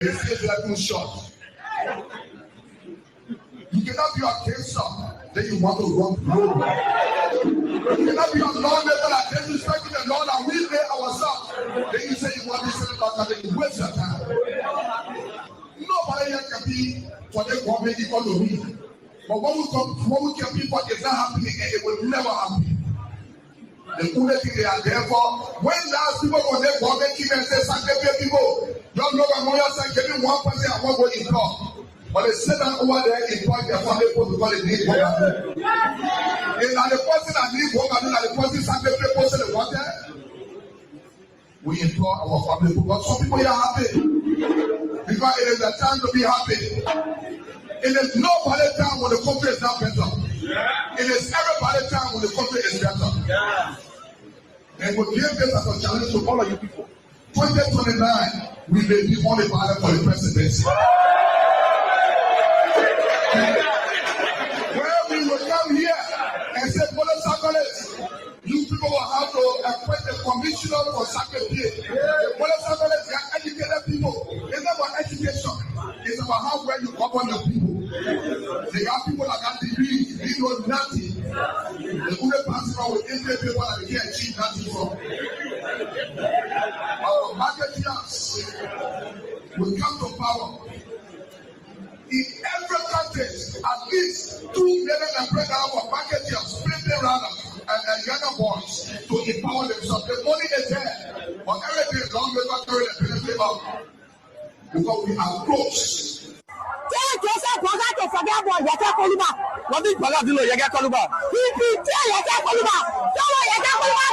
It's just like too short. You cannot be a cancer, then you want to run through. You cannot be a Lord level and then you strike with the Lord and we lay ourselves. Then you say you want this and that, and then you waste your time. Nobody here can be for them government equal to me. But when we can be for it's not happening and it will never happen. The only thing they are there for, when last people go there government keep and say sanctify people, don't look at more say give me 1% and one go in talk. But they sit down over there in point their family post because they need work. And the person that needs work and the person sanctify post the water. We implore our family because some people are happy. Because it is the time to be happy. It is nobody time when the country is not better. It is everybody time when the country is better. And we give this as a challenge to all of you people. 2029, we may be only ballot for the presidency. Where we will come here and say, you people will have to appoint a commissioner for sacrifice. The police are educated people. It's not about education. It's about how well you govern your people. They have people that got degrees, they know nothing. The only person with Indian people that they can't achieve nothing from. Our marketeers will come to power. In every country, at least 2 million and pregnant of marketeers, sprinting runners, and younger boys to empower themselves. The money is there, but everything is long before carrying the benefit of. Because we are close. Tell Joseph Boga to forget about Yaka Koluba. What did Boga do? Yaka Koluba. He tell Yaka Koluba. Tell Yaka Koluba.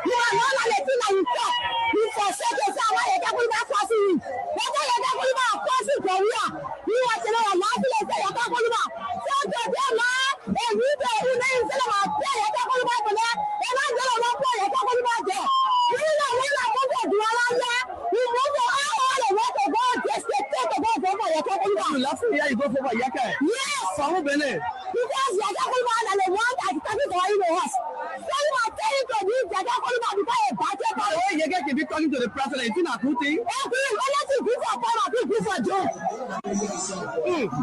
You are not a Latina. You talk. You forsake yourself. Yaka Koluba forcing you. Yaka Koluba forcing Korea. You want to know a lot of Yaka Koluba. Tell Joseph man, and you know who names them about Yaka Koluba for that. And I'm going to know Yaka Koluba there. You know when I want to do all that. You move to all the way to go just to take a go for Yaka Koluba. You love me, you go for Yaka. Yes. For who Bene? Because Yaka Koluba and the one that is coming to our house. So you are telling to me Yaka Koluba because a budget. Oh, Yaka can be talking to the president. It's not a good thing. Let's give for power, give for job.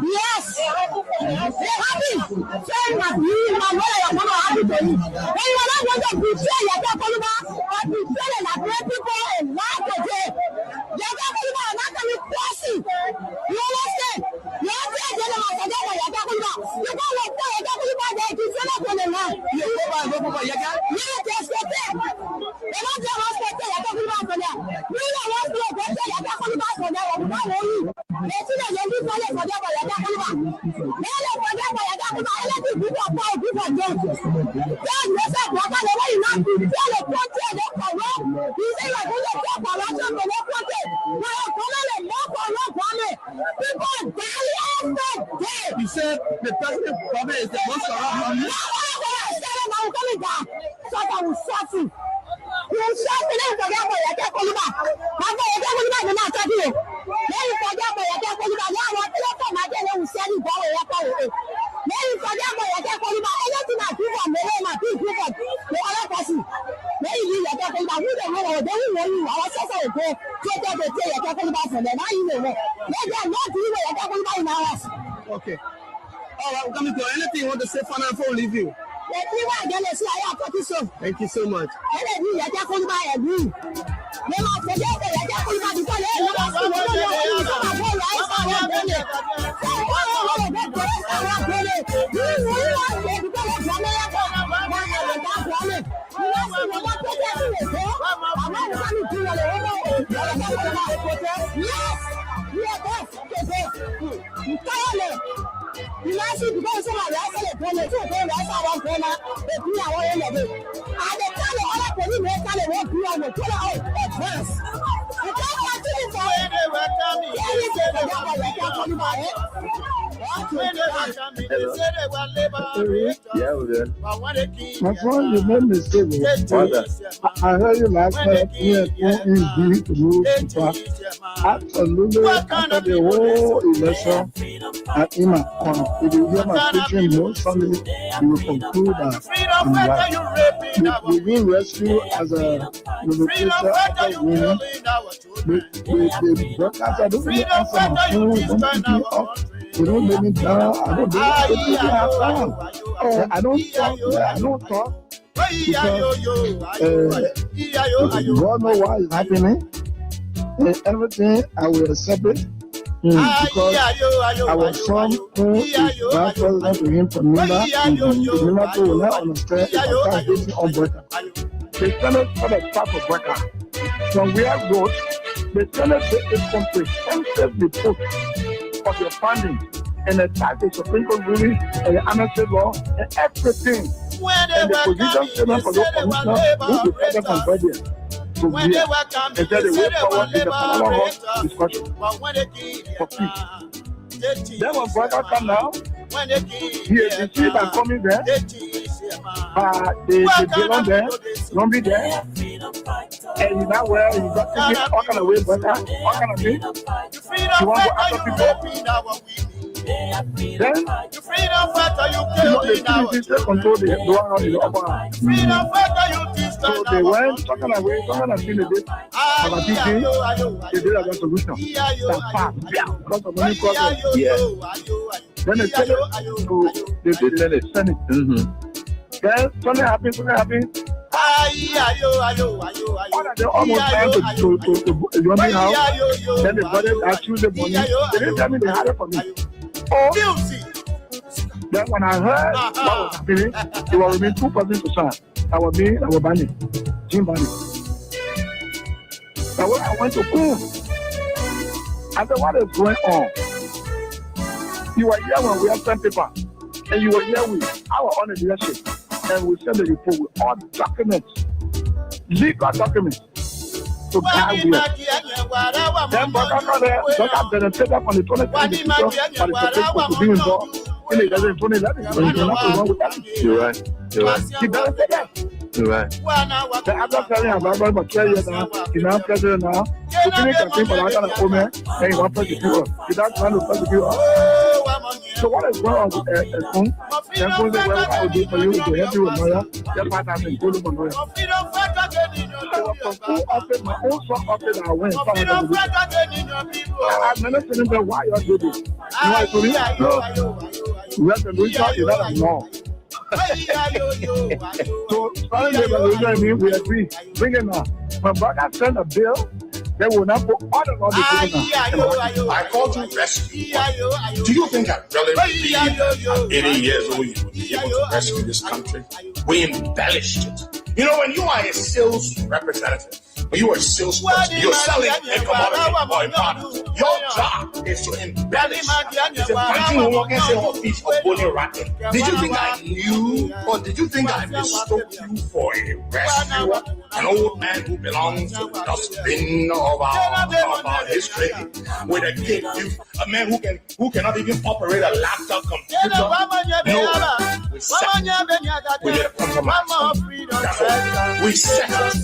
Yes. They're happy. Saying that you and my mother are happy to you. When you are not going to betray Yaka Koluba or betray the great people and lie to them. Yaka Koluba are not going to be pussy. You understand? You have to tell them about Yaka Koluba. You don't want to Yaka Koluba there. It's not going to lie. You go for Yaka? Yes, yes, yes. They don't just respect Yaka Koluba for them. We don't want to respect Yaka Koluba for them. We don't want you. They see the young people for them for Yaka Koluba. They don't for them for Yaka Koluba. Anything people for power, people for them. Then you say, Boga, the way you not to tell the country, they corrupt. You say, like, who they tell corruption for their country? Now, more corrupt for me. People die every day. You said the president probably is the most corrupt one. No, I said it, I'm coming down. So I will shot you. You shot me, then forget about Yaka Koluba. Yaka Koluba is not talking you. Then you forget about Yaka Koluba. Now, what you don't come again, you say you go Yaka Koluba. Then you forget about Yaka Koluba. Anything I do for me, I do for the other person. Then you leave Yaka Koluba. Who don't know, they will know you. Our sister will go take Yaka Koluba from them. Now you know. They are not doing Yaka Koluba in our house. Okay. All right, we're coming to anything you want to say for now before we leave you. Thank you so much. My friend, you made mistake. I heard you last time. Absolutely, after the whole election at Ima, if you hear my preaching most Sunday, you will conclude that we will rescue as a negotiator after winning the broadcast, I don't really answer my phone, don't pick me up, they don't let me down, I don't do it, I don't talk, because God knows why it's happening, and everything I will accept it. Because our son who is vice president to him from Nima will not understand if I start dating on Breaker. The Senate for the start of Breaker. From where I wrote, the Senate is a comprehensive report of your funding and attack the Supreme Court ruling and the amnesty law and everything. And the position statement for those commissioners who be present on budget. So when they were coming, and they way forward in the parallel discussion for peace. Then when brother come now, he is received and coming there, they belong there, don't be there, and you know where you got to get all kind of way, brother, all kind of thing. You want to ask people. Then, you freedom fighter, you kill me now. Control the door in the upper. Freedom fighter, you so they went talking away, talking and feeling this. But I think they did a solution. That's fast. Because of many problems. Then they said it. They did let it send it. Then something happened. They almost trying to run me house. Then they got it. I choose the money. They didn't tell me they had it for me. Oh, then when I heard what was happening, it was remain 2 persons to sign. I was me, I was Bani, Jim Bani. But when I went to Boom, I said, what is going on? You were here when we had sent paper, and you were here with our own leadership, and we sent the report with all documents, legal documents, to guide you. Then, but after that, I didn't take up on the 20th but it's supposed to be involved. In the 2011, you're right. He doesn't say that. You're right. The other telling about for 12 years now, he's now president now. The Phoenix campaign for that kind of woman, and he wants to persecute us. He doesn't want to persecute us. So what is going on with Phone? Then Phone said, well, I will do for you to help you with lawyer. Just find out and go to my lawyer. So from full office, my own son office, I went. I've never seen him say, why you do this? You know what I told him? No. Resolution is not a law. So, starting the resolution, we agree. Bring it now. When brother send a bill, they will not put all the law together. I called you rescue. Do you think I really believe at 80 years old you will be able to rescue this country? We embellished it. You know, when you are a sales representative, when you are a salesperson, you're selling a commodity or a product. Your job is to embellish. It's a punching woman can say her feet of bony ratting. Did you think I knew, or did you think I mistook you for a rescuer? An old man who belongs to the dustbin of our history, with a kid, a man who cannot even operate a laptop computer. No, we settled. We made a compromise. We settled.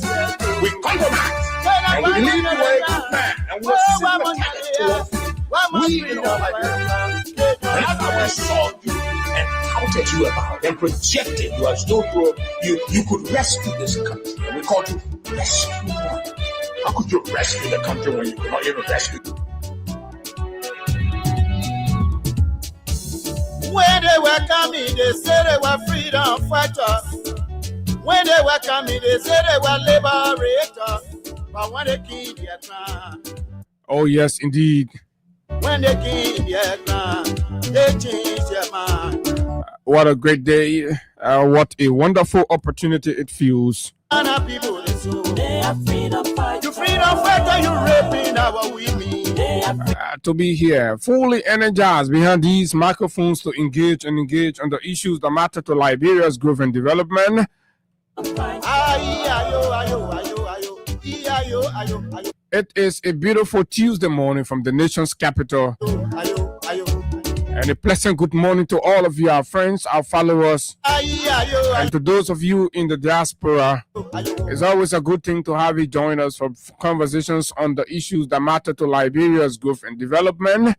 We compromised. And we believe you were a good man. And we're sympathetic to us. We in all Liberia. And after we saw you and touted you about and projected you as though you could rescue this country. And we called you rescue one. How could you rescue the country when you could not even rescue? When they were coming, they said they were freedom fighters. When they were coming, they said they were liberators. But when they killed Vietnam, oh yes, indeed. When they killed Vietnam, they changed their mind. What a great day! What a wonderful opportunity it feels. People, they are freedom fighters. You freedom fighter, you raping our women. To be here, fully energized behind these microphones to engage on the issues that matter to Liberia's growth and development. It is a beautiful Tuesday morning from the nation's capital. And a pleasant good morning to all of you, our friends, our followers, and to those of you in the diaspora. It's always a good thing to have you join us for conversations on the issues that matter to Liberia's growth and development.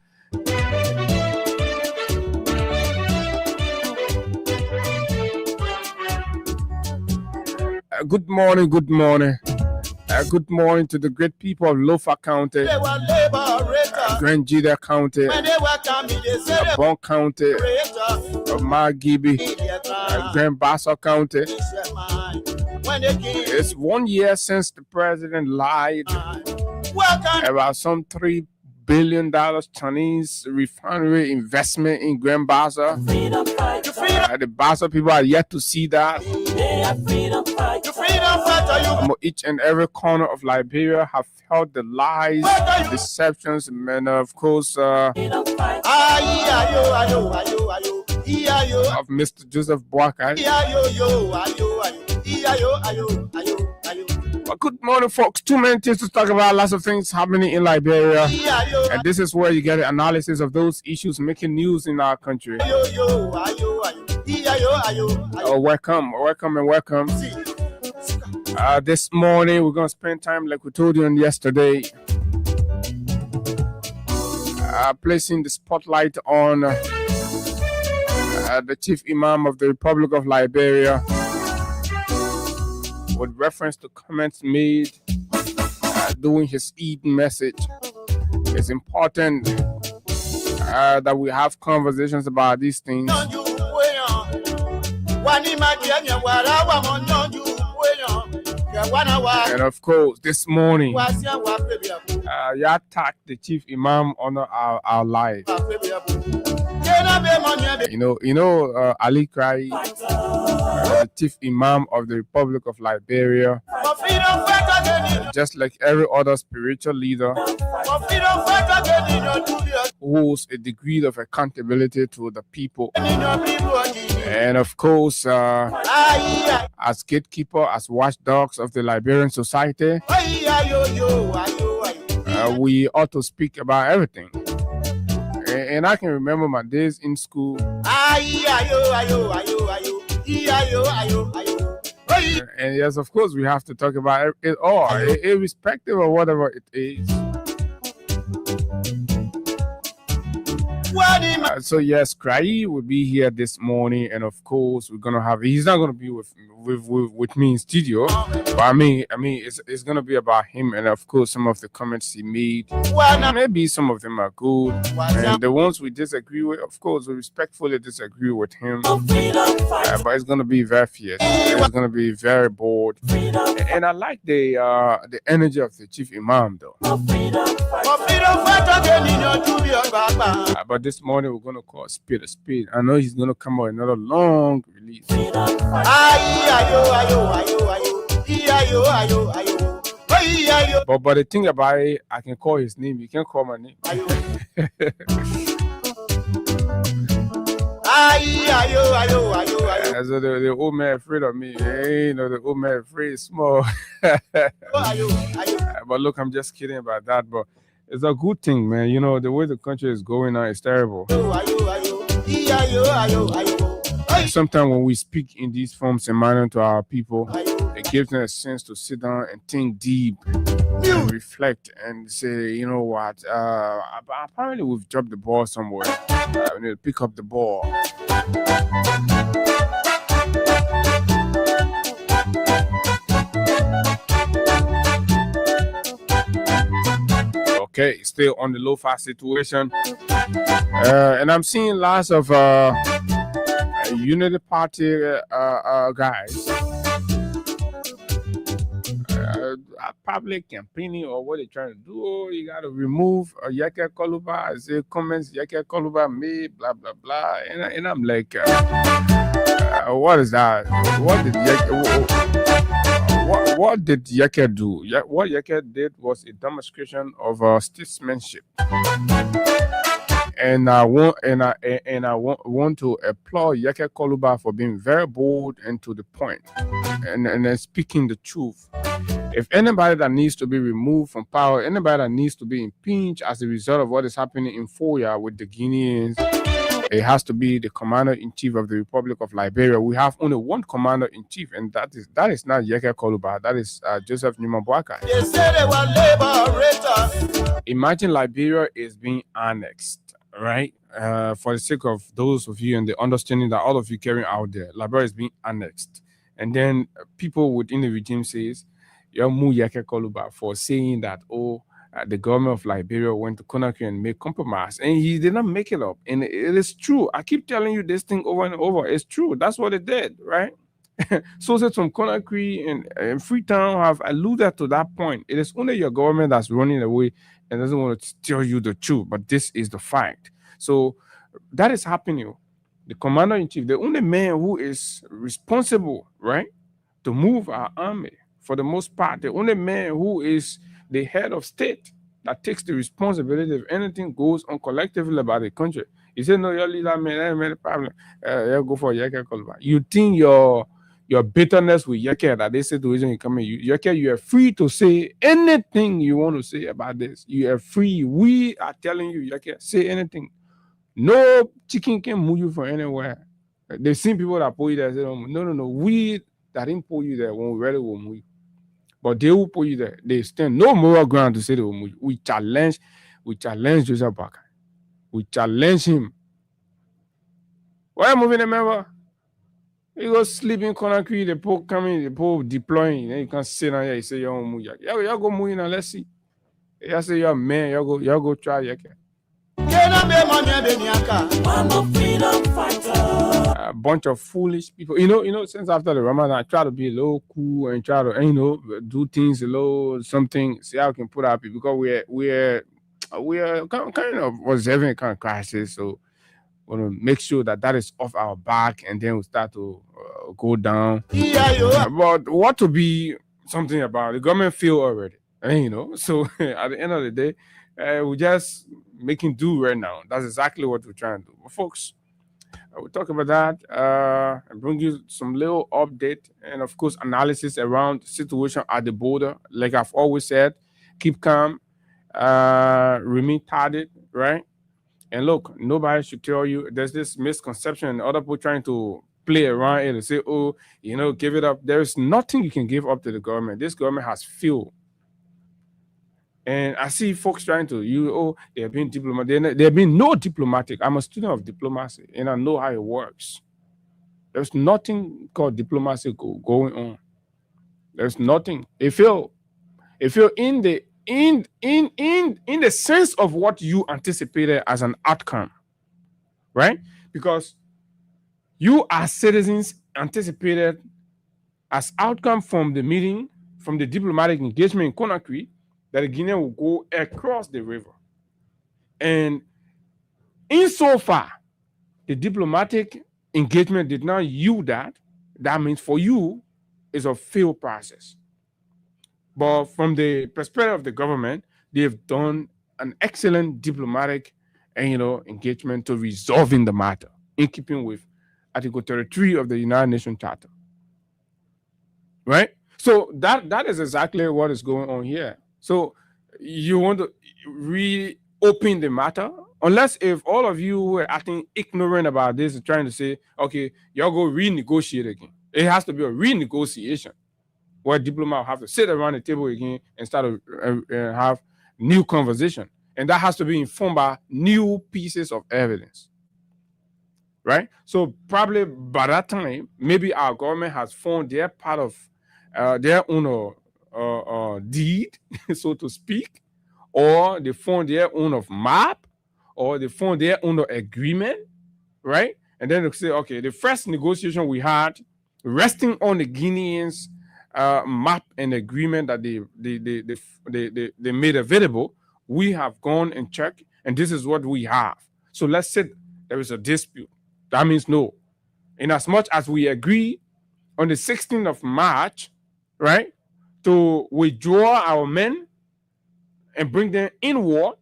Good morning. Good morning to the great people of Lofa County, Grand Jida County, Bon County, Margibi, Grand Bassa County. It's 1 year since the president lied about some $3 billion Chinese refinery investment in Grand Bassa. The Bassa people are yet to see that. Each and every corner of Liberia have felt the lies, the deceptions, and of course of Mr. Joseph Boakai. Well, good morning, folks. Too many things to talk about. Lots of things happening in Liberia, and this is where you get an analysis of those issues making news in our country. Welcome. This morning we're gonna spend time, like we told you on yesterday, placing the spotlight on the chief imam of the Republic of Liberia, with reference to comments made during his Eid message. It's important that we have conversations about these things. And of course, this morning, you attacked the chief imam on our live. Ali Krai, the chief imam of the Republic of Liberia, just like every other spiritual leader, holds a degree of accountability to the people. And of course, as gatekeeper, as watchdogs of the Liberian society, we ought to speak about everything. And I can remember my days in school. And yes, of course, we have to talk about it all, irrespective of whatever it is. So yes, Krai will be here this morning, and of course we're gonna have. He's not gonna be with me in studio, but I mean, it's gonna be about him, and of course some of the comments he made. Maybe some of them are good, and the ones we disagree with, of course, we respectfully disagree with him. But it's gonna be very fierce. It's gonna be very bold, and I like the energy of the chief imam though. But this morning we're gonna call speed a speed. I know he's gonna come out another long release. But the thing about it, I can call his name. You can't call my name. So the old man afraid of me. The old man afraid is small. But look, I'm just kidding about that. But it's a good thing, man. The way the country is going now is terrible. Sometimes when we speak in these forms and manner to our people, it gives them a sense to sit down and think deep and reflect and say, you know what, apparently we've dropped the ball somewhere. We need to pick up the ball. Okay, still on the low-fast situation. And I'm seeing lots of Unity Party guys probably campaigning or what they're trying to do. Oh, you got to remove Yeke Koluba. I say comments Yeke Koluba made, blah, blah, blah. And I'm like, what is that? What did Yeke do? What Yeke did was a demonstration of statesmanship. And I want to applaud Yeke Koluba for being very bold and to the point, and speaking the truth. If anybody that needs to be removed from power, anybody that needs to be impeached as a result of what is happening in Foya with the Guineans, it has to be the commander-in-chief of the Republic of Liberia. We have only one commander-in-chief, and that is not Yeke Koluba. That is Joseph Newman Boakai. They say they were liberators. Imagine Liberia is being annexed, right? For the sake of those of you and the understanding that all of you carrying out there, Liberia is being annexed. And then people within the regime says, Yeke Koluba for saying that, the government of Liberia went to Conakry and made compromise, and he did not make it up. And it is true. I keep telling you this thing over and over. It's true. That's what it did, right? Sources from Conakry and Freetown have alluded to that point. It is only your government that's running away and doesn't want to tell you the truth, but this is the fact. So that is happening. The commander-in-chief, the only man who is responsible, right, to move our army, for the most part, the only man who is the head of state that takes the responsibility if anything goes on collectively about the country. You say, no, your leader, man, that problem. You go for Yeke Koluba. You think your bitterness with Yeke, that this situation you come in, Yeke, you are free to say anything you want to say about this. You are free. We are telling you, Yeke, say anything. No chicken can move you from anywhere. They've seen people that pull you there. Say, no. We that didn't pull you there when we really will move you. But they will put you there. They stand no moral ground to say they will move you. We challenge Joseph Boakai. We challenge him. Why are you moving the member? You go sleep in Conakry, the poor coming, the poor deploying. Then you can sit down here, you say you don't move. You go move in and let's see. You say you're a man, you go try. A bunch of foolish people. You know, since after the Ramadan, I try to be a little cool and try to, do things a little something, see how I can put up because we're kind of was having a kind of crisis. So we want to make sure that is off our back and then we start to go down. But what to be something about the government feel already, so at the end of the day, we're just making do right now. That's exactly what we're trying to do. But folks, we'll talk about that and bring you some little update and, of course, analysis around the situation at the border. Like I've always said, keep calm, remain targeted, right? And look, nobody should tell you there's this misconception and other people trying to play around it and say, give it up. There's nothing you can give up to the government. This government has failed. And I see folks trying to, they have been diplomatic. There have been no diplomatic. I'm a student of diplomacy, and I know how it works. There's nothing called diplomacy going on. There's nothing. If you're in the sense of what you anticipated as an outcome, right? Because you as citizens anticipated as outcome from the meeting, from the diplomatic engagement in Conakry, that the Guinea will go across the river. And insofar, the diplomatic engagement did not yield that means for you, it's a failed process. But from the perspective of the government, they've done an excellent diplomatic engagement to resolving the matter in keeping with Article 33 of the United Nations Charter. Right? So that is exactly what is going on here. So you want to reopen the matter, unless if all of you who are acting ignorant about this are trying to say, okay, y'all go renegotiate again. It has to be a renegotiation where diplomats have to sit around the table again and start to have new conversation. And that has to be informed by new pieces of evidence. Right? So probably by that time, maybe our government has formed their part of their own deed, so to speak, or they form their own of map, or they form their own agreement, right? And then they say, okay, the first negotiation we had, resting on the Guineans' map and agreement that they made available, we have gone and checked, and this is what we have. So let's say there is a dispute. That means no. In as much as we agree on the 16th of March, right, to withdraw our men and bring them inward,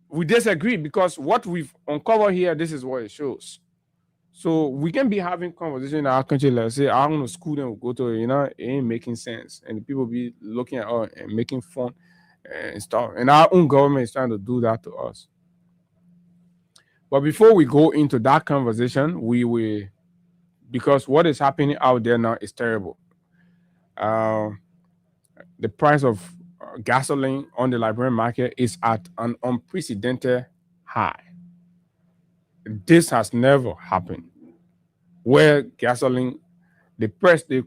we disagree because what we've uncovered here, this is what it shows. So we can be having conversation in our country, let's say, I want to school them, go to, it ain't making sense. And the people be looking at us and making fun and stuff. And our own government is trying to do that to us. But before we go into that conversation, we will, because what is happening out there now is terrible. The price of gasoline on the Liberian market is at an unprecedented high. This has never happened, where gasoline the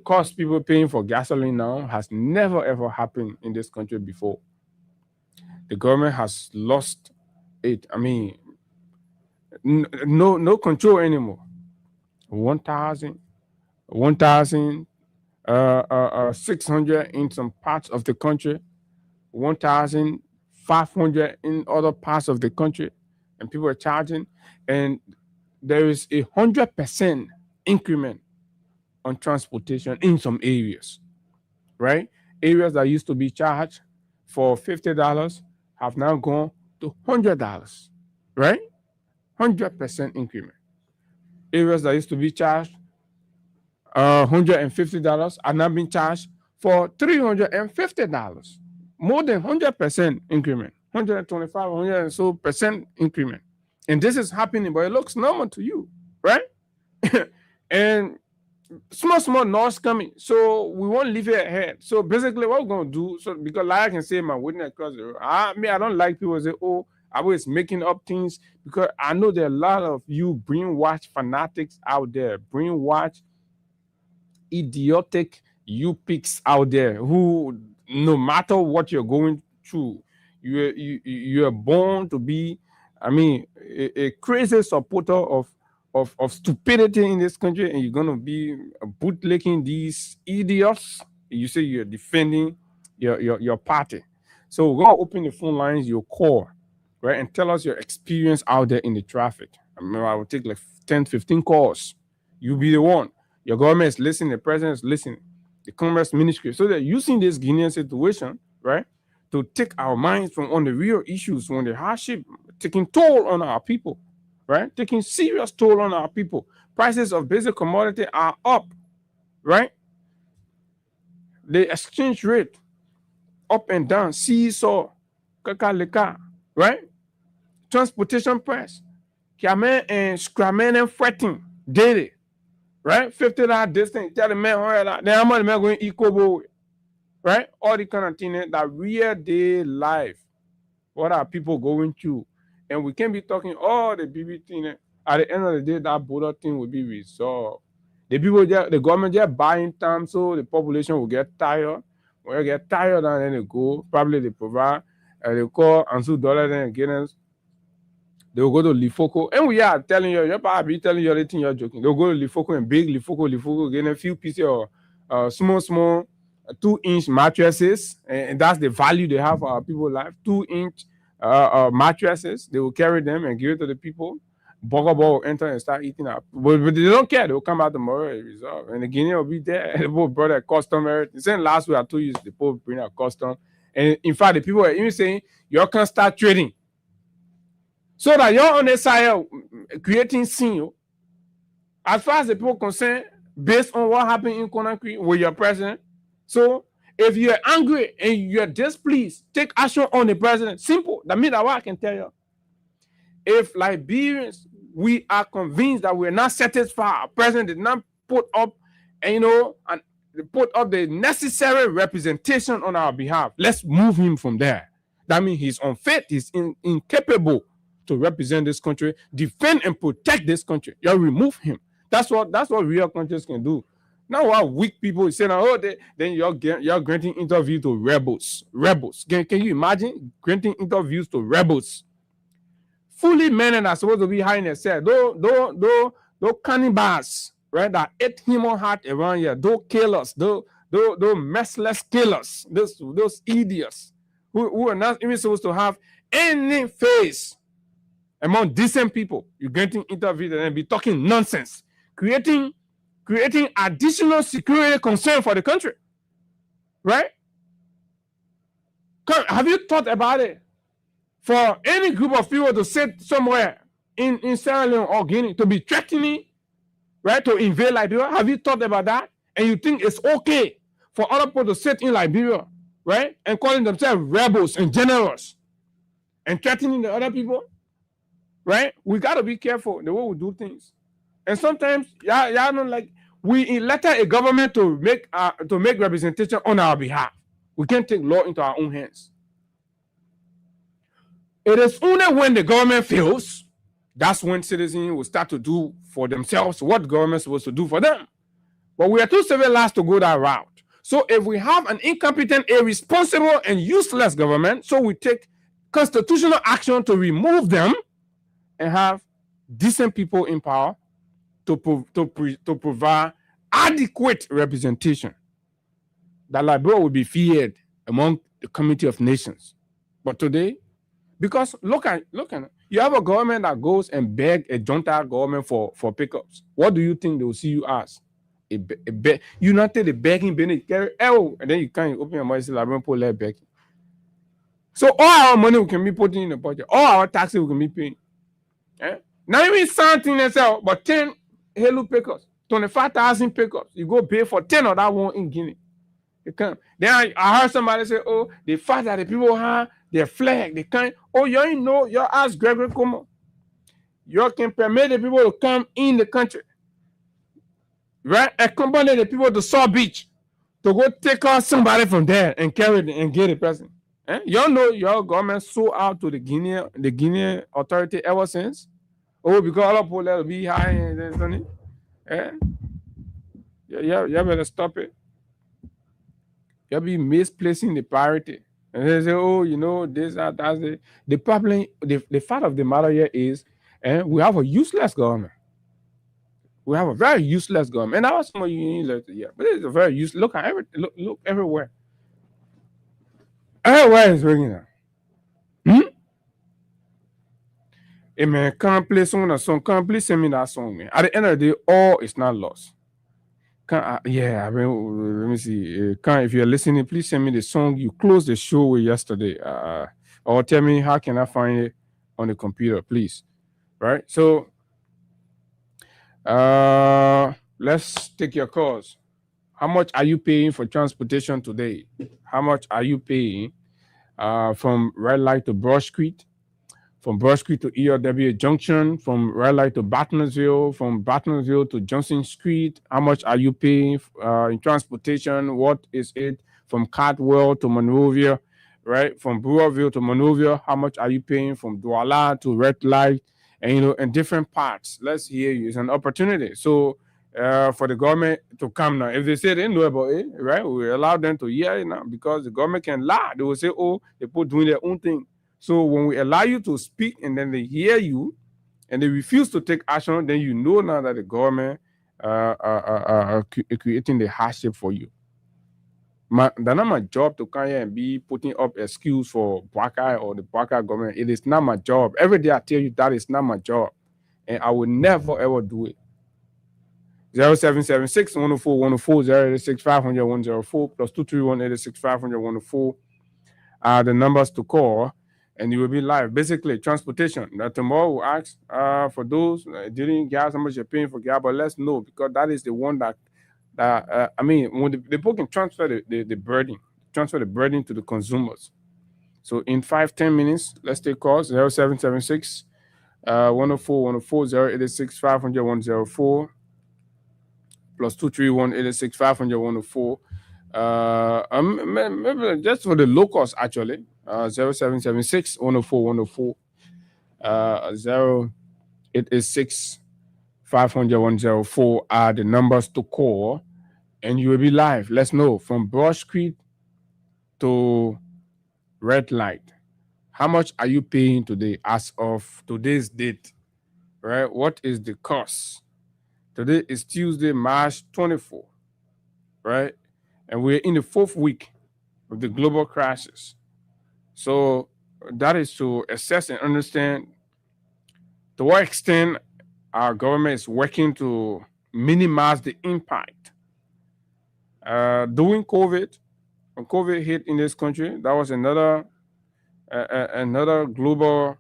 cost people paying for gasoline now has never ever happened in this country before. The government has lost it. I mean, no control anymore. 1,600 in some parts of the country, 1,500 in other parts of the country, and people are charging, and there is 100% increment on transportation in some areas, right? Areas that used to be charged for $50 have now gone to $100, right? 100% increment. Areas that used to be charged $150 are now being charged for $350. More than 100% increment, 125, 100 and so percent increment. And this is happening, but it looks normal to you, right? And small noise coming. So we won't leave it ahead. So basically what we're going to do, so because like I can say my witness across the road, I don't like people say, oh, I was making up things, because I know there are a lot of you brainwashed fanatics out there, brainwashed idiotic you pigs out there who, no matter what you're going through, you're born to be, I mean, a crazy supporter of stupidity in this country, and you're gonna be bootlicking these idiots. You say you're defending your party. So we're gonna open the phone lines, your call, right, and tell us your experience out there in the traffic. I mean, I will take like 10, 15 calls. You'll be the one. Your government is listening, the president is listening, the Commerce Ministry. So they're using this Guinean situation, right, to take our minds from on the real issues, on the hardship, taking toll on our people, right? Taking serious toll on our people. Prices of basic commodity are up, right? The exchange rate up and down, seesaw, kakaleka, right? Transportation price, kiamen and scramen and fretting daily, right? $50 distance, tell the man, then how much am I going to equal, right? All the kind of things that real day life. What are people going through? And we can't be talking all the BB thing. At the end of the day, that border thing will be resolved. The government just buying time, so the population will get tired. When they get tired, and then they go. Probably they provide. They call Ansu Dollar and Guinness. They will go to Lifoco. And we are telling you, you're probably telling you everything you're joking. They'll go to Lifoco and big Lifoco, getting a few pieces of small 2-inch mattresses. And that's the value they have for our people's life. 2-inch mattresses. They will carry them and give it to the people. Burger Ball will enter and start eating up. But they don't care. They will come out tomorrow and resolve. And the Guinea will be there. The people brought a custom. Saying last week I told you the people bring a custom. And in fact, the people are even saying you can start trading. So that you're on the side creating scene. As far as the people concerned, based on what happened in Conakry with your president. So if you're angry and you're displeased, take action on the president. Simple. That means that what I can tell you. If Liberians, we are convinced that we're not satisfied, our president did not put up, and put up the necessary representation on our behalf, let's move him from there. That means he's unfit, he's incapable to represent this country, defend and protect this country. You remove him. That's what real countries can do. Now what weak people say, then you're granting interview to rebels. Can you imagine granting interviews to rebels? Fully men that are supposed to be high in their cell. Those cannibals, right, that ate human heart around here, those killers, those merciless killers, those idiots who are not even supposed to have any face among decent people. You're getting interviewed and be talking nonsense, creating additional security concern for the country, right? Have you thought about it? For any group of people to sit somewhere in Sierra Leone or Guinea to be threatening, right, to invade Liberia, have you thought about that? And you think it's okay for other people to sit in Liberia, right, and calling themselves rebels and generals and threatening the other people, right? We got to be careful the way we do things. And sometimes, y'all know, like, we elected a government to make representation on our behalf. We can't take law into our own hands. It is only when the government fails, that's when citizens will start to do for themselves what the government is supposed to do for them. But we are too civilized to go that route. So if we have an incompetent, irresponsible, and useless government, so we take constitutional action to remove them and have decent people in power to provide adequate representation. That Liberia will be feared among the community of nations. But today, because look at you have a government that goes and beg a junta government for pickups. What do you think they will see you as? You not take the begging benefit, and then you can't open your mouth and say Liberian poor let begging. So all our money we can be putting in the budget, all our taxes we can be paying. Now even something themselves, but 10 hello pickups, 25,000 pickups. You go pay for 10 of that one in Guinea. You can't. Then I heard somebody say, oh, the fact that the people have their flag, they can't. Oh, you ain't know, you ask Gregory Como. You can permit the people to come in the country. Right? Accompany the people to Saw Beach to go take out somebody from there and carry it and get the person. You know your government sold out to the Guinea authority ever since. Oh, because all of people will be high and something. You better stop it. You'll be misplacing the priority. And they say, oh, you know, this, that's it. The problem, the fact of the matter here is, we have a useless government. We have a very useless government. And I was some of you later, yeah, but it's a very useless. Look at look everywhere. Everywhere is ringing now. Hey man, can't play song, can't play send me that song, man. At the end of the day, all is not lost. Let me see. If you're listening, please send me the song you closed the show with yesterday. Or tell me how can I find it on the computer, please. Right? So let's take your calls. How much are you paying for transportation today? How much are you paying from Red Light to Broad Street? From Broad Street to ERW Junction, from Red Light to Bartonsville, from Bartonsville to Johnson Street? How much are you paying in transportation? What is it from Cardwell to Monrovia, right? From Brewerville to Monrovia, how much are you paying from Douala to Red Light? And, you know, in different parts. Let's hear you. It's an opportunity. So for the government to come now, if they say they know about it, right, we allow them to hear it now because the government can lie. They will say, oh, they put doing their own thing. So when we allow you to speak and then they hear you and they refuse to take action, then you know now that the government are creating the hardship for you. That's not my job to come here and be putting up excuse for Bwaka or the Bwaka government. It is not my job. Every day I tell you that is not my job. And I will never, ever do it. 0776 104 104 086 500 104 plus 231 86 500 104 are the numbers to call. And you will be live. Basically, transportation. Now, tomorrow we'll ask for those during gas, how much you're paying for gas, but let's know because that is the one that I mean, when the people can transfer the burden, transfer the burden to the consumers. So in 5-10 minutes, let's take calls 0776 104 104 086 500 104 plus 231 86 500 104. Maybe just for the locals actually. 0776 104 104 0886 500 104 are the numbers to call, and you will be live. Let's know from Broad Street to Red Light. How much are you paying today as of today's date? Right? What is the cost? Today is Tuesday, March 24. Right? And we're in the 4th week of the global crisis. So that is to assess and understand to what extent our government is working to minimize the impact. During COVID, when COVID hit in this country, that was another global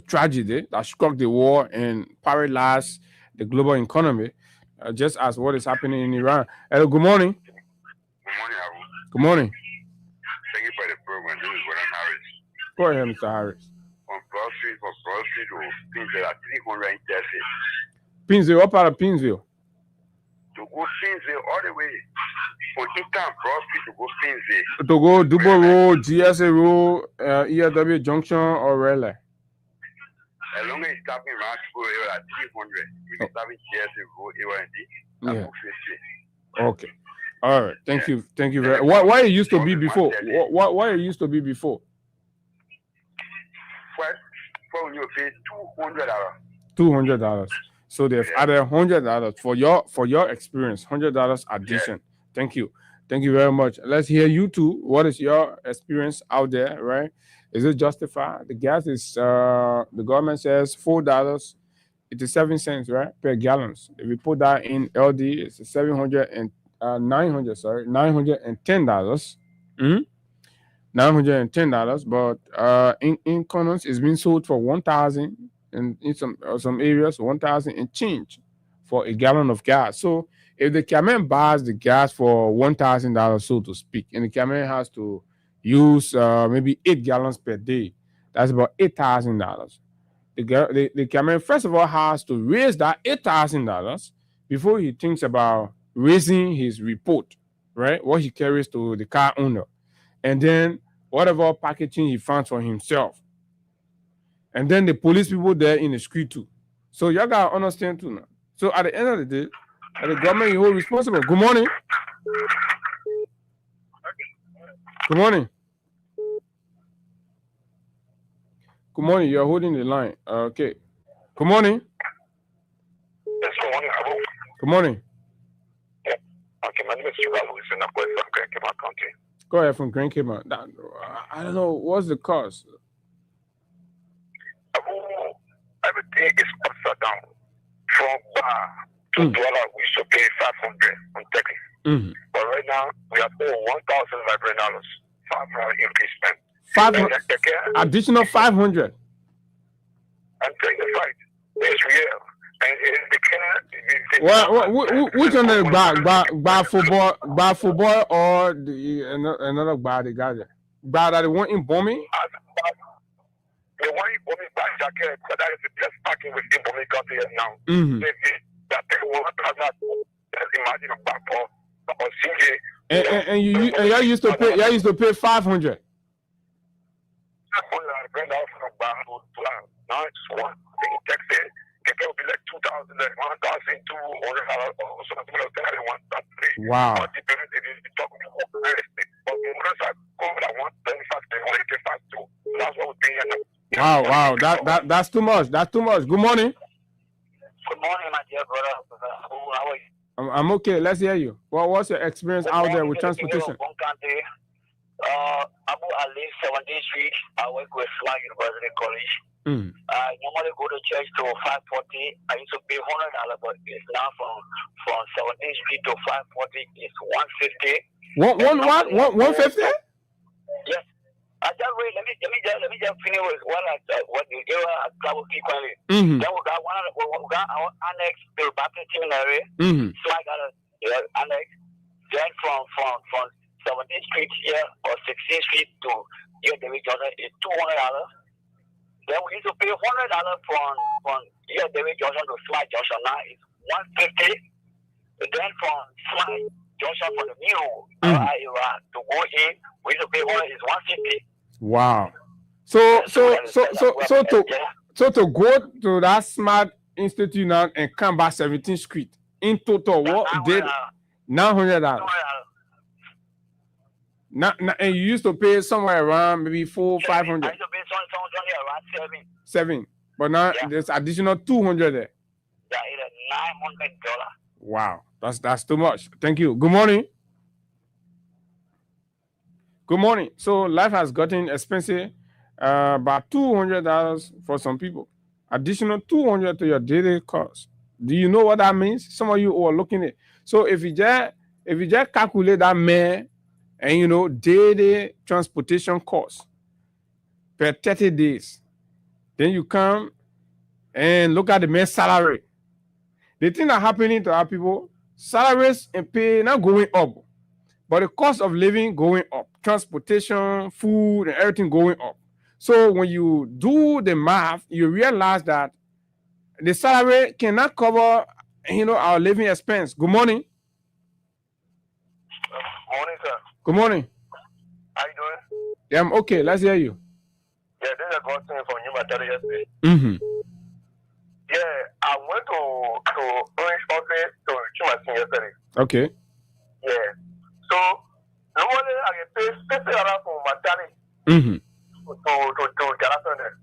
tragedy that struck the world and paralyzed the global economy, just as what is happening in Iran. Hello, good morning. Good morning, Harold. Good morning. Thank you for the program. This is William Harris. Go ahead, Mr. Harris. From Broad Street to Pinsville at 330. Pinsville, what part of Pinsville? To go Pinsville all the way from Eastern Broad Street to go Pinsville. To go Dubo Road, GSA Road, ERW Junction, or Raleigh? As long as it's stopping around school, it was at 300. If it's stopping GSA road, it was at 50. Okay. All right. Thank you. Thank you very much. Why it used to be before? Why it used to be before? For when you pay $200. $200. So they've added $100 for your experience. $100 addition. Thank you. Thank you very much. Let's hear you too. What is your experience out there, right? Is it justified? The gas is the government says $4.87, right, per gallon. If we put that in LD, it's $910. $910. But in Condoms, it's been sold for $1,000, and in some areas, $1,000 and change for a gallon of gas. So if the Cameroon buys the gas for $1,000, so to speak, and the Cameroon has to use maybe 8 gallons per day, that's about $8,000. The Cameroon, first of all, has to raise that $8,000 before he thinks about raising his report, right? What he carries to the car owner. And then whatever packaging he finds for himself. And then the police people there in the street too. So y'all gotta understand too now. So at the end of the day, the government is hold responsible. Good morning. Good morning. Good morning. You're holding the line. Okay. Good morning. Yes, good morning. Good morning. Yeah. Okay, my name is Chicago. It's in from Grand Cayman County. Go ahead from Grand Cayman. I don't know. What's the cost? Everything is upside down. From bar to $1, we should pay $500 on taxi. But right now, we are paying $1,500. $500 increase. Additional $500. I'm telling you, right? It's real. And which one is bad football or another bad the guy there? Bad that the one in Bomi? The one in Bomi bad jacket, but that is the best parking with the Bomi country now. That take 1,000. Imagine a back or CJ. And y'all used to pay $500. Now it's one thing Texas. It will be like $2,000, $1,200 or something like that. Wow. Wow. That's too much. That's too much. Good morning. Good morning, my dear brother. How are you? I'm okay. Let's hear you. What's your experience out there with transportation? Abu Ali, 17th Street. I work with Flag University College. I normally go to church to 540. I used to pay $100, but it's now from 17th Street to 540. It's $150. 150? Yes. I just wait. Let me just finish with what the area I travel frequently. Then we got our annex to the Baptist Seminary. So I got an annex. Then from 17th Street here or 16th Street to here, David Johnson is $200. Then we used to pay $100 from here, David Johnson to Smart Junction. Now it's $150. Then from Smart Junction for the new area to go in, we used to pay is $150. Wow. So to go to that Smart Institute now and come back 17th Street in total, what did $900? And you used to pay somewhere around maybe $400-500. I used to pay somewhere around $7. But now there's additional $200 there. Yeah, it's $900. Wow, that's too much. Thank you. Good morning. Good morning. So life has gotten expensive. About $200 for some people. Additional $200 to your daily cost. Do you know what that means? Some of you are looking at. So if you just calculate that man. And daily transportation costs per 30 days. Then you come and look at the man's salary. The thing that's happening to our people, salaries and pay not going up, but the cost of living going up. Transportation, food, and everything going up. So when you do the math, you realize that the salary cannot cover, our living expense. Good morning. Morning, sir. Good morning. How you doing? Yeah, I'm okay. Let's hear you. Yeah, this is a good thing from you, my yesterday. went to Orange office to Chumasin yesterday. Okay. Yeah. So normally I get paid 50 around from Matani Mm-hmm. to Garrison there.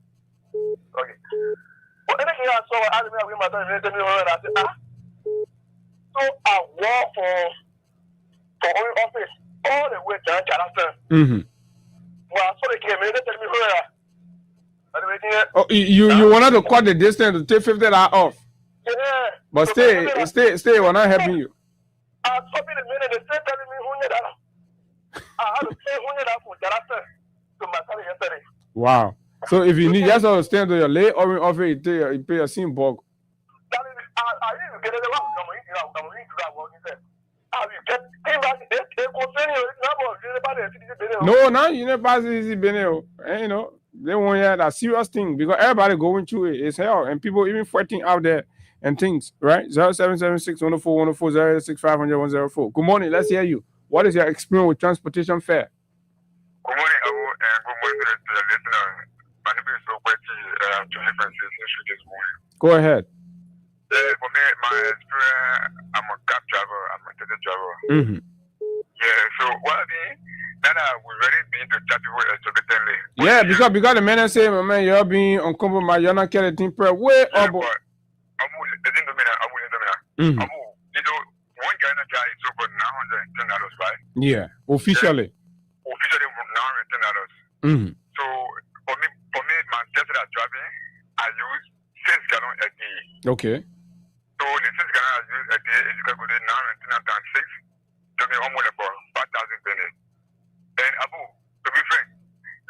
Okay. But anything I saw, I didn't have my time. They me I said, so I walk for Orange office all the way to Garrison. Mm-hmm. Well, I saw they came in. They tell me Oh, you wanted to cut the distance to take 50 off. Yeah. But stay, we're not helping you. I saw me the minute they said telling me $100. I had to pay $100 for Garrison to Matani yesterday. Wow. So if you need just to stand to your lay or offer you pay a sim bulk. That is, I didn't get it around. I'm going to that one. He said, came back, they continue. No, now you never pass easy beneo. You know, they want you that serious thing because everybody going through it. It's hell. And people even fighting out there and things, right? 0776 104 104 086 500 104. Good morning. Let's hear you. What is your experience with transportation fare? Good morning, Abu, and good morning to the listener. My name is Okweti. Johnny Francis this morning. Go ahead. For me, my experience, I'm a cab driver. I'm a taxi driver. Mm-hmm. Yeah, so what I mean, that we already been to chat people exorbitantly. Yeah, because the man say, my man, you're being uncompromised. You're not getting thing per way up. One guy in a guy is over $910, right? Yeah, officially. Officially $910. Mm-hmm. So for me, my Tesla driving, I use 6 gallons a day. Okay. So the 6 gallons I use a day is equal to $910 times 6. To me, almost about 5,000 pennies. And Abu, to be frank,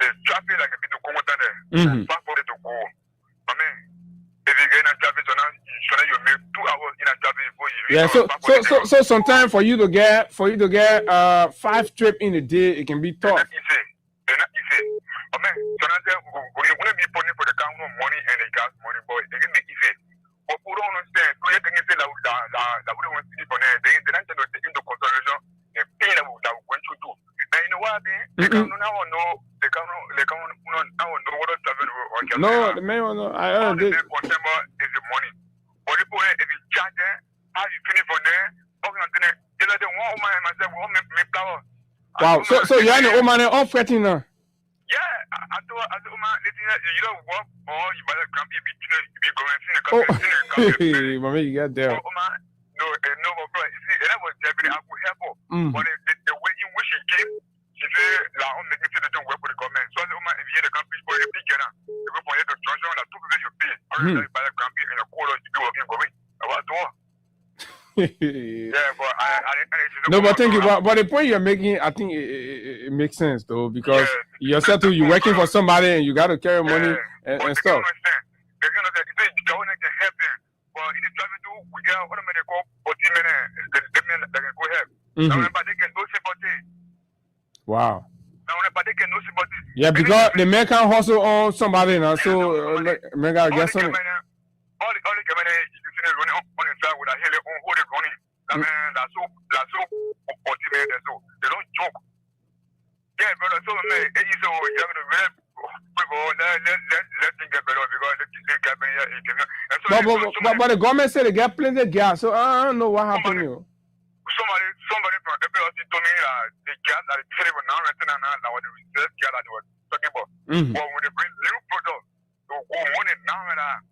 the traffic like a bit of common there. Mm-hmm. Fast for it to go. I mean, if you get in a traffic, so now you make 2 hours in a traffic before you. Yeah. So sometimes for you to get 5 trips in a day, it can be tough. They're not easy. I mean, so now when you want to be putting for the car money and the gas money, boy, they can make easy. But who don't understand? So you can say that we don't want to see for them. They don't take into consideration the pain that we're going through too. And you know what? They can't now know what is happening. No, the man will know. I heard this. September is the money. But if you charge them, how you finish for them? Wow. So you're in the woman all fretting now. Yeah, I told you don't work or you better come here be going to Oh, mommy, you got there. No, bro. See, that was definitely I could help her. But the way in which she came, she said, "La, I'm making sure they don't work with the government." So if you had a company for a big dinner, you go for your construction, like 2 people you pay. I don't know by the company in a quarter to be working for me. I was doing. Yeah, but no, but thank you. But the point you're making, I think it makes sense though, because you're settled, you're working for somebody and you got to carry money and stuff. They're going to government can help them. But in the traffic too, we get what they call 14 minutes. They can go help. Now, they can no sympathy. Wow. Now, they can no sympathy. Yeah, because the man can hustle on somebody now, so man gotta get something. All the government you see running on the side with a heli on who they running. That man, that's so 40 minutes. So they don't joke. Yeah, brother. So man, it's so you're gonna let things get better because let get better. But the government said they get plenty of gas, so I don't know what happened here. Somebody from FLC told me the gas that is selling now what the reserve gas that they were talking about. But when they bring new products, they go money now and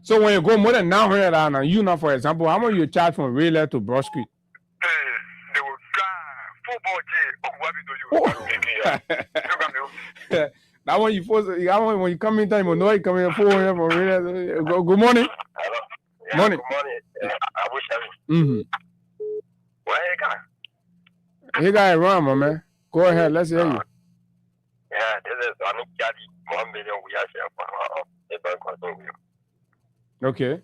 So when you go more than $900 now, you know, for example, how much you charge from Rayleigh to Broad Street? They will football. That one when you come in time, you know you come in 400 from Rayleigh. Good morning. Hello. Yeah, Morning. Good morning. I wish I Where you going? You got it wrong, my man. Go ahead. Let's hear you. Yeah, this is I mean, 1 million we are here for Okay.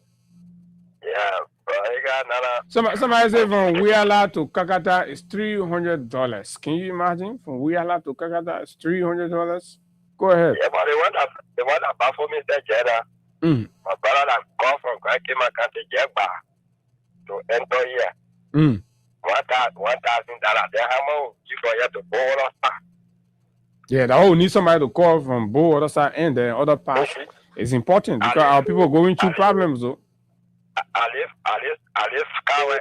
Yeah, but I got another. Somebody say from Wiyala to Kakata is $300. Can you imagine? From Wiyala to Kakata is $300. Go ahead. Yeah, but the one that baffled me is that Jeddah. My brother that come from Kakima Country Jebba to enter here. $1,000. Then how much you going to go on? Yeah, that whole need somebody to call from both other side and the other part. It's important because our people going through problems though. live Kawe.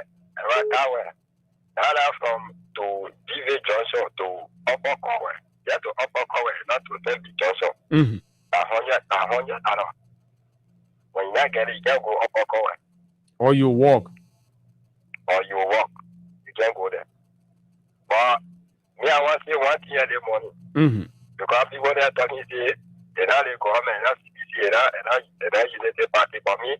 That from to DV Johnson to Upper Kawe. Yeah, to Upper Kawe, not to DV Johnson. Mm-hmm. 100. When you get it, you can go Upper Kawe. Or you walk. You can go there. But me, I want to say one thing in the morning. Mm-hmm. Because people there talking say they not the government, not CBC, and I Unity Party. For me,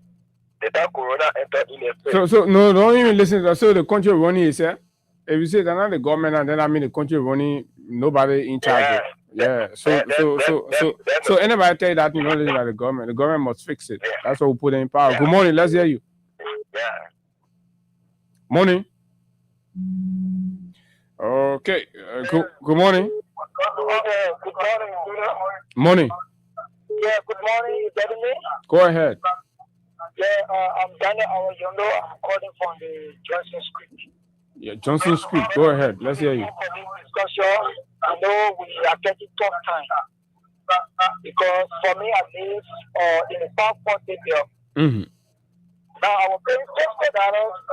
they talk Corona enter in a space. So no, don't even listen to that. So the country running is here. If you say they're not the government, and then I mean the country running, nobody in charge. Yeah. So anybody tell you that you know listen to the government must fix it. That's what we put in power. Good morning, let's hear you. Yeah. Morning. Okay. Good morning. Good morning. Morning. Yeah, good morning. You getting me? Go ahead. Yeah, I'm Daniel Awayondo. I'm calling from the Johnson Street. Yeah, Johnson Street. Go ahead. Let's hear you. Discussion. I know we are getting tough time because for me, I live in the South Port area. Mm-hmm. Now, I was paying $50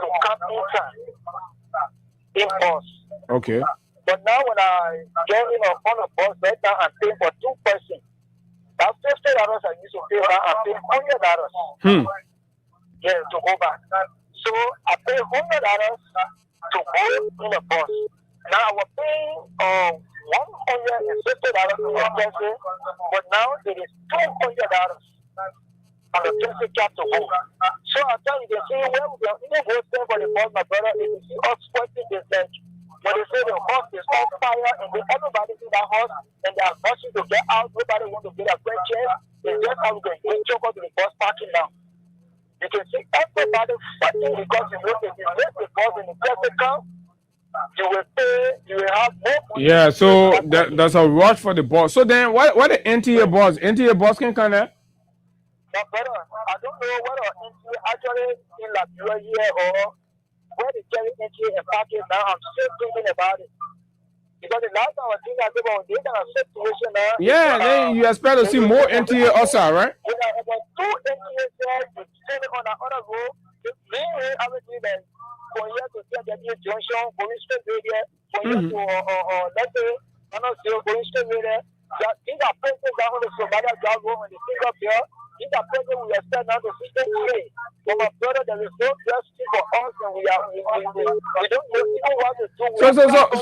to come in bus. Okay. But now, when I get on a bus right now, I'm paying for 2 persons. That $50 I used to pay now, I'm paying $100. Yeah, to go back. So I pay $100 to go in a bus. Now I was paying $150 in the taxi, but now it is $200 on the taxi cab to go. So I tell you, they say, well, we are even go there for the bus, my brother, if you see us sweating this leg, when they say the horse is on fire and everybody's in that horse and they are rushing to get out, nobody wants to get a great chance, it's just how we can choke out to the bus parking now. You can see everybody fighting because you know if you miss the bus in the taxi car, you will pay, you will have more money. Yeah, so there's a rush for the bus. So then what the NTA bus? NTA bus can come there? No, brother, I don't know whether NTA actually in Liberia here or where they carry NTA and parking now. I'm still thinking about it. Because the last time I think I did on this kind of situation now. Yeah, then you expect to see more NTA also, right? Yeah, about 2 NTA there, sitting on another road. Mainly, I would do that for here to see the junction, going straight there, for here to, let's say, I'm not sure, going straight there. These are places that on the Somalia job room and the thing up here. These are places we expect now to see today. For my brother, there is no justice for us, and we don't even want to do.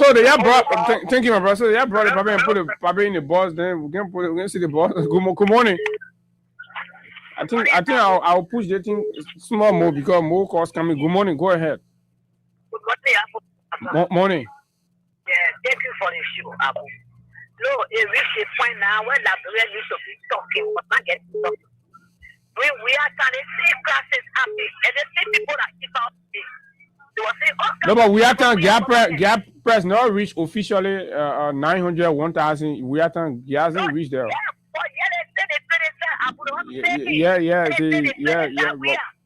So they have brought. Thank you, my brother. So they have brought it, probably and put it probably in the bus. Then we're gonna see the bus. Good morning. I think I'll push the thing small more because more calls coming. Good morning. Go ahead. Good morning, Abu. Morning. Yeah, thank you for the show, Abu. No, it reached a point now where Liberia used to be talking, but not getting talking. We are trying to see classes happening, and the same people that keep out they were saying, oh, no, but we are trying Gap Press not reach officially 900, 1,000. We are trying hasn't reached there.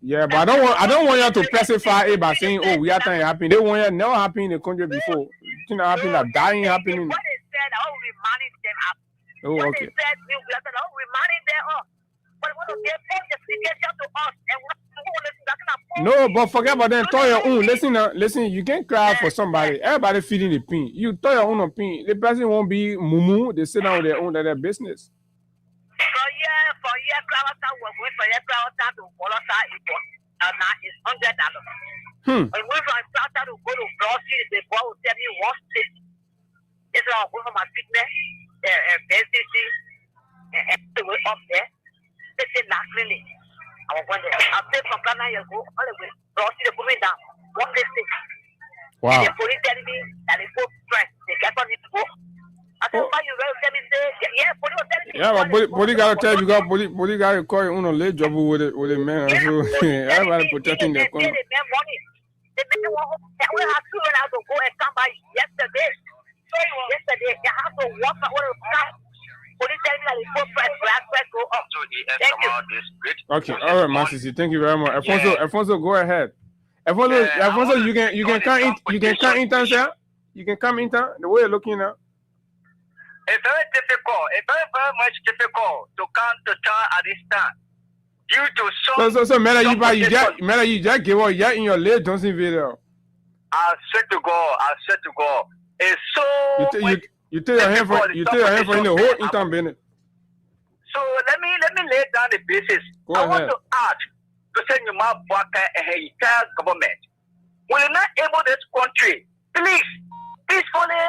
Yeah, but I don't want you to specify it by saying, oh, we are trying happening. They want you never happened in the country before. You know, happening that dying happening. What they said, I will remind them up. Oh, what okay. They said, we are reminding them up. But what they put the situation to us and what no, but forget about that. Tell your own. Listen. You can't cry for somebody. Everybody feeding the pain. You tell your own opinion. The person won't be mumu. They sit down with their own their business. For year, Clarota was going for year Clarota to Colota now it's $100. And when from Clarota to go to Brossy, the boy will tell me what state. It's all going for my fitness, BCC, and the way up there. They say not really. I was wondering. I said from Ghana, you go all the way. Brossy, they put me down. What they say? Wow. And the police telling me that they go stress. They get on it to go. I said, why you will tell me say, yeah, police will tell me. Yeah, but police gotta tell you because police gotta call you on a late job with the man. So everybody protecting their country. They make money. They make the one. We have children have to go and come by yesterday. Yesterday, they have to walk out of the car. Police tell me that they go black press go up. Thank you. Okay, all right, Master C. Thank you very much. Alfonso, go ahead. Alfonso, you can come in town, sir. You can come in town. The way you're looking now. It's very difficult. It's very, very much difficult to come to town at this time. due to some. So, man, you just give up in your late Johnson video. I said to God, it's so. You take your hand for the whole income Bennett. So let me lay down the basis. I want to ask to send you my Baka and entire government. Will you not able this country, please peacefully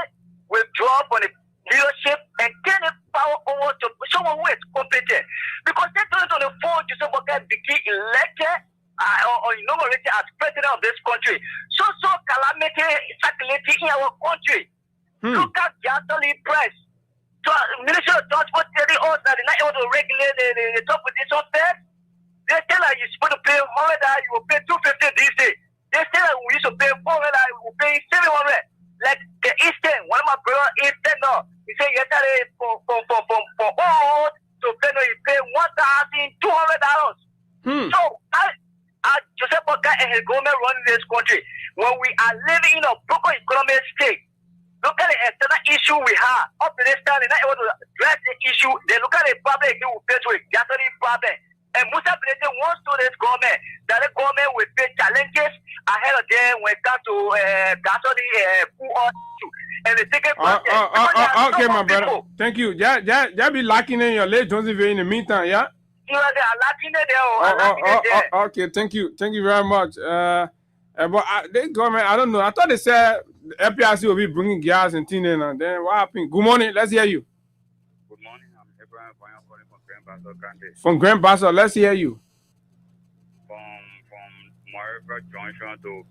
withdraw from the leadership and turn the power over to someone who is competent? Because they told on the phone to someone can become elected or inaugurated as president of this country. So calamity circulating in our country. Look at gasoline price. So Ministry of Transport telling us that they're not able to regulate the transportation fares. They tell us you're supposed to pay $100, you will pay $250 these days. They tell us we used to pay $400, we will pay $700. Like the Eastern, one of my brothers, Eastern, he said yesterday from all to Feno, he paid $1,200. So Joseph Boakai and his government running this country. When we are living in a broken economic state, look at the external issue we have. Up to this time, they're not able to address the issue. They look at the problem they will face with gasoline problem. And Musa Bilete wants to this government that the government will face challenges ahead of them when it comes to gasoline, food issue. And the second question. Okay, my brother. Thank you. Yeah, be lacking in your late Johnsonville in the meantime, yeah? You know, they are lacking it there. Okay, thank you very much. But the government, I don't know. I thought they said FPRC will be bringing gas and tin in, and then what happened? Good morning. Let's hear you. Good morning. I'm Abraham calling from Grand Bassa County. From Grand Bassa, let's hear you. From Moreover Junction to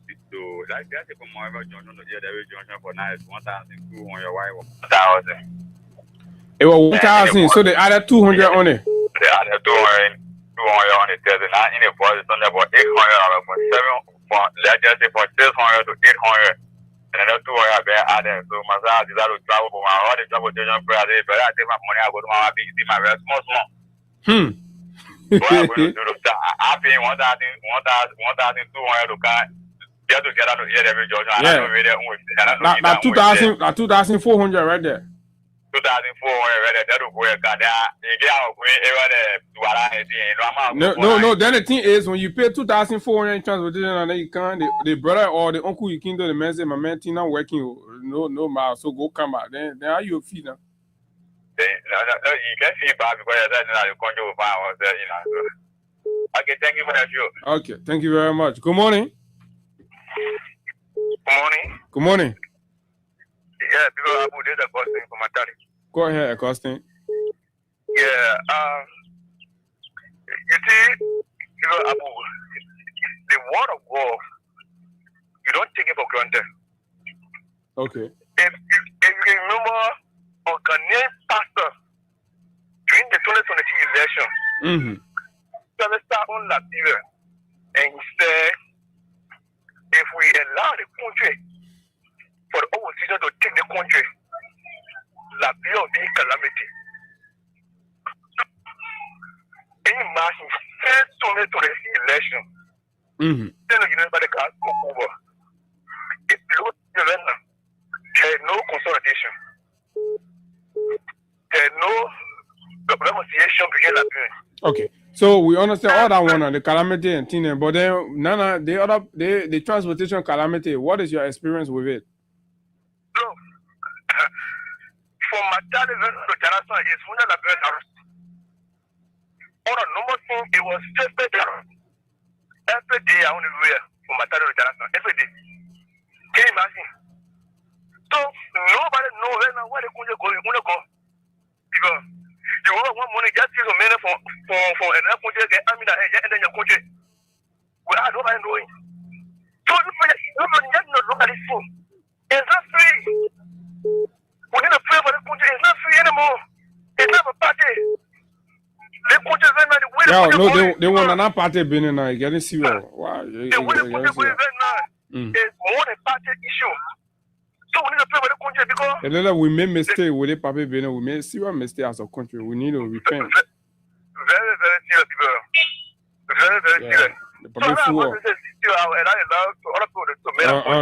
like that's from Moreover Junction to Jedewe Junction for now is 1,200 1,000. It was 1,000, so they added 200 on it. They added 200 on it. There's not in the price on about 800 let's just say from 600 to 800. And then 200 been added. So myself decided to travel for my all the transportation prices. But I take my money, I go to my big my very small. I pay 1,200 to get together to get every junction. Yeah. Now 2,400 right there. 2,400 right there. No. Then the thing is, when you pay 2,400 in transportation, and then you can't, the brother or the uncle you can do the man say, my man, not working, no miles, so go come back. Then how you feel now? No, you can feel bad because the country will find ourselves, you know. Okay, thank you for that show. Okay, thank you very much. Good morning. Good morning. Yeah, because I put a question for my daddy. Go ahead, Costin. Yeah, you see, Abu, the word of God, you don't take it for granted. Okay. If you remember, a Ghanaian pastor during the 2022 election, Minister on Liberia, and he said, if we allow the country for the opposition to take the country, Liberia will be a calamity. Can you imagine? First Sunday to the election, then you know the gas go over. If you look at the vendor, there is no consolidation. There is no negotiation between Liberia. Okay. So we understand all that one, the calamity and thing, but then Nana, the transportation calamity. What is your experience with it? Look, from my dad to Jarasa is one of the best arrests. On a normal thing, it was just better. Every day I want to wear from my dad to Jarasa. Every day. Can you imagine? So nobody knows right now where the country is going. Because you want one money, just use a money for another country, and then your country. Well, I don't mind doing. So nobody just look at this phone. It's not free. We need to pray for the country. It's not free anymore. It's not a party. The country is not the way. No, they want another party being now. Getting serious. Wow. The way the country is right now is more a party issue. So we need to pray for the country because we made mistake with the party being. We made serious mistake as a country. We need to repent. Very, very serious, people. Very, very serious.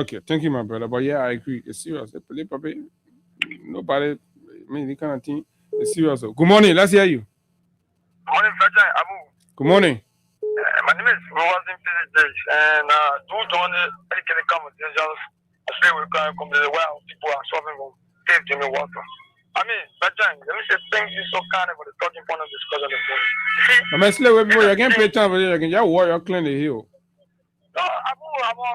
Okay, thank you, my brother. But yeah, I agree. It's serious. Nobody, I mean, this kind of thing. It's serious. Good morning. Let's hear you. Good morning, Frederick. Good morning. Yes, we was in days, and due to the educated conversations, I say we can come to the well, people are solving save Jimmy water. I mean, but John, let me say thank you so kind for the talking point of discussion this morning. I'm still with you. You can pay time for this. You can just work your clean the hill. No, I'm a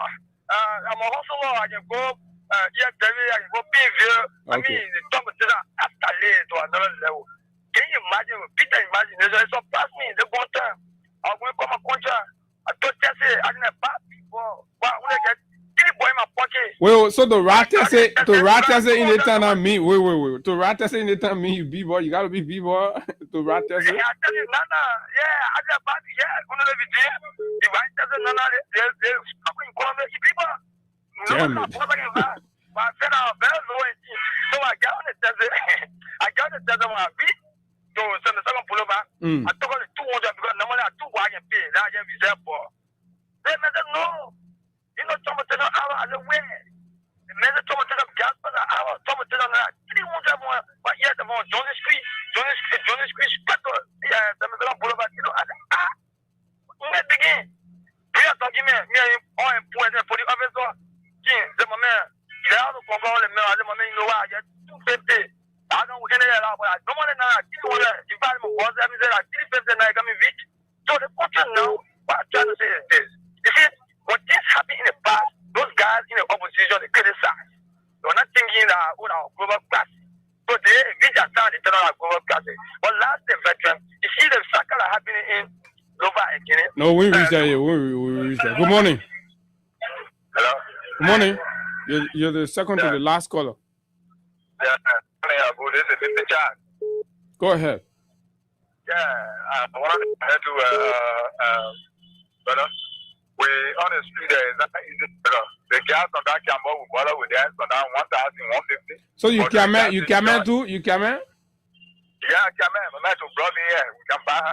hustler. I can go, I can go pay here. I mean, the top of that escalate to another level. Can you imagine? Peter, imagine. There's a pass me the one time. I'm going to come a contract. I thought I said, I'm going to buy people. But when I get boy in my pocket. Well, so the writer say anytime I mean, wait. To writer say anytime mean you B-boy, you gotta be B-boy. To writer say. Yeah, I tell you, Nana. Yeah, I just bought it. Yeah, one of the videos. If I tell you, Nana, they're fucking calling me people. Damn it. But I said, I'm very low. So I got on the test of my beat. So send the second pullover. I took on the 200 because normally I took what I can pay. That I can reserve for. They said, no. You know, someone tell an hour as a way. The man someone tell them gas for the hour. Someone tell them that. They won't have one. But yes, the one, Johnny Street, Speckle. Yeah, the man pull over. You know, let's begin. We are talking, me, on point for the officer. The man, you have to go on the mail. The man, you know, I get 250. I don't get it out. I don't want to know. You buy my boss. I said, I 350 now coming week. So the question now, what I'm trying to say is this. You see, when things happen in the past, those guys in the opposition, they criticize. They're not thinking that our global class. So they just start to tell our global class. But last the veteran, you see the cycle that happening in Nova again. No, we reach that here. We reach that. Good morning. Hello. Good morning. You're the second to the last caller. Yeah, this is Mr. Chan. Go ahead. Yeah, I wanted to head to brother. We on the street there is not easy. The gas on that camera will bother with that on that 1,150. So you come too? You come in? Yeah, come in. My man to brother here. We can buy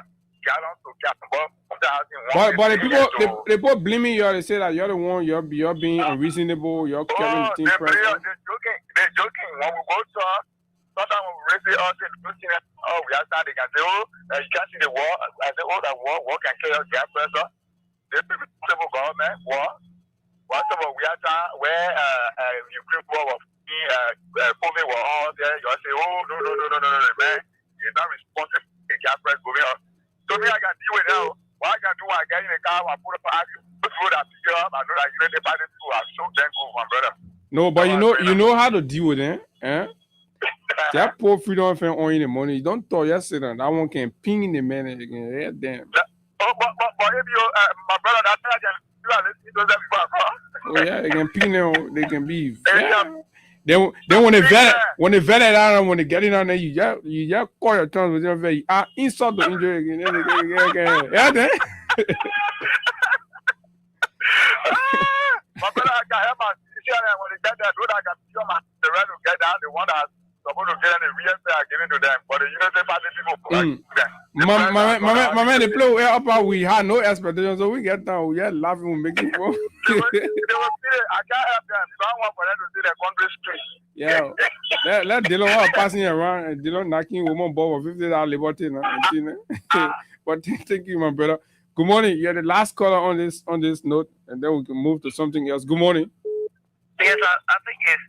gallons to cap above 1,150. But the people blaming you. They say that you're the one. You're being unreasonable. You're carrying the team pressure. They're joking. When we go to sometimes when we raise it up, we are starting. They can say, you can't see the war. I say, that war can kill your gas pressure. The people government war. Whatever we are done where Ukraine war was COVID war all there, you say, no, man, you're not responsible for the gas price going up. So me I can deal with now. What I can do, I get in the car, I put up put food I pick up, I know that you let the party too, I so thankful, my brother. No, but you know how to deal with it, eh? That poor freedom fan on in the money. You don't talk yesterday. That one can ping in the man again. Yeah, damn. But if you, my brother, that's why you are listening to them before. Oh yeah, they can ping them. They can be. Yeah. Then when they vet it out and when they get in on there, you just call your tongue with your face. Insult the injury again. Yeah, then. My brother, I can help my sister when they get that road. I can see the rest will get down. The one that's supposed to get in the real estate, I give it to them. But the United Party people, my man, they play up. We had no expectations, so we get down. We are laughing, we make it go. They will see it. I can't help them. Someone for them to see the country street. Yeah, let Dylan passing around and Dylan knocking woman ball for $50 liberty now. But thank you, my brother. Good morning. You're the last caller on this note, and then we can move to something else. Good morning. Yes, I think it's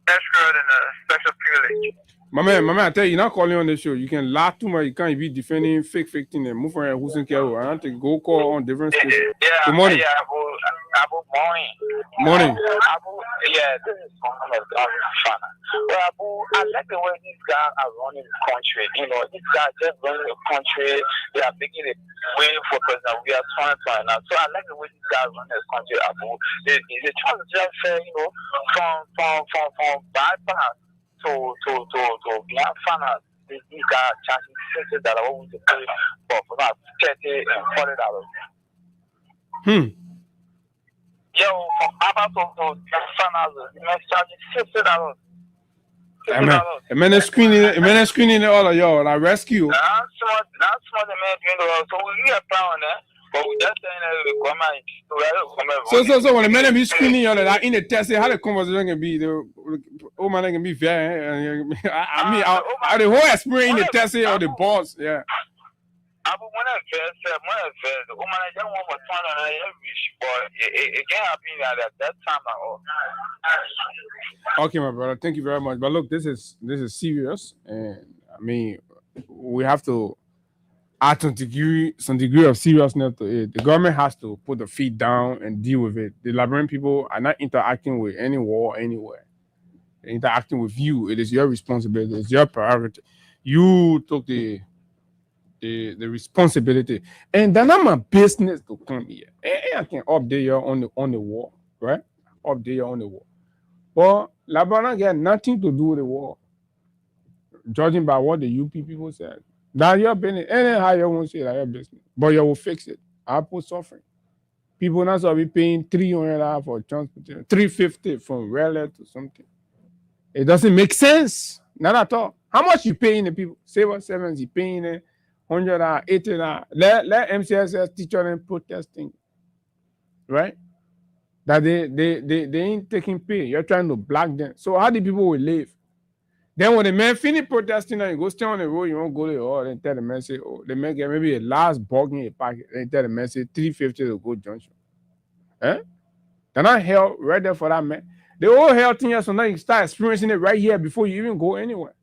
extra and a special privilege. My man, I tell you, you're not calling on the show. You can laugh too much. You can't be defending fake thing and move around who's in care. I want to go call on different stations. Yeah, good morning. Yeah, morning. Yeah, this is Mohammed Fana. Well, I like the way these guys are running the country. You know, these guys just running the country. They are making it way for president. We are trying now. So I like the way these guys run this country, Abu. They try to just say, you know, from bypass to beyond finance. These guys charging $60 what we pay for about $30 and $40. Yo, from Abba to finance, you're charging $60. A man is screening all of y'all. I rescue. That's what the man doing. So we get a plan there. But we just saying that so when the man be screening y'all, that in the test, how the conversation can be, the old man can be fair. I mean, the whole experience in the test or the boss, yeah. I would want to first, the woman I don't want my son and I every boy. It can't happen at that time at all. Okay, my brother. Thank you very much. But look, this is serious, and I mean, we have to add some degree of seriousness to it. The government has to put the feet down and deal with it. The Liberian people are not interacting with any war anywhere. They're interacting with you. It is your responsibility. It's your priority. You took the responsibility, and then not my business to come here. I can update you on the war, right? Update you on the war, but Lebanon got nothing to do with the war. Judging by what the UP people said, now your business, anyhow you won't say that your business, but you will fix it. I put suffering. People now will be paying $300 for transportation, $350 from railway to something. It doesn't make sense, not at all. How much you paying the people? Civil servants, you paying $100, $80. Let MCSS teacher them protesting, right? That they ain't taking pay. You're trying to block them. So how the people will live? Then when the man finish protesting and you go stay on the road, you won't go to the hall and tell the man say, oh, the man get maybe a last bug in a packet and tell the man say $350 to go junction. They're not hell right there for that man. The whole health thing here, so now you start experiencing it right here before you even go anywhere.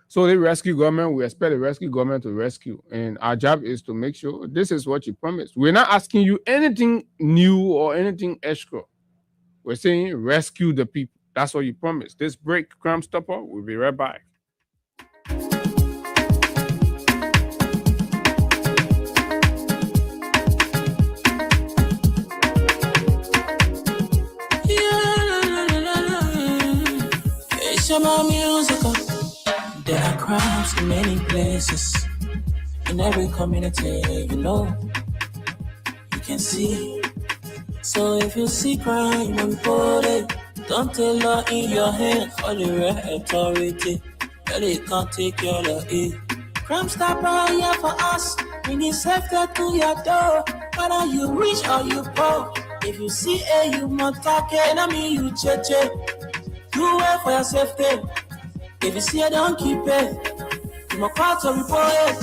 So the rescue government, we expect the rescue government to rescue. And our job is to make sure this is what you promised. We're not asking you anything new or anything extra. We're saying rescue the people. That's what you promised. This break, Crime Stopper, we'll be right back. My musical. There are crimes in many places, in every community, you can see. So if you see crime, report it. Don't take law in your hands for the real authority. They can't take care of it. Crime Stopper here for us, bringing safety to your door. Whether you rich or you poor, if you see you must take it. I mean you check. Do it for your safety. If you see it, don't keep it. You must call to report it.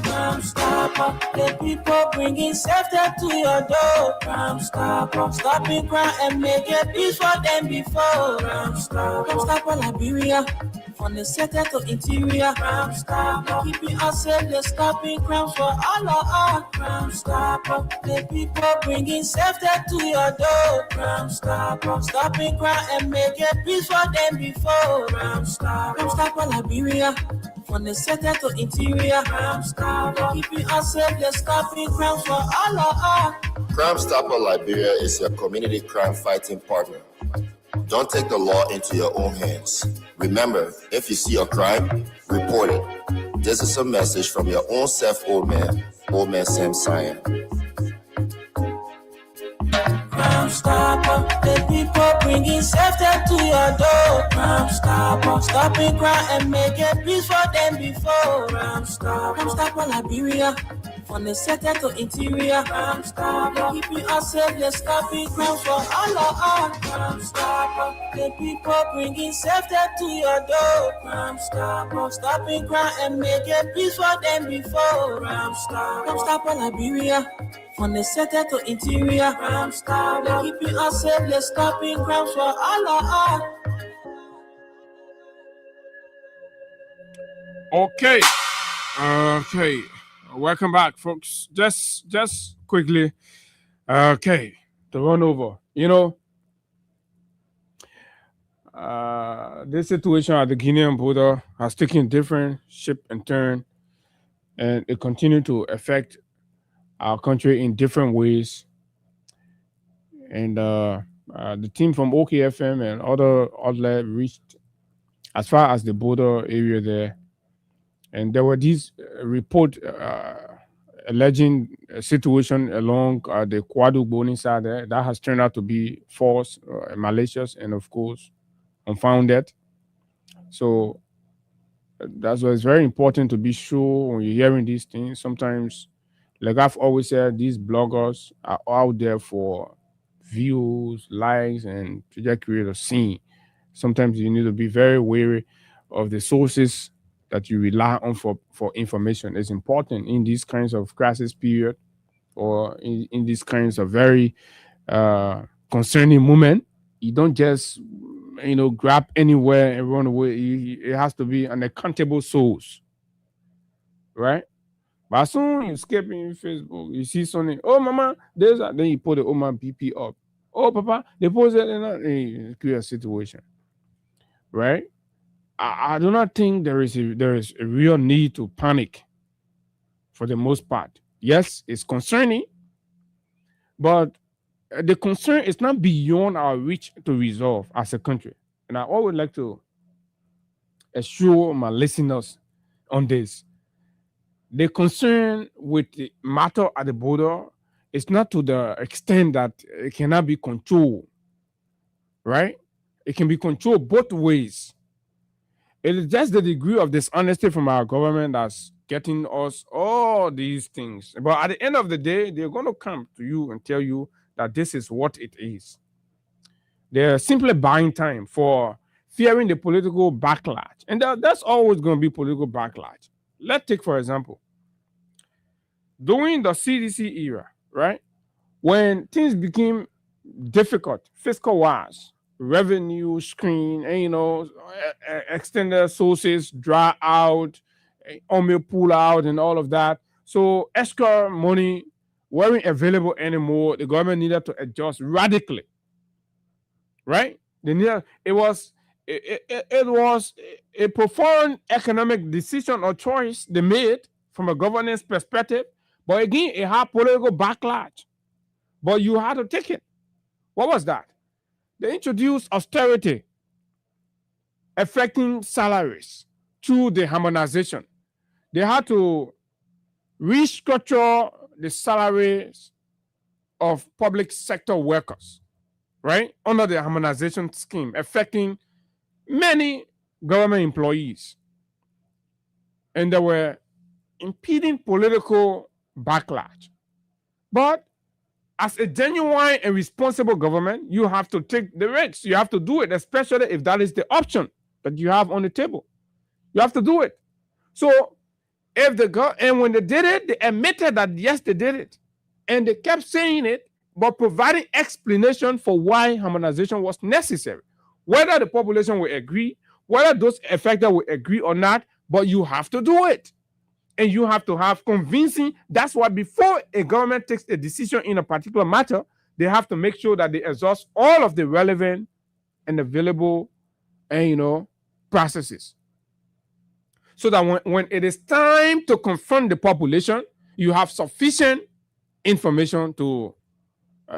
Crime Stopper, the people bringing safety to your door. Crime Stopper, stopping crime and making peace for them before. Crime Stopper Liberia, from the center to interior. Crime Stopper, keeping us safe, they're stopping crimes for all of us. Crime Stopper, the people bringing safety to your door. Crime Stopper, stopping crime and making peace for them before. Crime Stopper Liberia, from the center to interior. Crime Stopper, keeping us safe, they're stopping crimes for all of us. Crime Stopper Liberia is your community crime fighting partner. Don't take the law into your own hands. Remember, if you see a crime, report it. This is a message from your own self, Old Man Sam Cyan. Crime Stopper, the people bringing safety to your door. Crime Stopper, stopping crime and making peace for them before. Crime Stopper Liberia, from the center to interior. Crime Stopper, keeping us safe, they're stopping crime for all of us. Crime Stopper, the people bringing safety to your door. Crime Stopper, stopping crime and making peace for them before. Crime Stopper Liberia, from the center to interior. Crime Stopper, keeping us safe, they're stopping crimes for all of us. Okay. Welcome back, folks. Just quickly. Okay. To run over. This situation at the Guinean border has taken different shape and turn, and it continues to affect our country in different ways. And the team from OKFM and other outlets reached as far as the border area there. And there were these report alleging a situation along the Kwadu Boni side there that has turned out to be false, malicious, and of course, unfounded. So that's why it's very important to be sure when you're hearing these things. Sometimes, like I've always said, these bloggers are out there for views, likes, and to just create a scene. Sometimes you need to be very wary of the sources that you rely on for information is important in these kinds of crisis period, or in these kinds of very concerning moment. You don't just grab anywhere and run away. It has to be an accountable source, right? But as soon as you skip in Facebook, you see something. Oh, mama, there's that. Then you put the my BP up. Oh, papa, they pose it in a situation, right? I do not think there is a real need to panic. For the most part, yes, it's concerning, but the concern is not beyond our reach to resolve as a country. And I always like to assure my listeners on this. The concern with the matter at the border is not to the extent that it cannot be controlled, right? It can be controlled both ways. It is just the degree of dishonesty from our government that's getting us all these things. But at the end of the day, they're going to come to you and tell you that this is what it is. They're simply buying time for fearing the political backlash. And that's always going to be political backlash. Let's take, for example, during the CDC era, right? When things became difficult, fiscal-wise, revenue screen, and extended sources dry out, OMIL pull out, and all of that. So extra money weren't available anymore. The government needed to adjust radically, right? It was a profound economic decision or choice they made from a governance perspective. But again, it had political backlash. But you had to take it. What was that? They introduced austerity affecting salaries through the harmonization. They had to restructure the salaries of public sector workers, right? Under the harmonization scheme, affecting many government employees. And there were impeding political backlash. But as a genuine and responsible government, you have to take the risks. You have to do it, especially if that is the option that you have on the table. You have to do it. So and when they did it, they admitted that yes, they did it. And they kept saying it, but providing explanation for why harmonization was necessary. Whether the population will agree, whether those affected will agree or not, but you have to do it. And you have to have convincing. That's why before a government takes a decision in a particular matter, they have to make sure that they exhaust all of the relevant and available processes. So that when it is time to confront the population, you have sufficient information to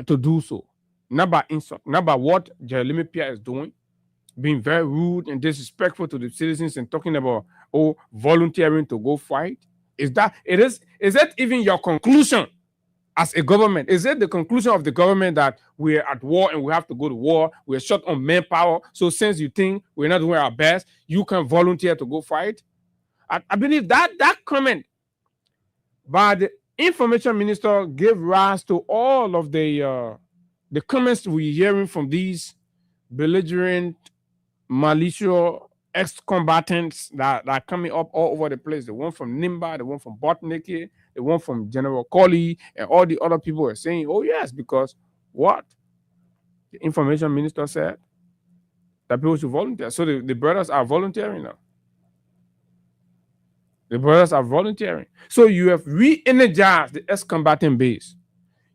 do so. Not by insult, not by what Jeremy Pierre is doing, being very rude and disrespectful to the citizens and talking about volunteering to go fight. Is that even your conclusion as a government? Is it the conclusion of the government that we're at war and we have to go to war? We're short on manpower. So since you think we're not doing our best, you can volunteer to go fight? I believe that comment by the information minister gave rise to all of the comments we're hearing from these belligerent, malicious ex-combatants that are coming up all over the place. The one from Nimba, the one from Botniki, the one from General Colley, and all the other people are saying, oh yes, because what? The information minister said that people should volunteer. So the brothers are volunteering now. The brothers are volunteering. So you have re-energized the ex-combatant base.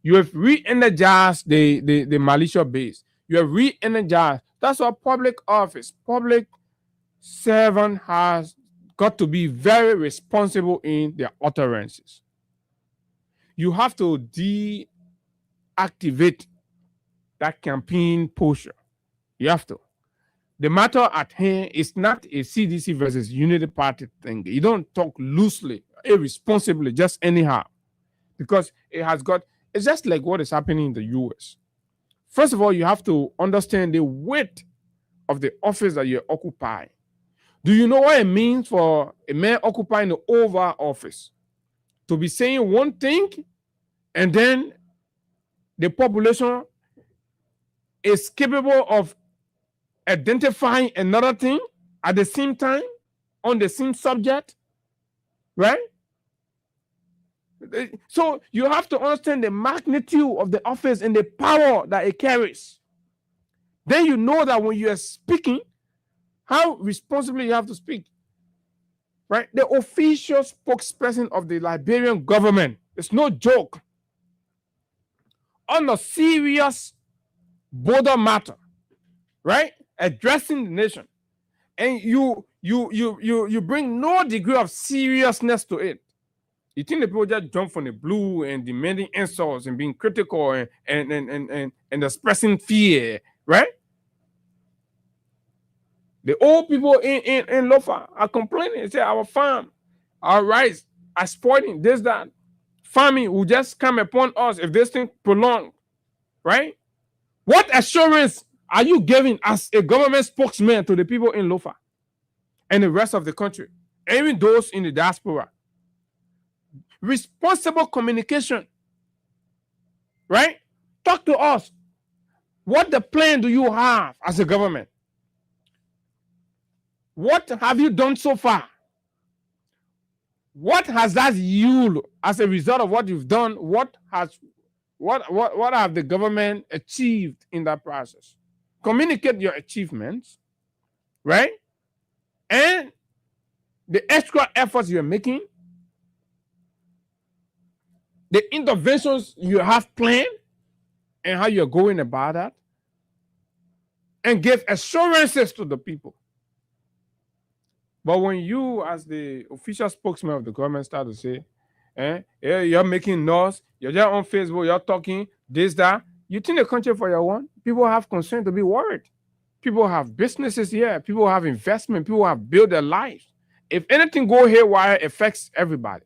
You have re-energized the militia base. You have re-energized. That's why public office, public servant has got to be very responsible in their utterances. You have to deactivate that campaign posture. You have to. The matter at hand is not a CDC versus Unity Party thing. You don't talk loosely, irresponsibly, just anyhow. Because it's just like what is happening in the US. First of all, you have to understand the weight of the office that you're occupying. Do you know what it means for a man occupying the Oval Office to be saying one thing and then the population is capable of identifying another thing at the same time? on the same subject, right? So you have to understand the magnitude of the office and the power that it carries. Then you know that when you are speaking, how responsibly you have to speak, right? The official spokesperson of the Liberian government, it's no joke, on a serious border matter, right? Addressing the nation, and you bring no degree of seriousness to it. You think the people just jump from the blue and demanding insults and being critical and expressing fear, right? The old people in Lofa are complaining. They say our farm, our rice are spoiling, this, that. Famine will just come upon us if this thing prolonged, right? What assurance are you giving as a government spokesman to the people in Lofa and the rest of the country, even those in the diaspora? Responsible communication, right? Talk to us. What the plan do you have as a government? What have you done so far? What has that yielded as a result of what you've done? What have the government achieved in that process? Communicate your achievements, right? And the extra efforts you're making, the interventions you have planned, and how you're going about that, and give assurances to the people. But when you, as the official spokesman of the government, start to say, yeah, you're making noise, you're just on Facebook, you're talking, this, that, you think the country for your one? People have concern to be worried. People have businesses here. People have investment. People have built their lives. If anything go haywire, it affects everybody.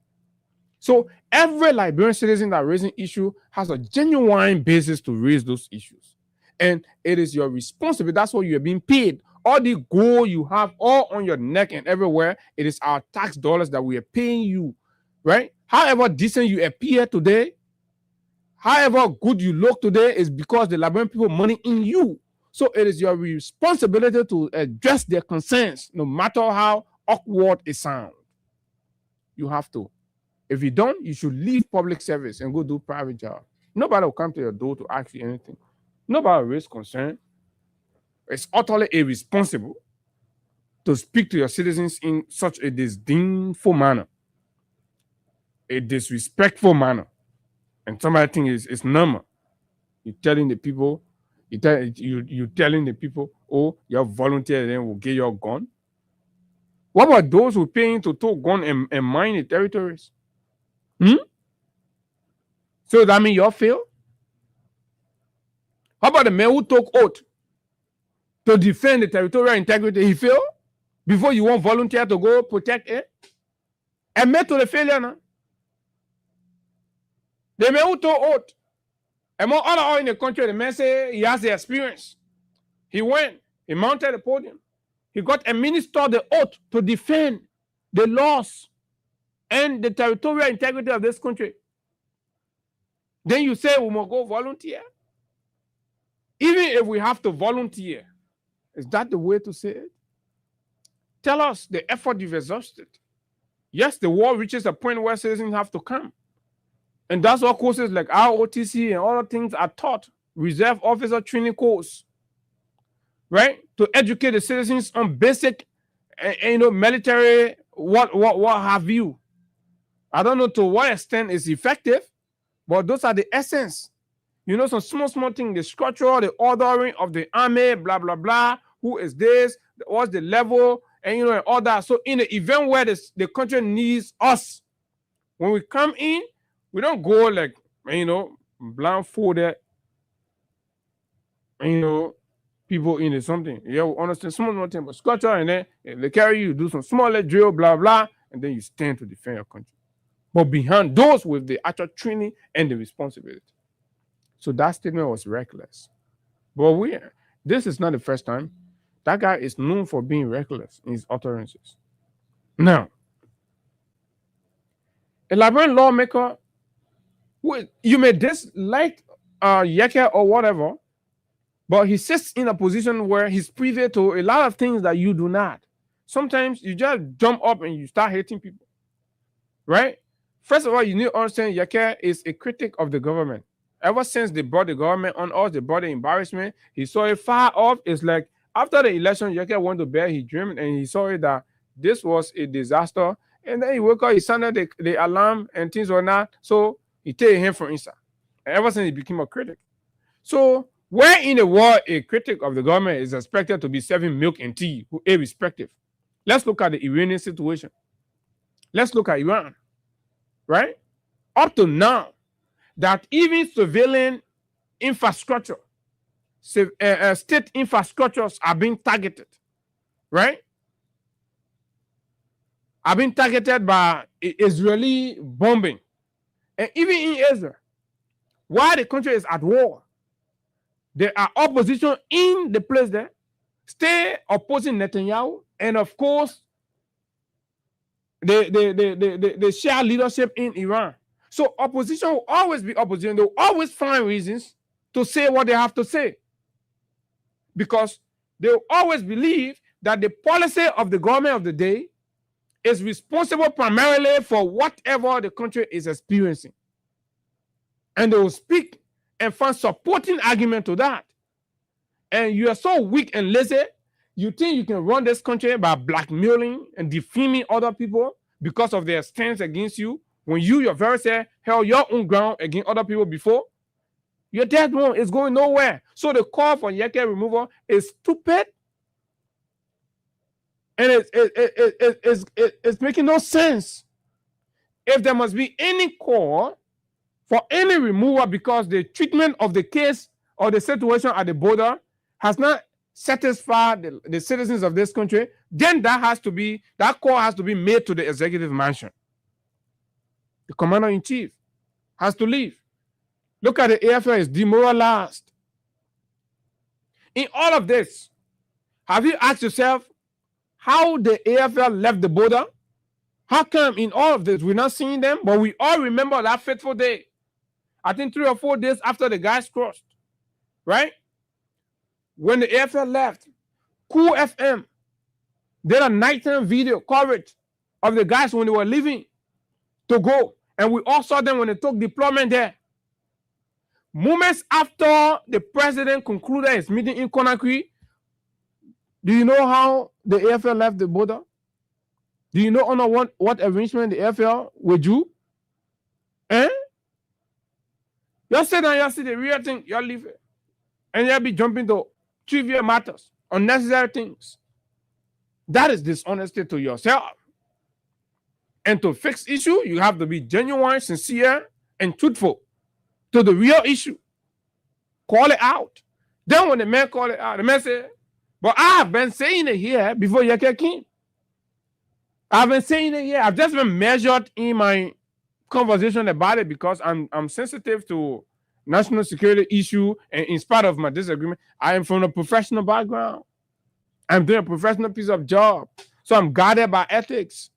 So every Liberian citizen that raising issue has a genuine basis to raise those issues. And it is your responsibility. That's what you're being paid. All the gold you have all on your neck and everywhere, it is our tax dollars that we are paying you, right? However decent you appear today, however good you look today, is because the Liberian people money in you. So it is your responsibility to address their concerns, no matter how awkward it sounds. You have to. If you don't, you should leave public service and go do private job. Nobody will come to your door to ask you anything. Nobody will raise concern. It's utterly irresponsible to speak to your citizens in such a disdainful manner, a disrespectful manner. And somebody thinks it's normal. You're telling the people, you're telling the people, oh, you're volunteer, then we'll get your gun. What about those who paying to tow gun and mine the territories? So that means you fail? How about the man who took oath to defend the territorial integrity? He failed before you want volunteer to go protect it? Admit to the failure now. The man who took oath, among other in the country, the man say he has the experience. He went, he mounted the podium. He got administered the oath to defend the laws and the territorial integrity of this country. Then you say we must go volunteer? Even if we have to volunteer, is that the way to say it? Tell us the effort you've exhausted. Yes, the war reaches a point where citizens have to come. And that's what courses like ROTC and other things are taught. Reserve officer training course, right? To educate the citizens on basic, military, what have you. I don't know to what extent it's effective, but those are the essence. Some small things, the structure, the ordering of the army, blah, blah, blah. Who is this? What's the level? And, and all that. So in the event where the country needs us, when we come in, we don't go like, blindfolded, people into something. Yeah, we understand small thing, but structure, and then they carry you, do some small drill, blah, blah, and then you stand to defend your country. But behind those with the actual training and the responsibility. So that statement was reckless. But this is not the first time. That guy is known for being reckless in his utterances. Now, a Liberian lawmaker, you may dislike Yeke or whatever, but he sits in a position where he's privy to a lot of things that you do not. sometimes you just jump up and you start hating people, right? First of all, you need to understand Yeke is a critic of the government. Ever since they brought the government on us, they brought the embarrassment. He saw it far off. It's like after the election, Yeke went to bed, he dreamed, and he saw it that this was a disaster. And then he woke up, he sounded the alarm, and things were not. So he take him from inside. And ever since he became a critic. So where in the world a critic of the government is expected to be serving milk and tea, irrespective. Let's look at the Iranian situation. Let's look at Iran, right? Up to now, that even civilian infrastructure, state infrastructures are being targeted, right? Are being targeted by Israeli bombing. And even in Israel, while the country is at war, there are opposition in the place there, stay opposing Netanyahu, and of course, they share leadership in Iran. So opposition will always be opposition. They will always find reasons to say what they have to say. Because they will always believe that the policy of the government of the day is responsible primarily for whatever the country is experiencing. And they will speak and find supporting argument to that. And you are so weak and lazy, you think you can run this country by blackmailing and defaming other people because of their stance against you, when you yourself held your own ground against other people before? You're dead wrong. It's going nowhere. So the call for Yeke removal is stupid. And it's making no sense. If there must be any call for any removal because the treatment of the case or the situation at the border has not satisfied the citizens of this country, then that call has to be made to the executive mansion. The commander-in-chief has to leave. Look at the AFL is demoralized. In all of this, have you asked yourself how the AFL left the border? How come in all of this we're not seeing them? But we all remember that fateful day. I think 3 or 4 days after the guys crossed, right? When the AFL left, Cool FM did a nighttime video coverage of the guys when they were leaving to go. And we all saw them when they took deployment there. Moments after the president concluded his meeting in Conakry, do you know how the AFL left the border? Do you know under what arrangement the AFL would do? Eh? You sit down, you see the real thing, you leave it. And you'll be jumping to trivial matters, unnecessary things. That is dishonesty to yourself. And to fix issue, you have to be genuine, sincere, and truthful to the real issue. Call it out. Then when the man call it out, the man said, but I have been saying it here before Yeke came. I've been saying it here. I've just been measured in my conversation about it because I'm sensitive to national security issue, and in spite of my disagreement, I am from a professional background. I'm doing a professional piece of job. So I'm guided by ethics,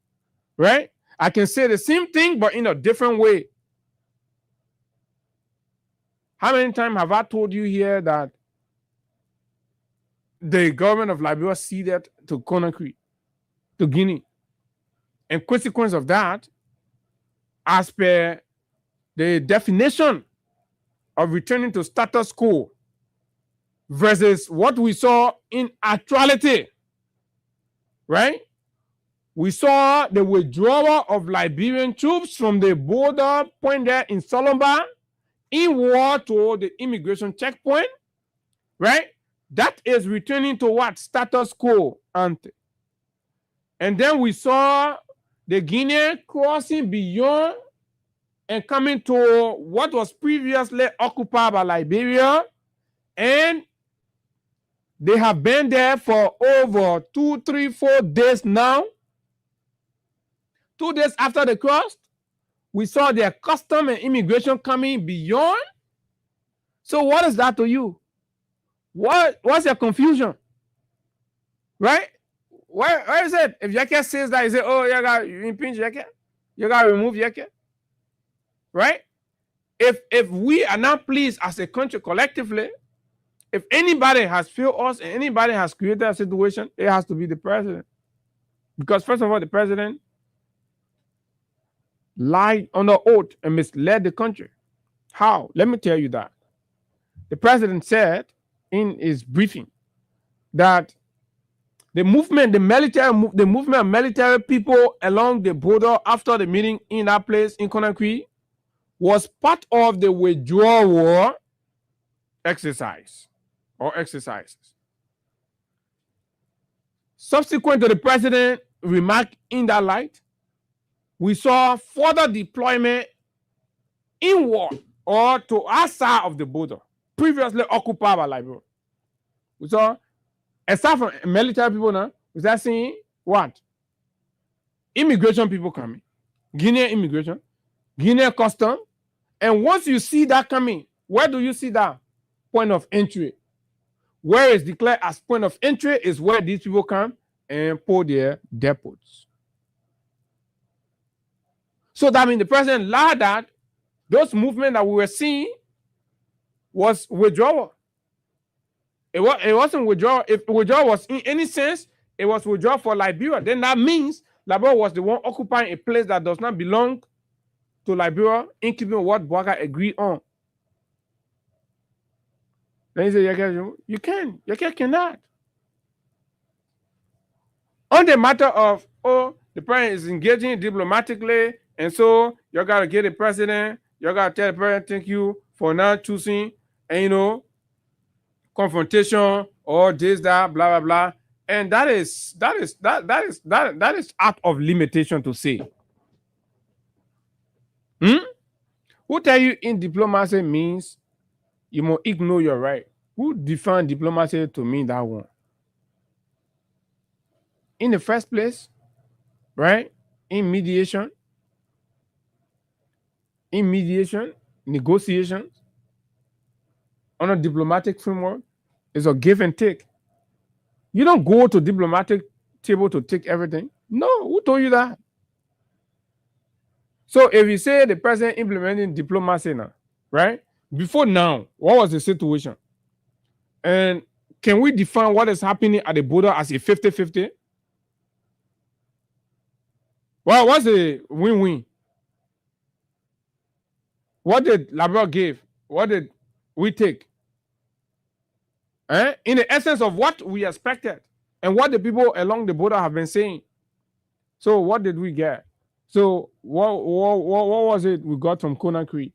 right? I can say the same thing, but in a different way. How many times have I told you here that the government of Liberia ceded to Conakry, to Guinea? And consequence of that, as per the definition of returning to status quo versus what we saw in actuality, right? We saw the withdrawal of Liberian troops from the border point there in Solomba in war to the immigration checkpoint, right? That is returning to what? Status quo ante. And then we saw the Guinea crossing beyond and coming to what was previously occupied by Liberia. And they have been there for over 2, 3, 4 days now. 2 days after they crossed, we saw their custom and immigration coming beyond. So what is that to you? What's your confusion? Right? Where is it? If Yeke says that, you say, oh, you got to impinge Yeke. You got to remove Yeke. Right? If we are not pleased as a country collectively, if anybody has failed us and anybody has created a situation, it has to be the president. Because first of all, the president lied under oath and misled the country. How? Let me tell you that. The president said in his briefing that the movement of military people along the border after the meeting in that place in Conakry was part of the withdrawal exercise or exercises. Subsequent to the president remark in that light, we saw further deployment inward or to outside of the border, previously occupied by Liberia. We saw, aside from military people now, we start seeing what? Immigration people coming. Guinean immigration, Guinean custom. And once you see that coming, where do you see that? Point of entry. Where is declared as point of entry is where these people come and put their depots. So that means the president lied that those movements that we were seeing was withdrawal. It wasn't withdrawal. If withdrawal was in any sense, it was withdrawal for Liberia. Then that means Liberia was the one occupying a place that does not belong to Liberia, in keeping with what Bouaga agreed on. Then he said, you cannot. On the matter of, the president is engaging diplomatically, and so you got to get the president, you got to tell the president, thank you for not choosing, and confrontation or this, that, blah, blah, blah. And that is out of limitation to say. Who tell you in diplomacy means you must ignore your right? Who define diplomacy to mean that one? In the first place, right? In mediation, negotiations, on a diplomatic framework, is a give and take. You don't go to diplomatic table to take everything. No, who told you that? So if you say the president implementing diplomacy now, right? Before now, what was the situation? And can we define what is happening at the border as a 50-50? Well, what's the win-win? What did Liberia give? What did we take? In the essence of what we expected and what the people along the border have been saying. So what did we get? So what was it we got from Conakry?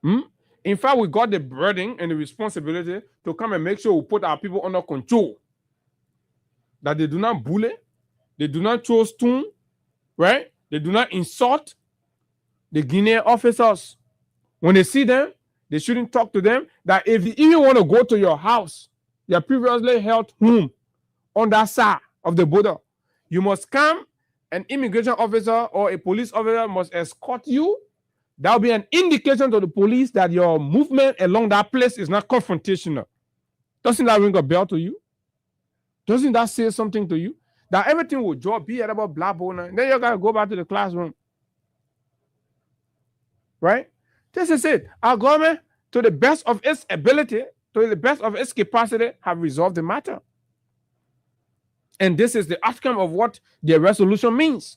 In fact, we got the burden and the responsibility to come and make sure we put our people under control. That they do not bully, they do not throw stone, right? They do not insult the Guinean officers. When they see them, they shouldn't talk to them. That if you even want to go to your house, your previously held home on that side of the border, you must come, an immigration officer or a police officer must escort you. That will be an indication to the police that your movement along that place is not confrontational. Doesn't that ring a bell to you? Doesn't that say something to you? That everything will drop, be about blah, blah, blah. Then you got to go back to the classroom. Right? This is it. Our government, to the best of its ability, to the best of its capacity, have resolved the matter. And this is the outcome of what the resolution means.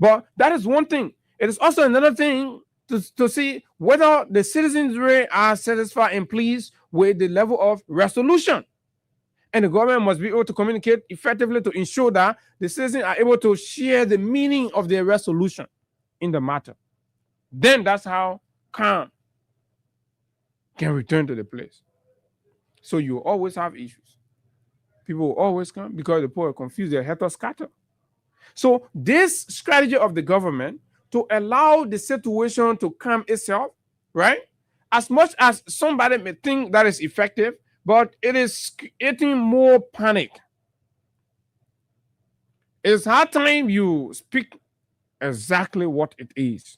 But that is one thing. It is also another thing to see whether the citizenry are satisfied and pleased with the level of resolution. And the government must be able to communicate effectively to ensure that the citizens are able to share the meaning of their resolution in the matter. Then that's how calm can return to the place. So you always have issues. People will always come because the poor are confused, they're helter scatter. So this strategy of the government to allow the situation to calm itself, right? As much as somebody may think that is effective, but it is creating more panic. It's hard time you speak exactly what it is.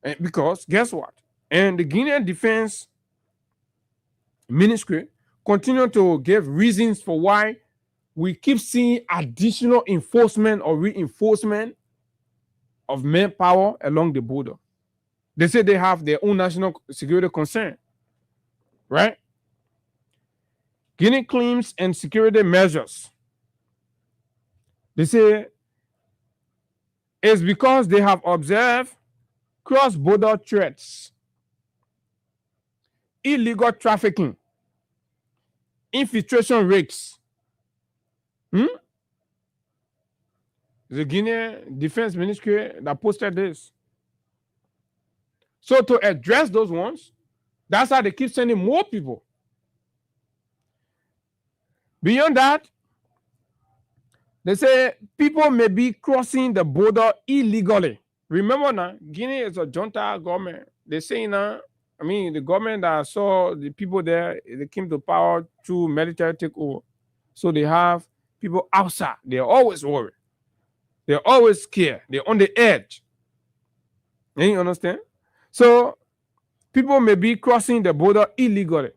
And because guess what? And the Guinean Defense Ministry continue to give reasons for why we keep seeing additional enforcement or reinforcement of manpower along the border. They say they have their own national security concern, right? Guinea claims and security measures. They say it's because they have observed cross-border threats, illegal trafficking, infiltration risks. The Guinea Defense Ministry that posted this. So to address those ones, that's how they keep sending more people. Beyond that, they say people may be crossing the border illegally. Remember now, Guinea is a junta government. They say now, the government that saw the people there, they came to power through military takeover. So they have people outside. They're always worried. They're always scared. They're on the edge. You understand? So people may be crossing the border illegally.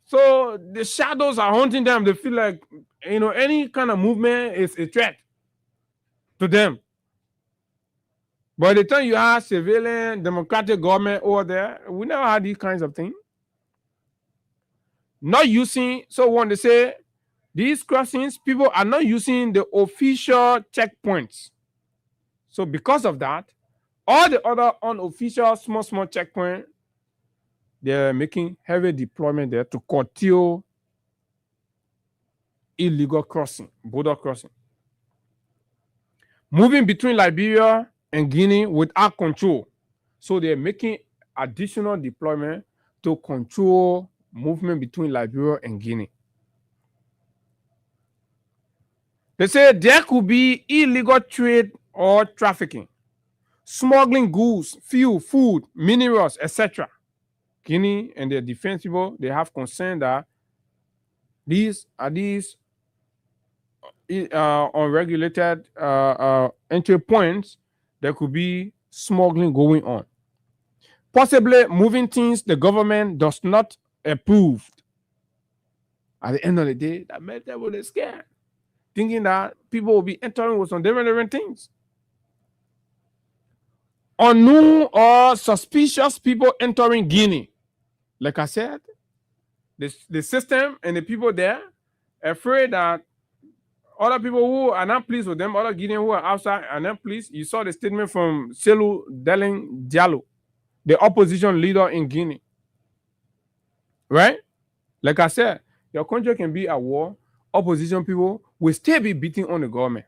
So the shadows are haunting them. They feel like, any kind of movement is a threat to them. By the time you have civilian democratic government over there, we never had these kinds of things. Not using, so when they say these crossings, people are not using the official checkpoints. So because of that, all the other unofficial small checkpoints, they're making heavy deployment there to curtail illegal crossing, border crossing. Moving between Liberia and Guinea without control. So they're making additional deployment to control movement between Liberia and Guinea. They say there could be illegal trade or trafficking, smuggling goods, fuel, food, minerals, etc. Guinea and their defense people, they have concern that these unregulated entry points, there could be smuggling going on. Possibly moving things the government does not approve. At the end of the day, that made them really scared, thinking that people will be entering with some different things. Unknown or suspicious people entering Guinea. Like I said, the system and the people there afraid that other people who are not pleased with them, other Guineans who are outside are not pleased. You saw the statement from Cellou Dalein Diallo, the opposition leader in Guinea. Right? Like I said, your country can be at war. Opposition people will still be beating on the government.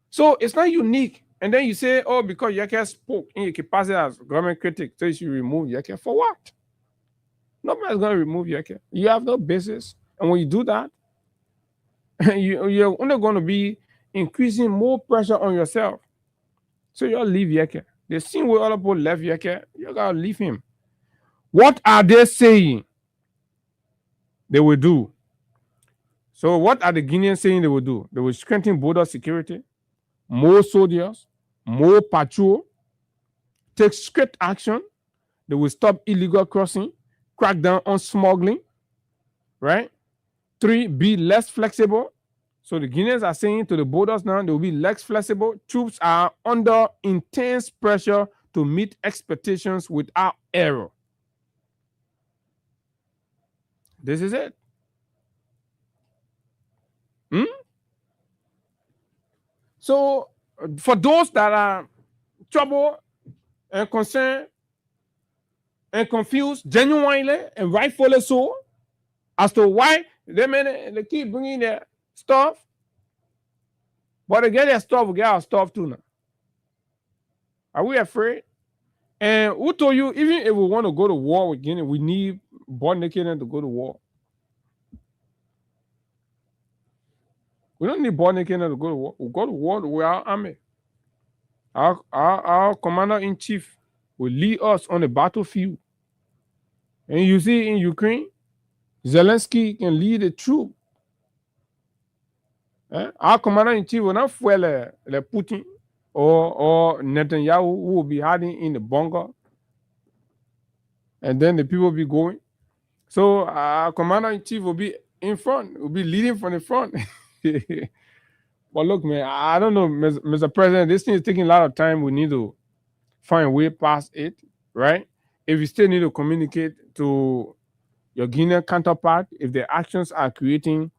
So it's not unique. And then you say, oh, because Yeke spoke in your capacity as government critic, so you should remove Yeke. For what? Nobody's going to remove Yeke. You have no basis. And when you do that, you're only going to be increasing more pressure on yourself. So you'll leave Yeke. The same way other people left Yeke, you got to leave him. What are they saying they will do? So what are the Guineans saying they will do? They will strengthen border security, more soldiers, more patrol, take strict action. They will stop illegal crossing, crack down on smuggling, right? 3, be less flexible. So the Guineans are saying to the borders now, they will be less flexible. Troops are under intense pressure to meet expectations without error. This is it. So for those that are troubled and concerned and confused, genuinely and rightfully so, as to why they keep bringing their stuff, but they get their stuff, we get our stuff too now. Are we afraid? And who told you, even if we want to go to war with Guinea, we need born naked to go to war? We don't need born naked to go to war. We go to war with our army. Our commander-in-chief will lead us on the battlefield. And you see in Ukraine, Zelensky can lead a troop. Our commander-in-chief will not fuel Putin or Netanyahu, who will be hiding in the bunker. And then the people will be going. So our commander-in-chief will be in front, will be leading from the front. But look, man, I don't know, Mr. President, this thing is taking a lot of time. We need to find a way past it, right? If we still need to communicate to your Guinean counterpart, if their actions are creating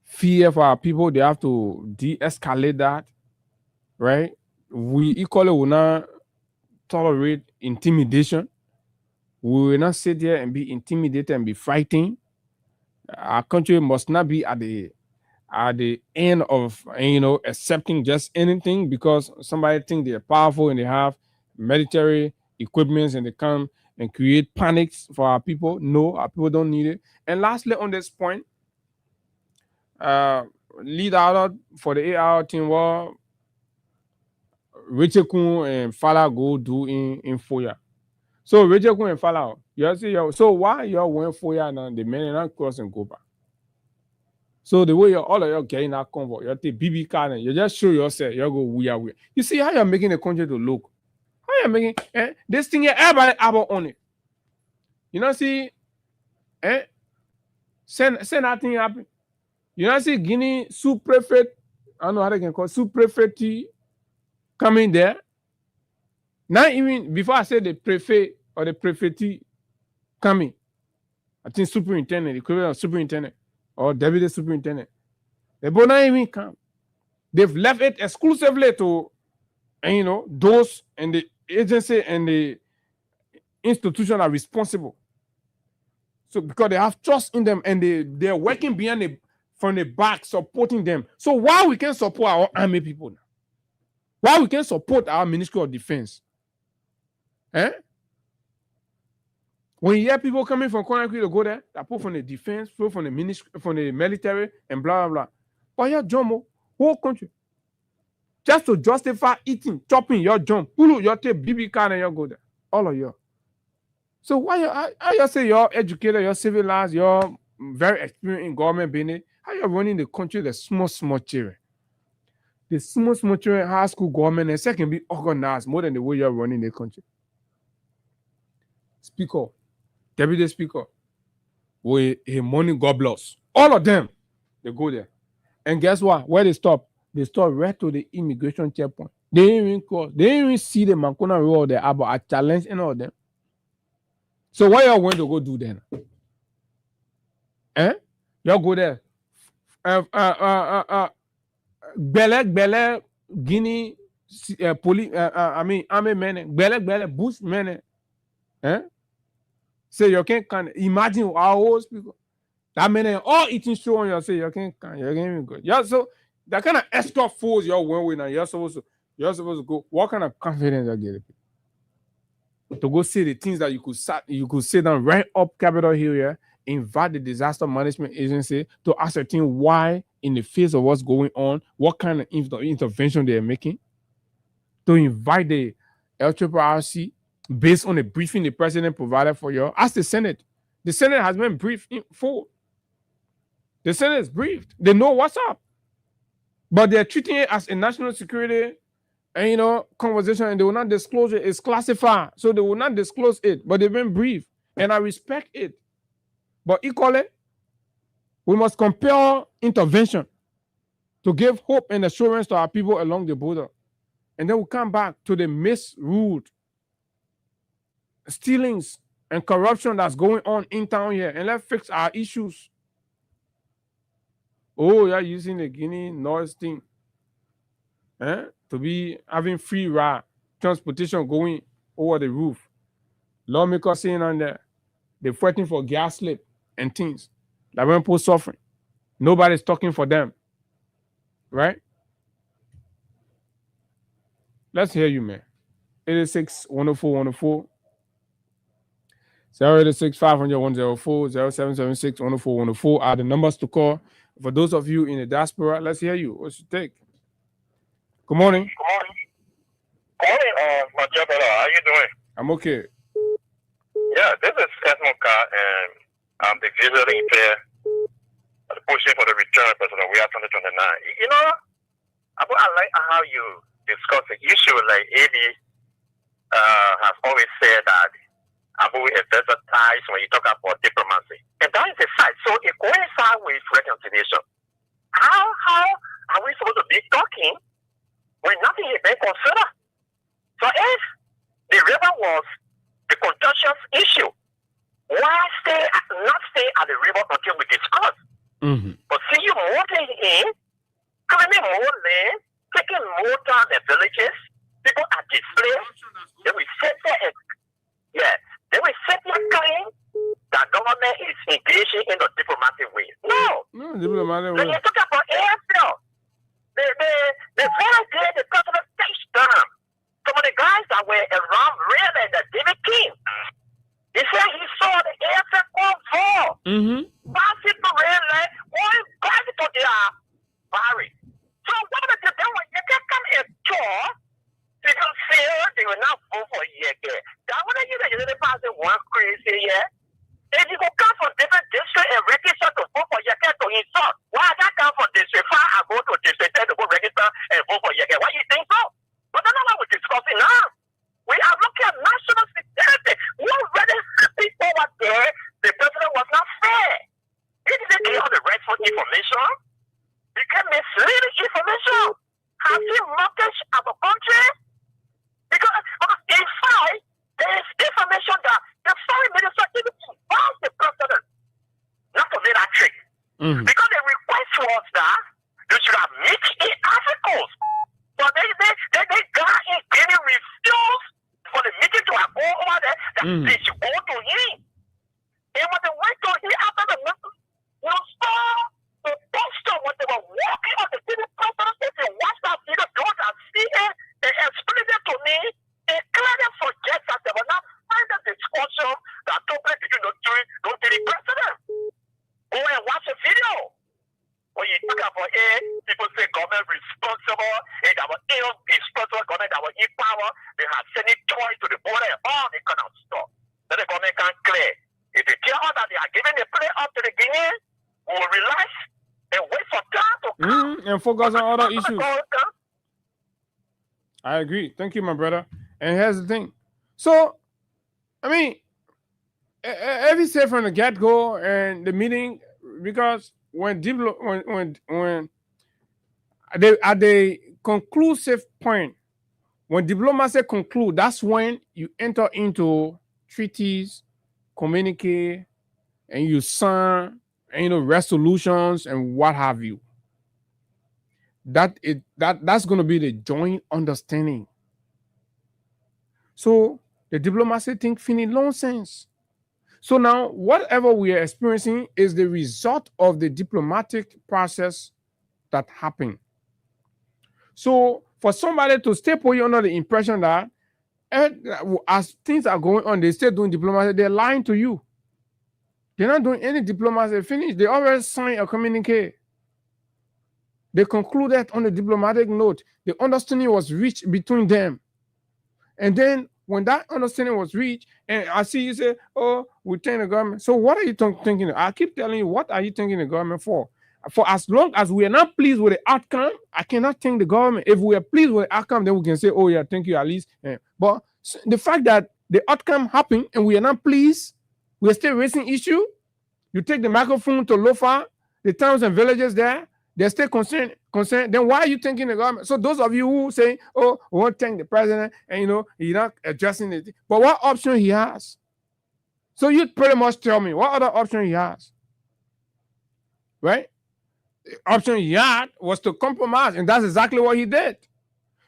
fear for our people, they have to de-escalate that, right? We equally will not tolerate intimidation. We will not sit there and be intimidated and be frightened. Our country must not be at the end of, accepting just anything because somebody think they're powerful and they have military equipments and they come and create panics for our people. No, our people don't need it. And lastly, on this point, lead out for the 8-hour team what Richard Kun and Fala go do in Foya. So Richard Kun and Fala, you see, so why you went Foya now? The men are not cross and go back. So the way all of you getting that convoy, you take BB card and you just show yourself, you go we are. You see how you're making the country to look. How you're making this thing here, everybody about on it. You know, see, send that thing happen. You know, see Guinea sous-prefect, I don't know how they can call it, sous-prefect coming there. Not even before I said the prefect or the prefecti coming. I think superintendent, equivalent of superintendent or deputy superintendent. They both not even come. They've left it exclusively to, those and the agency and the institution are responsible. So because they have trust in them and they're working from the back, supporting them. So why we can support our army people now? Why we can support our Ministry of Defense? When you hear people coming from Conakry to go there, they put from the defense, put from the ministry, from the military, and blah blah blah. But your Jomo, whole country, just to justify eating, chopping your jump, you take BB card and you go there, all of you. So why you say you're educated, you're civilized, you're very experienced in government business? How you running the country? The small children, the small children, high school government, and second be organized more than the way you're running the country. Speaker, deputy speaker, with a money gobblers, all of them, they go there. And guess what? Where they stop? They stop right to the immigration checkpoint. They didn't even cross. They didn't even see the Mancuna Road there about a challenge and all of them. So what y'all going to go do then? Y'all go there. Bele, Guinea, police, army men, Bele, Bush men. Say you can't imagine our old people. That mean all eating show on you say you can't even go. Yeah, so that kind of extra force you're wearing now. You're supposed to go. What kind of confidence you get to go see the things that you could sit down right up Capitol Hill here, invite the disaster management agency to ascertain why, in the face of what's going on, what kind of intervention they are making, to invite the LRRC based on the briefing the president provided for you. Ask the Senate. The Senate has been briefed in full. The Senate is briefed. They know what's up. But they're treating it as a national security conversation, and they will not disclose it. It's classified. So they will not disclose it. But they've been briefed. And I respect it. But equally, we must compel intervention to give hope and assurance to our people along the border. And then we'll come back to the misruled stealings and corruption that's going on in town here, and let's fix our issues. Oh, you're using the Guinea noise thing to be having free ride transportation going over the roof. Lawmakers saying on there, they're fighting for gas slip and things that when people suffering. Nobody's talking for them. Right? Let's hear you, man. 86 104 104. 086 500 104 0776 104 104 are the numbers to call. For those of you in the diaspora, let's hear you. What's your take? Good morning. Good morning, my brother. How you doing? I'm okay. Yeah, this is Esmoka, and I'm the visually impaired pushing for the return of President we are 2029. You know, I like how you discuss the issue. Like AB has always said that Abu is versatile when you talk about diplomacy. And that is the side. So it coincides with reconciliation. How are we supposed to be talking when nothing is being considered? So if the river was the contentious issue, Why not stay at the river until we discuss? But see you moving in, claiming more land, taking more down the villages, people are displaced. They will sit there and, they will sit there claim that government is engaging in a diplomatic way. No. Diplomatic way. When you talk about airfield, the very day the president takes down some of the guys that were around really the David King. He said he saw the airfield on fall. Passing the rail line, going back to their barrier. So what did they do when you can come and tour? People feel they will not vote for a year. That would you didn't pass one crazy year. If you go come from different districts and register to vote for your to insult, why I come from district 5 and go to district 10 to go register and vote for your why you think so? But that's not what we're discussing now. We are looking at national security. We already happy over there. The president was not fair. He didn't give all the rightful information. He gave misleading information. Has he mortgaged our country? Because in fact, there is information that the foreign minister even advised the president not to make that trick. Because the request was that they should have mixed in articles. But they got in any refuse for the meeting to have go over there that they should go to him. And when they went to him after the meeting, you saw the pastor when they were walking on the city president, if you watch that video, those that see it, they explained it to me, they clearly forget that they were not finding the discussion that took place between those three presidents. Go and watch the video. When you talk about it, people say government responsible, and that was irresponsible government that was in power, they have sent it toys to the border and all that kind of stuff. Then the government can't clear. If they tell us that they are giving the play up to the Guineans, we will relax and wait for time to come. And focus on other issues. I agree. Thank you, my brother. And here's the thing. So, I mean, every say from the get-go and the meeting, because when at the conclusive point, when diplomacy conclude, that's when you enter into treaties, communicate, and you sign, and resolutions and what have you. That's going to be the joint understanding. So the diplomacy thing finished nonsense. So now, whatever we are experiencing is the result of the diplomatic process that happened. So for somebody to stay put you under the impression that as things are going on, they still doing diplomacy, they're lying to you. They're not doing any diplomacy. Finished. They already signed a communique. They concluded on a diplomatic note. The understanding was reached between them. And then when that understanding was reached, and I see you say, oh, we thank the government. So what are you thinking? I keep telling you, what are you thanking the government for? For as long as we are not pleased with the outcome, I cannot thank the government. If we are pleased with the outcome, then we can say, oh yeah, thank you at least. But the fact that the outcome happened and we are not pleased, we are still raising issue. You take the microphone to Lofa, the towns and villages there, they're still concerned. Then why are you thanking the government? So those of you who say, oh, we won't thank the president, and he's not addressing it. But what option he has? So you pretty much tell me what other option he has. Right? The option he had was to compromise, and that's exactly what he did.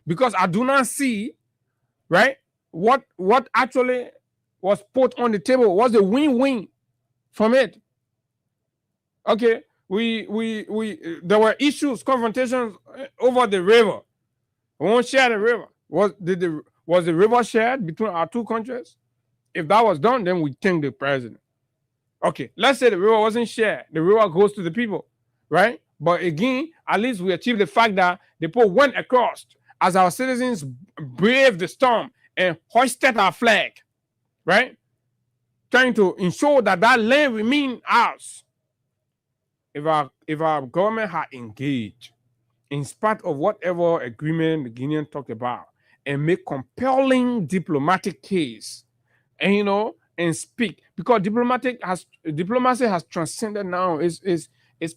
Because I do not see, right, what actually was put on the table was a win-win from it. Okay. There were issues, confrontations over the river. We won't share the river. Was the river shared between our two countries? If that was done, then we thank the president. Okay, let's say the river wasn't shared. The river goes to the people, right? But again, at least we achieved the fact that the people went across as our citizens braved the storm and hoisted our flag, right? Trying to ensure that land remained ours. If our government had engaged in spite of whatever agreement the Guinean talked about and make compelling diplomatic case and speak, because diplomacy has transcended now is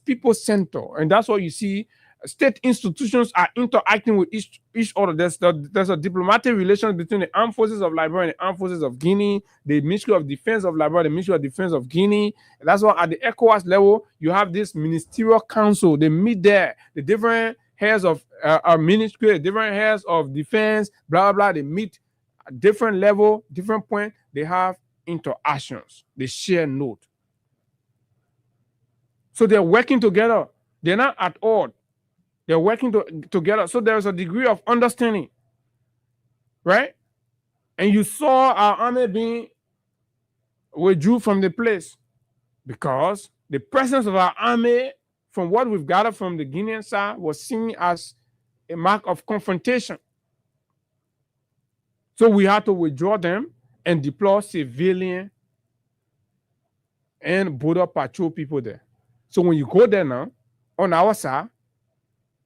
people center, and that's what you see state institutions are interacting with each other. There's a diplomatic relation between the armed forces of Liberia and the armed forces of Guinea, the Ministry of Defense of Liberia, the Ministry of Defense of Guinea. That's why at the ECOWAS level, you have this ministerial council. They meet there. The different heads of ministry, different heads of defense, blah, blah, blah. They meet at different level, different point. They have interactions. They share note. So they're working together. They're not at odds. They're working together. So there's a degree of understanding, right? And you saw our army being withdrew from the place because the presence of our army, from what we've gathered from the Guinean side, was seen as a mark of confrontation. So we had to withdraw them and deploy civilian and border patrol people there. So when you go there now, on our side,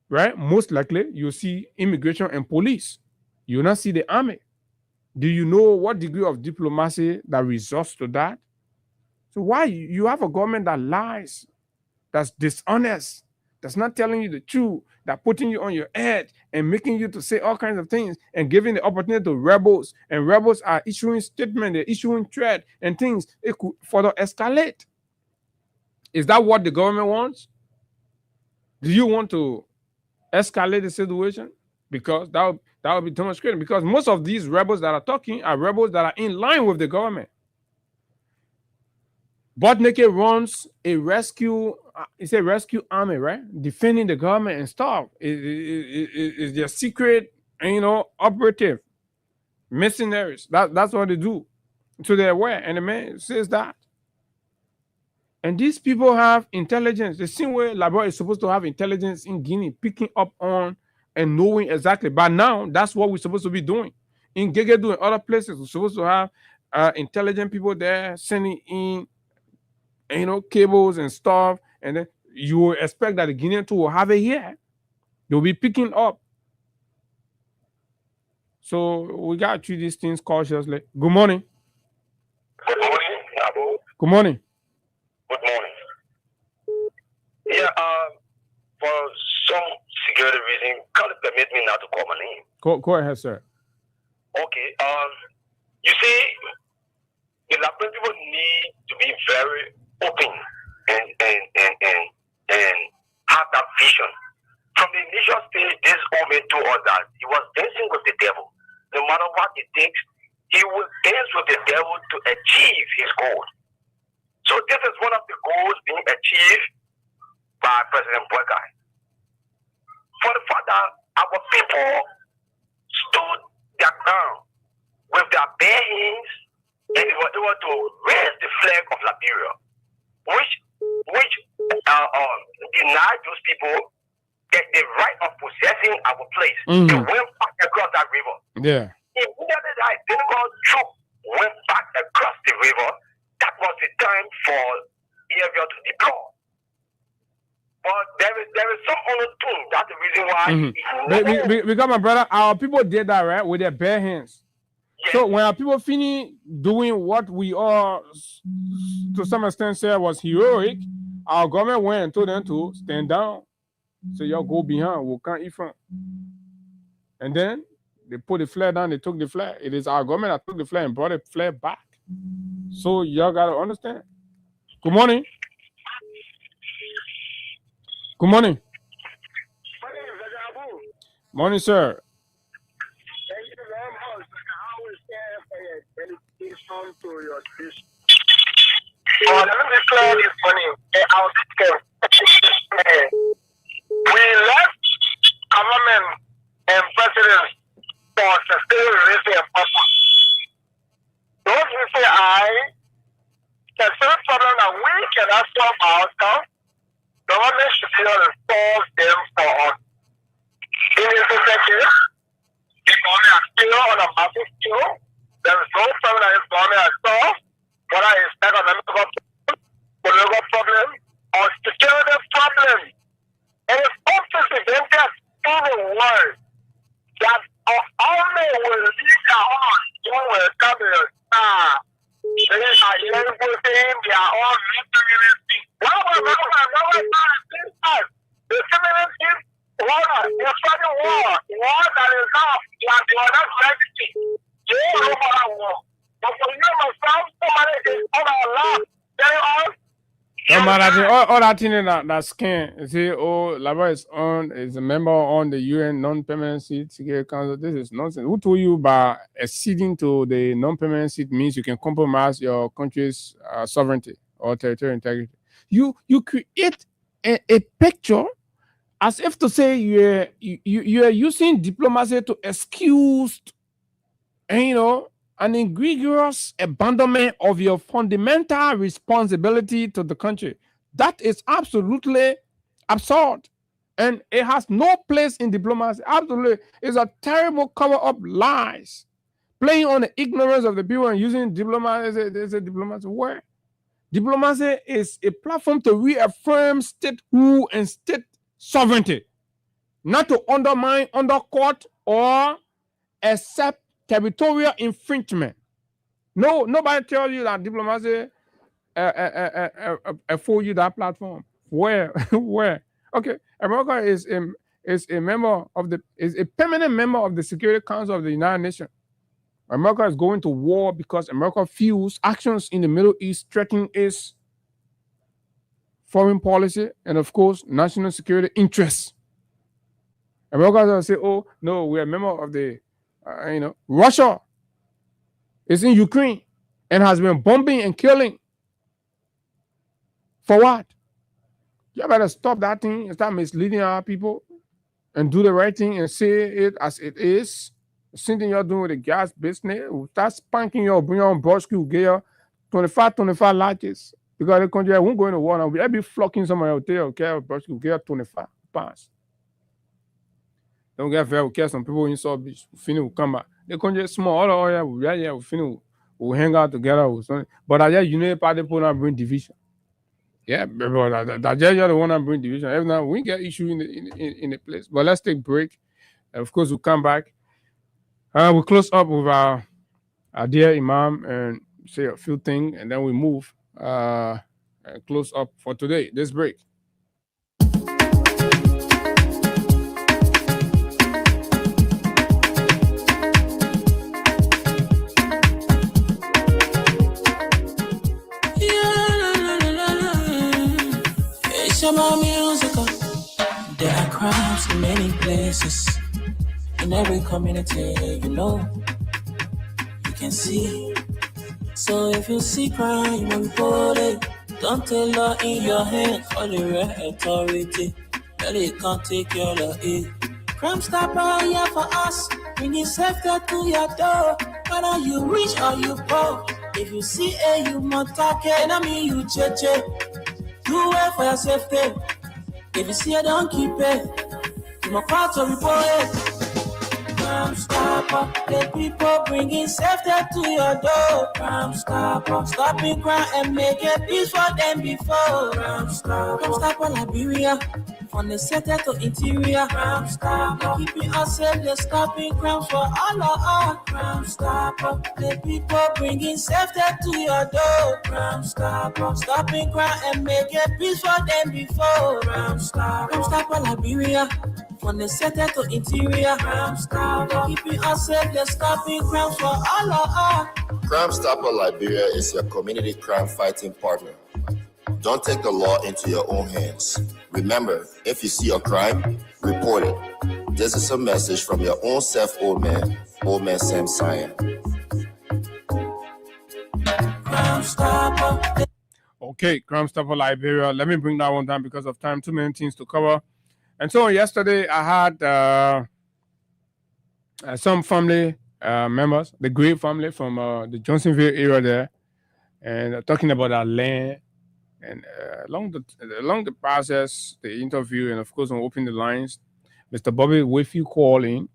right, most likely you'll see immigration and police. You'll not see the army. Do you know what degree of diplomacy that results to that? So why you have a government that lies, that's dishonest, that's not telling you the truth, that putting you on your edge and making you to say all kinds of things and giving the opportunity to rebels, and rebels are issuing statements, they're issuing threat and things, it could further escalate. Is that what the government wants? Do you want to escalate the situation? Because that would be demonstrated. Because most of these rebels that are talking are rebels that are in line with the government. Bodneke runs a rescue, it's a rescue army, right? Defending the government and stuff. It's their secret, operative mercenaries. That's what they do. So they're aware, and the man says that. And these people have intelligence. The same way Liberia is supposed to have intelligence in Guinea, picking up on and knowing exactly. But now, that's what we're supposed to be doing. In Gegedu and other places, we're supposed to have intelligent people there sending in, cables and stuff. And then you will expect that the Guinean too will have it here. They'll be picking up. So we got to treat these things cautiously. Good morning. Good morning, Abu. Good morning. Good morning. Yeah, for some security reason, can't permit me now to call my name. Go ahead, sir. Okay. You see, the Liberian people need to be very open and have that vision. From the initial stage, this woman told us that he was dancing with the devil. No matter what it takes, he will dance with the devil to achieve his goal. So this is one of the goals being achieved by President Boakai. For the fact that our people stood their ground with their bare hands and they were able to raise the flag of Liberia, which denied those people the right of possessing our place. They went back across that river. Yeah. Immediately the identical troop went back across the river, that was the time for EFL to deploy. But there is some other thing. That's the reason why. Because my brother, our people did that, right, with their bare hands. Yes. So when our people finish doing what we all, to some extent, said was heroic, our government went and told them to stand down. So y'all go behind, we can't eat from. And then they put the flag down, they took the flag. It is our government that took the flag and brought the flag back. So y'all gotta understand. Good morning. Good morning. Morning, sir. Thank you very much. I always care for your dedication to your district. Let me be clear this morning. We left government and president for sustainable reason and purpose. Those who say the same problem that we cannot solve ourselves, government should be able to solve them for us. In this case, the government is still on a massive scale. There is no problem that this government has solved, whether it's economic problem, political problem, or security problem. And it's unprecedented in the world that our army will lead our own. You will come here. They are young people saying they are all military. The similar things War, you're fighting war. War that is not, you are not ready. You are over war. But for you, myself, somebody is on our lap. They are. No matter all that thing that scan, see, Laba is a member on the UN non-permanent seat Security Council. This is nonsense. Who told you by acceding to the non-permanent seat means you can compromise your country's sovereignty or territorial integrity? You create a picture as if to say you are using diplomacy to excuse, an egregious abandonment of your fundamental responsibility to the country. That is absolutely absurd. And it has no place in diplomacy. Absolutely. It's a terrible cover-up lies. Playing on the ignorance of the people and using diplomacy as a diplomacy where? Diplomacy is a platform to reaffirm statehood and state sovereignty, not to undermine, undercut, or accept territorial infringement. No, nobody tells you that diplomacy afford you that platform. Where? Where? Okay, America is a member of is a permanent member of the Security Council of the United Nations. America is going to war because America feels actions in the Middle East threaten its foreign policy and, of course, national security interests. America will say, "Oh no, we are a member of the." Russia is in Ukraine and has been bombing and killing. For what? You better stop that thing and start misleading our people and do the right thing and say it as it is. The same thing you're doing with the gas business. Start spanking bring your own broski, will get your 25 latches. Because the country won't go into war now. We'll be flocking somewhere out there, okay? Broski will get 25 pounds. Don't get fair, we'll care some people in South Beach. We'll come back. The country is small, all the we'll hang out together with something. But I just unity party put not bring division. Yeah, but that just the one that bring division. Every now we get issue in the place. But let's take a break. And of course, we'll come back. We'll close up with our dear Imam and say a few things, and then we move and close up for today. This break. Shabba musical. There are crowds in many places, in every community, you can see. So if you see crime, you will report it. Don't take law in your hands for the real authority. That it can't take your law in. Crime Stopper here for us, bringing safety to your door. Whether you rich or you poor, if you see you must talk it, I mean you cheche. Do it for your safety. If you see it, don't keep it. You must call to report it. Crime Stopper, the people bringing safety to your door. Crime Stopper, stopping crime and making peace for them before. Crime Stopper, Liberia, from the center to interior. Crime Stopper, keeping us safe, they're stopping crimes for all of us. Crime Stopper, the people bringing safety to your door. Crime Stopper, stopping crime and making peace for them before. Crime Stopper, Liberia, from the center to interior. Crime Stopper, keeping us safe, they're stopping crimes for all of us. Crime Stopper Liberia is your community crime fighting partner. Don't take the law into your own hands. Remember, if you see a crime, report it. This is a message from your own self, Old Man Sam Cyan. Okay, Crime Stopper Liberia. Let me bring that one down because of time. Too many things to cover. And so yesterday I had some family members, the Gray family from the Johnsonville area there, and talking about our land. And along the process, the interview, and of course, on opening the lines, Mr. Bobby Wayfield called in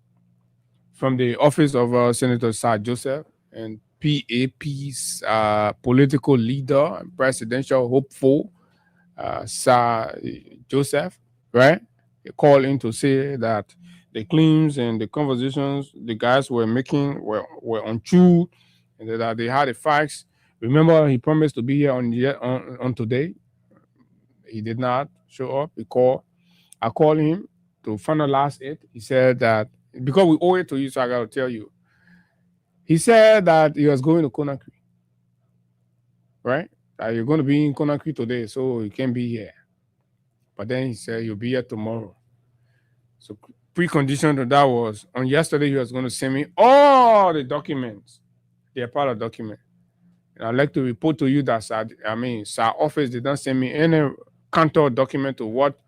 from the office of Senator Sir Joseph and PAP's political leader and presidential hopeful, Sir Joseph, right? He called in to say that the claims and the conversations the guys were making were untrue, and that they had the facts. Remember, he promised to be here on today. He did not show up. I called him to finalize it. He said that because we owe it to you, so I got to tell you. He said that he was going to Conakry, right? You're going to be in Conakry today, so you can't be here. But then he said you'll be here tomorrow. So precondition to that was on yesterday he was going to send me all the documents. They're part of the document. And I'd like to report to you that SAR office did not send me any counter document to what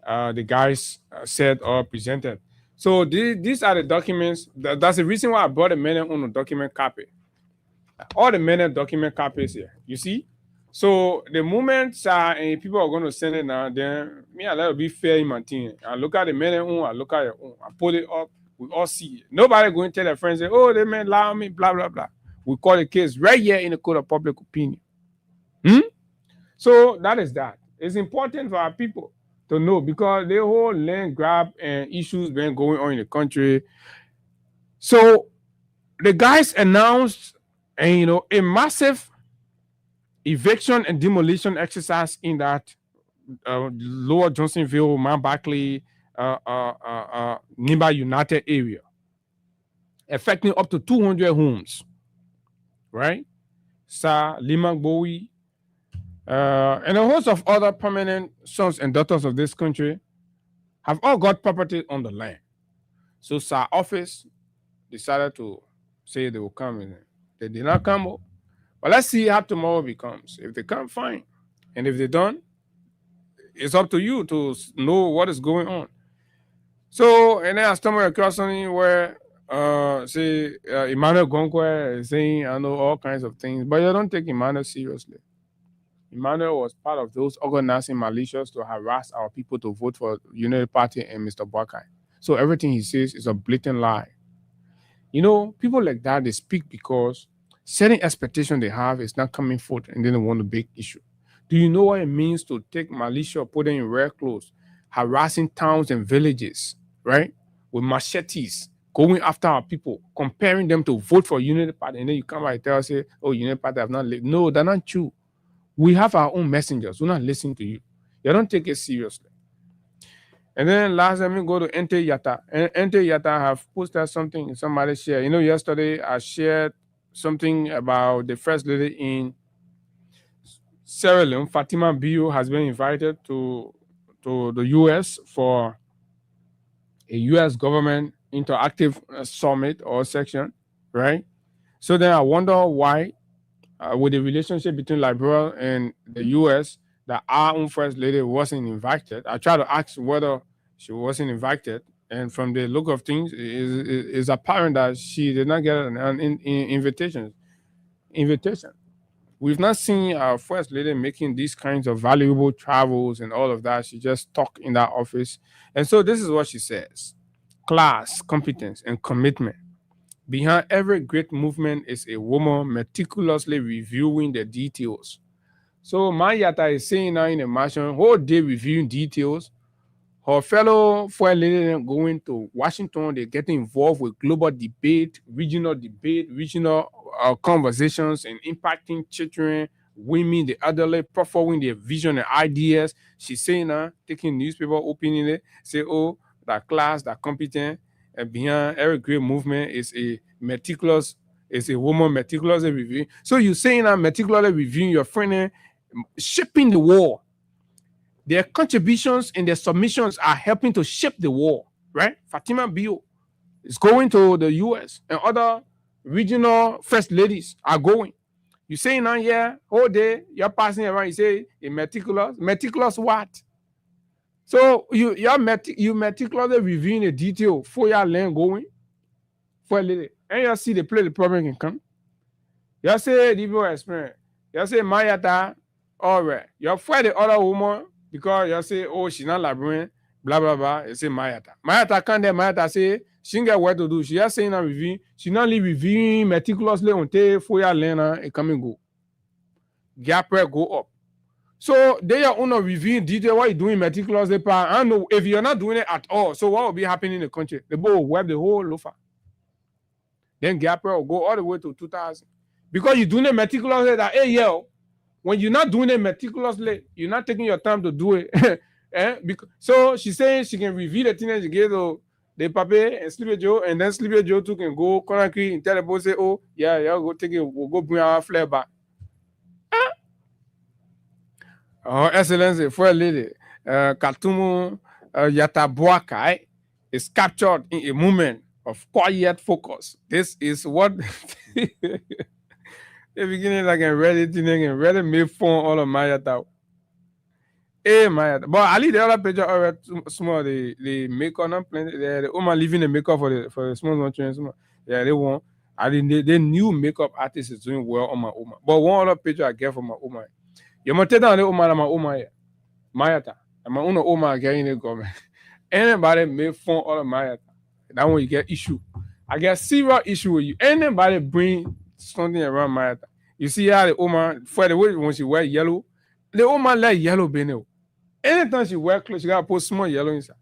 the guys said or presented. So these are the documents. That's the reason why I brought a minute on the document copy. All the minute document copies here. You see? So the moment and people are going to send it now, then me I let it be fair in my team. I look at the minute I look at your own. I pull it up. We all see it. Nobody going to tell their friends, say, oh, they may lie on me, blah, blah, blah. We call the case right here in the Code of Public Opinion. So that is that. It's important for our people to know because the whole land grab and issues been going on in the country. So the guys announced a massive eviction and demolition exercise in that Lower Johnsonville, Mount Barkley, Nimba United area, affecting up to 200 homes, right? Liman Bowie, and a host of other permanent sons and daughters of this country have all got property on the land. So SAR office decided to say they will come in. They did not come, but let's see how tomorrow becomes. If they come, fine. And if they don't, it's up to you to know what is going on. So, and then I stumbled across something where, Emmanuel Gonkwe is saying, I know all kinds of things, but you don't take Emmanuel seriously. Emmanuel was part of those organizing militias to harass our people to vote for Unity Party and Mr. Boakai. So everything he says is a blatant lie. People like that, they speak because certain expectation they have is not coming forth and then they want a big issue. Do you know what it means to take militia, put them in red clothes, harassing towns and villages, right? With machetes, going after our people, comparing them to vote for Unity Party, and then you come out and tell us, oh, Unity Party have not lived. No, they're not true. We have our own messengers. We're not listening to you. You don't take it seriously. And then last time we go to Ente Yatta. And Ente Yatta have posted something somebody shared. Yesterday I shared something about the First Lady in Sierra Leone, Fatima Bio, has been invited to the U.S. for a U.S. government interactive summit or section, right? So then I wonder why, with the relationship between Liberia and the U.S., that our own First Lady wasn't invited. I tried to ask whether she wasn't invited, and from the look of things, it's apparent that she did not get an invitation. We've not seen our First Lady making these kinds of valuable travels and all of that. She just talked in that office. And so this is what she says. Class, competence, and commitment. Behind every great movement is a woman meticulously reviewing the details. So Mayata is saying now in the mansion, whole day reviewing details. Her fellow First Lady going to Washington, they're getting involved with global debate, regional conversations, and impacting children, women, the elderly, profiling their vision and ideas. She's saying taking newspaper, opening it, say, oh, that class, that competent, and behind every great movement is a woman meticulously reviewing. So you're saying meticulously reviewing your friend, shaping the war. Their contributions and their submissions are helping to shape the war, right? Fatima Bio is going to the U.S. and other regional First Ladies are going. You say now, all day, you're passing around, you say, meticulous what? So you meticulously reviewing the detail for your land going, for a lady. And you see the play the problem can come. You say, the people experience. You say, Mayata, all right. You fight the other woman, because you say, oh, she's not Liberian, blah, blah, blah. You say, Mayata. Mayata can't there. Mayata say, she ain't got what to do. She just saying a review. She not only reviewing meticulously until for your land and come and go. Gap rate go up. So they are on a reviewing detail what you doing meticulously. I don't know if you're not doing it at all. So what will be happening in the country? The boat will wipe the whole loafer. Then gap rate will go all the way to 2000. Because you're doing it meticulously that, hey, yo, when you're not doing it meticulously, you're not taking your time to do it. So she's saying she can reveal the thing and she gave the paper and Sleepy Joe, and then Sleepy Joe too can go Conakry and tell the boss say, oh, yeah, go take it, we'll go bring our flare back. Oh, Excellency, for a lady, Katumu Yatabuakai is captured in a moment of quiet focus. This is what the beginning like a ready thing and ready made phone all of Mayata. But I leave the other page already small the makeup not plenty. The woman leaving the makeup for the small one. Yeah, they want. I didn't. The new makeup artist is doing well on my Oma. But one other picture I get from my Oma. You must tell the Oma my Oma. Mayata. My own Oma getting the government. Anybody make fun all of Mayata. That one you get issue. I get serious issue with you. Anybody bring something around Mayata. You see how the Oma for the way when she wear yellow, the Oma like yellow bene. Anytime she wear clothes, she gotta put small yellow inside.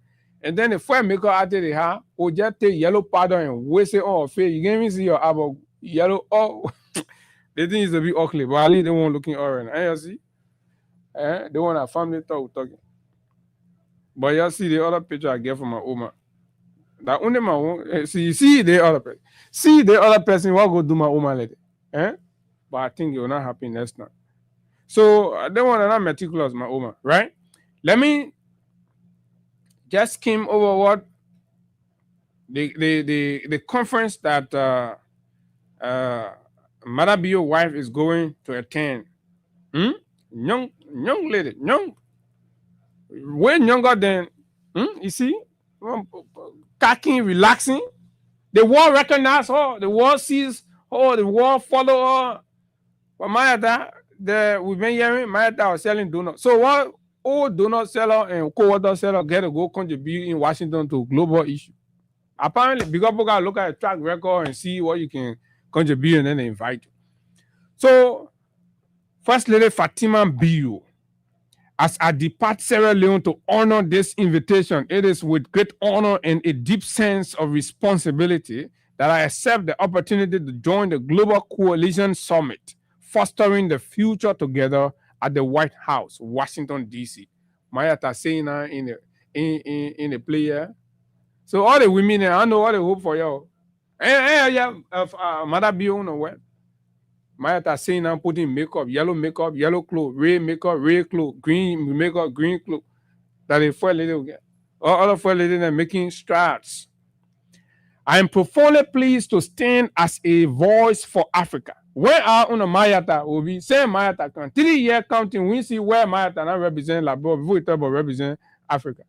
And then the first makeup artist they have, will just take yellow powder and waste it on her face. You can't even see your eyeball yellow. Oh, they think it's a bit ugly, but at least they won't looking orange. And you see, they want a family talk talking. But you see the other picture I get from my Oma. That only my own. See the other person. See the other person what go do my Oma lady. But I think it will not happen next time. So they want to not meticulous my Oma, right? Let me just skim over what the conference that Madabio's wife is going to attend. Young lady, way younger than you see, cacking, relaxing. The world recognize her, the world sees her, the world follow her. But Mayata, we've been hearing Mayata was selling donuts. So what? All donut seller and co-water seller get to go contribute in Washington to global issue. Apparently, because people gotta look at a track record and see what you can contribute and then they invite you. So, First Lady Fatima Bio, as I depart Sierra Leone to honor this invitation, it is with great honor and a deep sense of responsibility that I accept the opportunity to join the Global Coalition Summit, fostering the future together at the White House, Washington, D.C. Mayata saying in the player. So all the women, I know what they hope for you. Mother be on the web. Mayata saying I'm putting makeup, yellow clothes, red clothes, green makeup, green clothes. That the first lady will get. All other first lady are making strides. I am profoundly pleased to stand as a voice for Africa. Where are on Mayata will be saying Mayata can 3 year counting, we see where Mayata now represent Labor before we talk about represent Africa.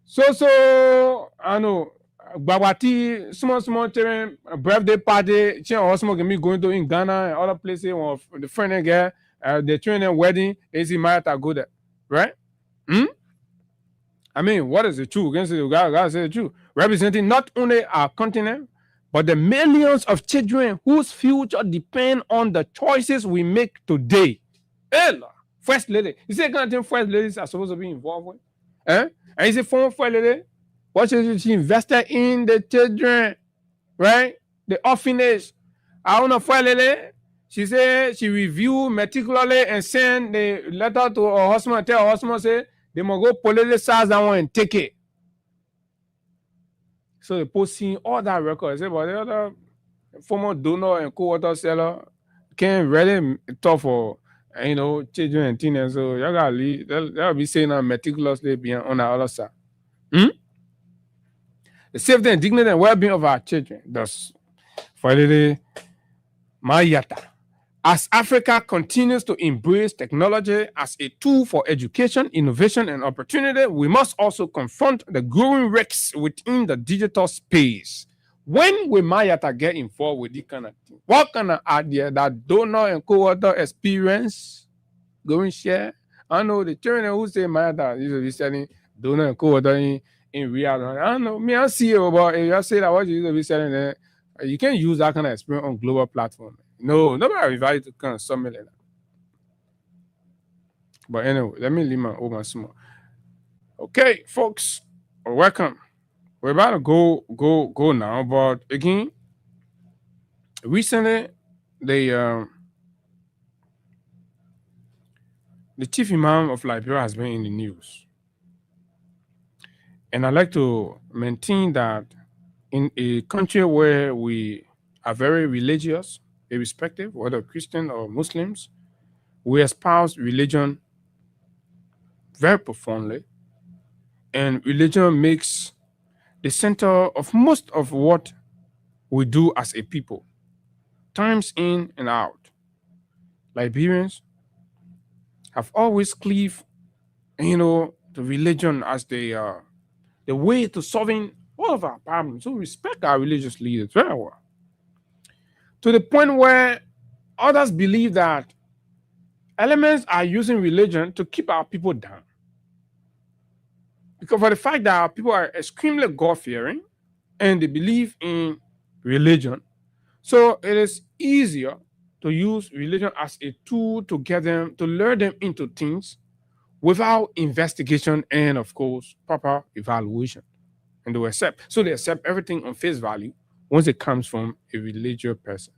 So I know Babati, small children, birthday party, also can be going to in Ghana and other places of the friend again, the training wedding, they see Mayata go there, right? I mean, what is the truth? God say the truth. Representing not only our continent, but the millions of children whose future depend on the choices we make today. First lady. You see, kind of thing first ladies are supposed to be involved with? And you see, first lady, what she invested in the children, right? The orphanage. I don't know, first lady. She said she reviewed meticulously and sent the letter to her husband and tell her husband, say, they must go politicize that one and take it. So they posting all that record. Say, but the other former donor and co-water seller can't really talk for children and teenagers. So y'all gotta leave. They'll be saying that meticulously being on the other side. The safety and dignity and well-being of our children. Thus, for the Mayata. As Africa continues to embrace technology as a tool for education, innovation, and opportunity, we must also confront the growing risks within the digital space. When will Mayata get involved with this kind of thing? What kind of idea that donor and co-author experience going share? I know the children who say Mayata usually selling donor and co-author in real. I don't know. Me, I see it, but if you say that what you usually be selling there, you can't use that kind of experience on global platform. No, nobody invited to kind of summit like that. But anyway, let me leave my open small. Okay, folks, welcome. We're about to go now, but again, recently the chief imam of Liberia has been in the news. And I like to maintain that in a country where we are very religious, irrespective whether Christian or Muslims, we espouse religion very profoundly, and religion makes the center of most of what we do as a people, times in and out. Liberians have always cleaved, to religion as the way to solving all of our problems. So respect our religious leaders very well. To the point where others believe that elements are using religion to keep our people down. Because for the fact that our people are extremely God-fearing and they believe in religion, so it is easier to use religion as a tool to get them, to lure them into things without investigation and, of course, proper evaluation. And they accept. So they accept everything on face value once it comes from a religious person.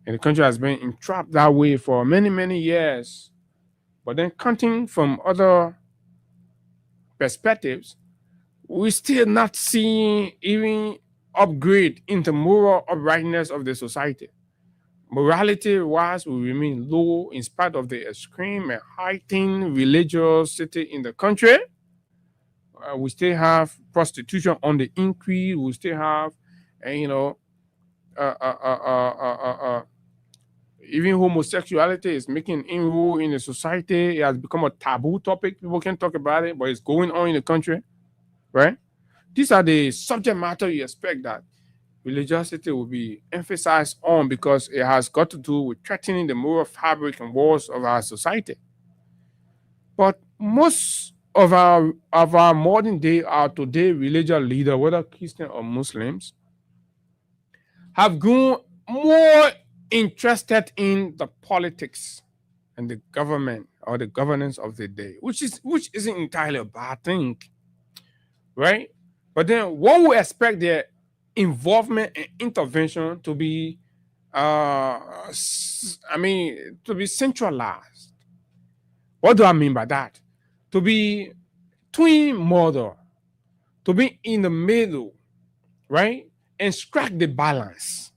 And the country has been entrapped that way for many, many years. But then counting from other perspectives, we still not seeing even upgrade into moral uprightness of the society. Morality-wise will remain low in spite of the extreme and heightened religiosity in the country. We still have prostitution on the increase. We still have, even homosexuality is making inroad in the society. It has become a taboo topic. People can't talk about it, but it's going on in the country, right? These are the subject matter you expect that religiosity will be emphasized on because it has got to do with threatening the moral fabric and walls of our society. But most of our modern day, our today religious leaders, whether Christian or Muslims, have grown more interested in the politics and the government or the governance of the day, which isn't entirely a bad thing, right? But then one would expect their involvement and intervention to be, to be centralized. What do I mean by that? To be twin model, to be in the middle, right? And strike the balance.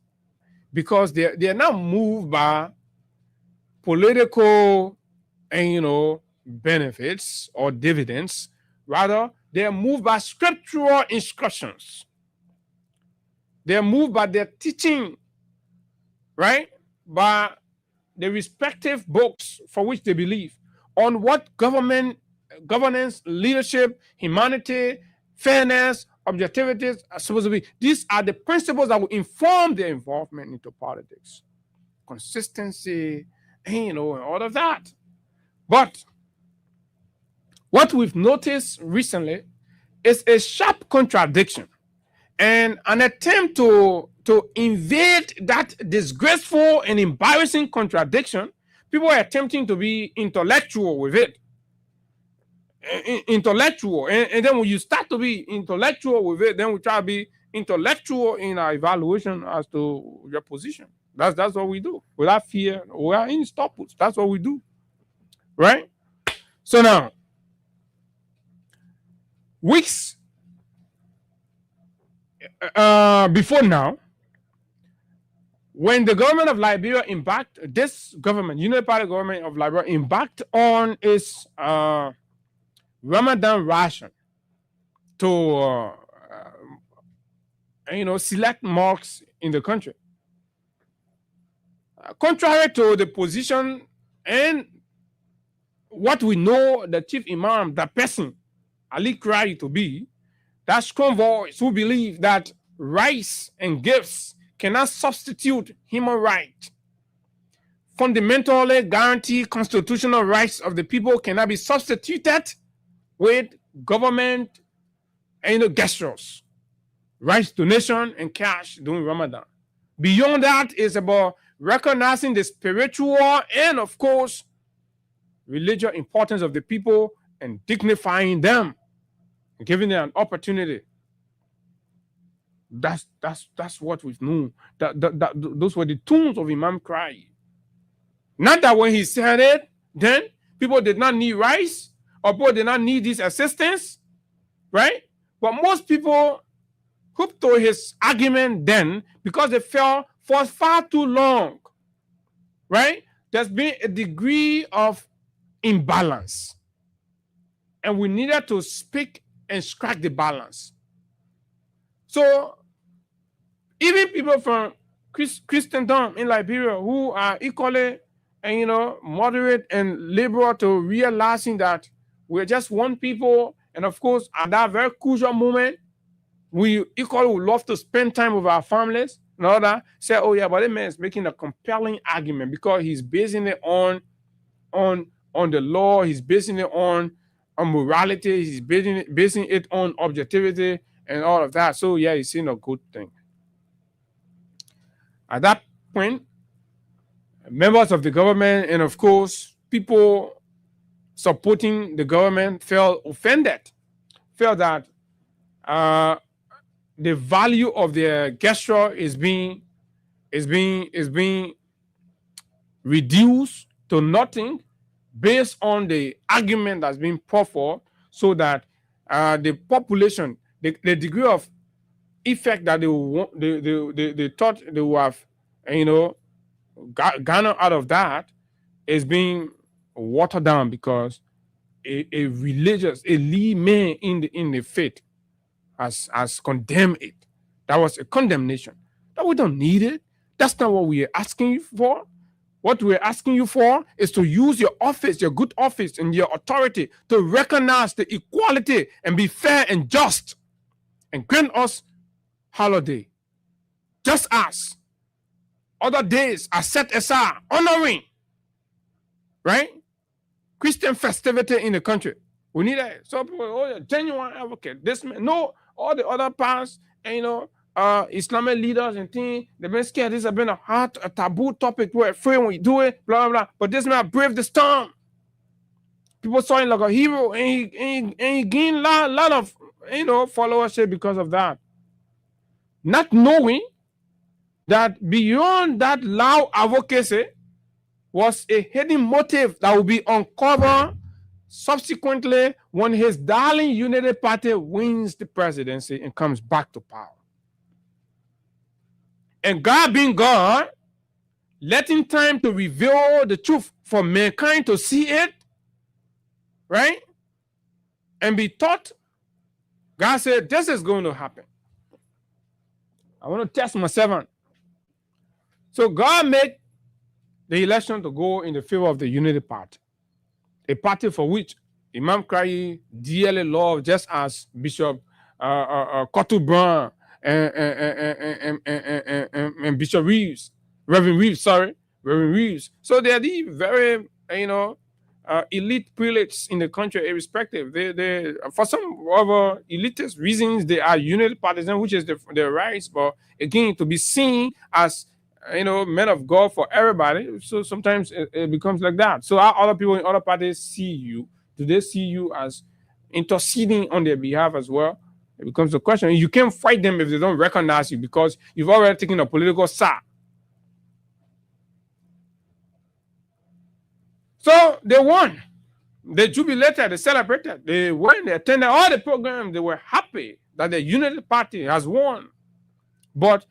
Because they are not moved by political and benefits or dividends. Rather, they are moved by scriptural instructions. They are moved by their teaching, right? By the respective books for which they believe on what governance, leadership, humanity, fairness, objectivities are supposed to be. These are the principles that will inform their involvement into politics. Consistency, and all of that. But what we've noticed recently is a sharp contradiction and an attempt to invade that disgraceful and embarrassing contradiction. People are attempting to be intellectual with it. Intellectual, and then when you start to be intellectual with it, then we try to be intellectual in our evaluation as to your position. That's what we do without fear, without any stoppage. That's what we do, right? So now, weeks before now, when the government of Liberia embarked, this government, Uniparty government of Liberia, embarked on its Ramadan ration to, select mosques in the country. Contrary to the position and what we know the chief imam, that person, Ali Krai, to be, that strong voice who believe that rights and gifts cannot substitute human rights. Fundamentally guaranteed constitutional rights of the people cannot be substituted with government and gestures, rights, donation, and cash during Ramadan. Beyond that is about recognizing the spiritual and, of course, religious importance of the people and dignifying them, and giving them an opportunity. That's what we've known. Those were the tunes of Imam Krai. Not that when he said it, then people did not need rice, or people did not need this assistance. right? But most people hooked to his argument then because they fell for far too long, right? There's been a degree of imbalance, and we needed to speak and strike the balance. So even people from Christendom in Liberia who are equally, moderate and liberal to realizing that we're just one people, and of course, at that very crucial moment, we equally would love to spend time with our families. And all that, say, oh yeah, but that man is making a compelling argument because he's basing it on the law, he's basing it on morality, he's basing it on objectivity and all of that. So yeah, he's saying a good thing. At that point, members of the government and of course people supporting the government felt offended, felt that the value of their gesture is being reduced to nothing based on the argument that's being put forth, so that the population, the degree of effect that they thought they would have, garner out of that is being watered down because a religious, a lead man in the faith has condemned it. That was a condemnation. That we don't need it. That's not what we are asking you for. What we're asking you for is to use your office, your good office, and your authority to recognize the equality and be fair and just, and grant us holiday, just as other days are set aside, honoring, right, Christian festivity in the country. We need that. So people, oh yeah, genuine advocate. This man, no, all the other past, and Islamic leaders and things, they've been scared. This has been a taboo topic. We're afraid when we do it, blah, blah, blah. But this man braved the storm. People saw him like a hero, and he gained a lot of, followership because of that. Not knowing that beyond that loud advocacy was a hidden motive that will be uncovered subsequently when his darling Unity Party wins the presidency and comes back to power. And God being God, letting time to reveal the truth for mankind to see it, right? And be taught, God said, this is going to happen. I want to test my servant. So God made the election to go in the favor of the Unity Party, a party for which Imam Krayi dearly loved, just as Bishop Kotu Brown and Bishop Reeves, Reverend Reeves. So they are the very, elite prelates in the country, irrespective. They for some other elitist reasons, they are Unity partisans, which is their rights. But again, to be seen as men of God for everybody. So sometimes it becomes like that. So how other people in other parties see you? Do they see you as interceding on their behalf as well? It becomes a question. You can't fight them if they don't recognize you because you've already taken a political side. So they won. They jubilated, they celebrated, they went, they attended all the programs, they were happy that the Unity Party has won. But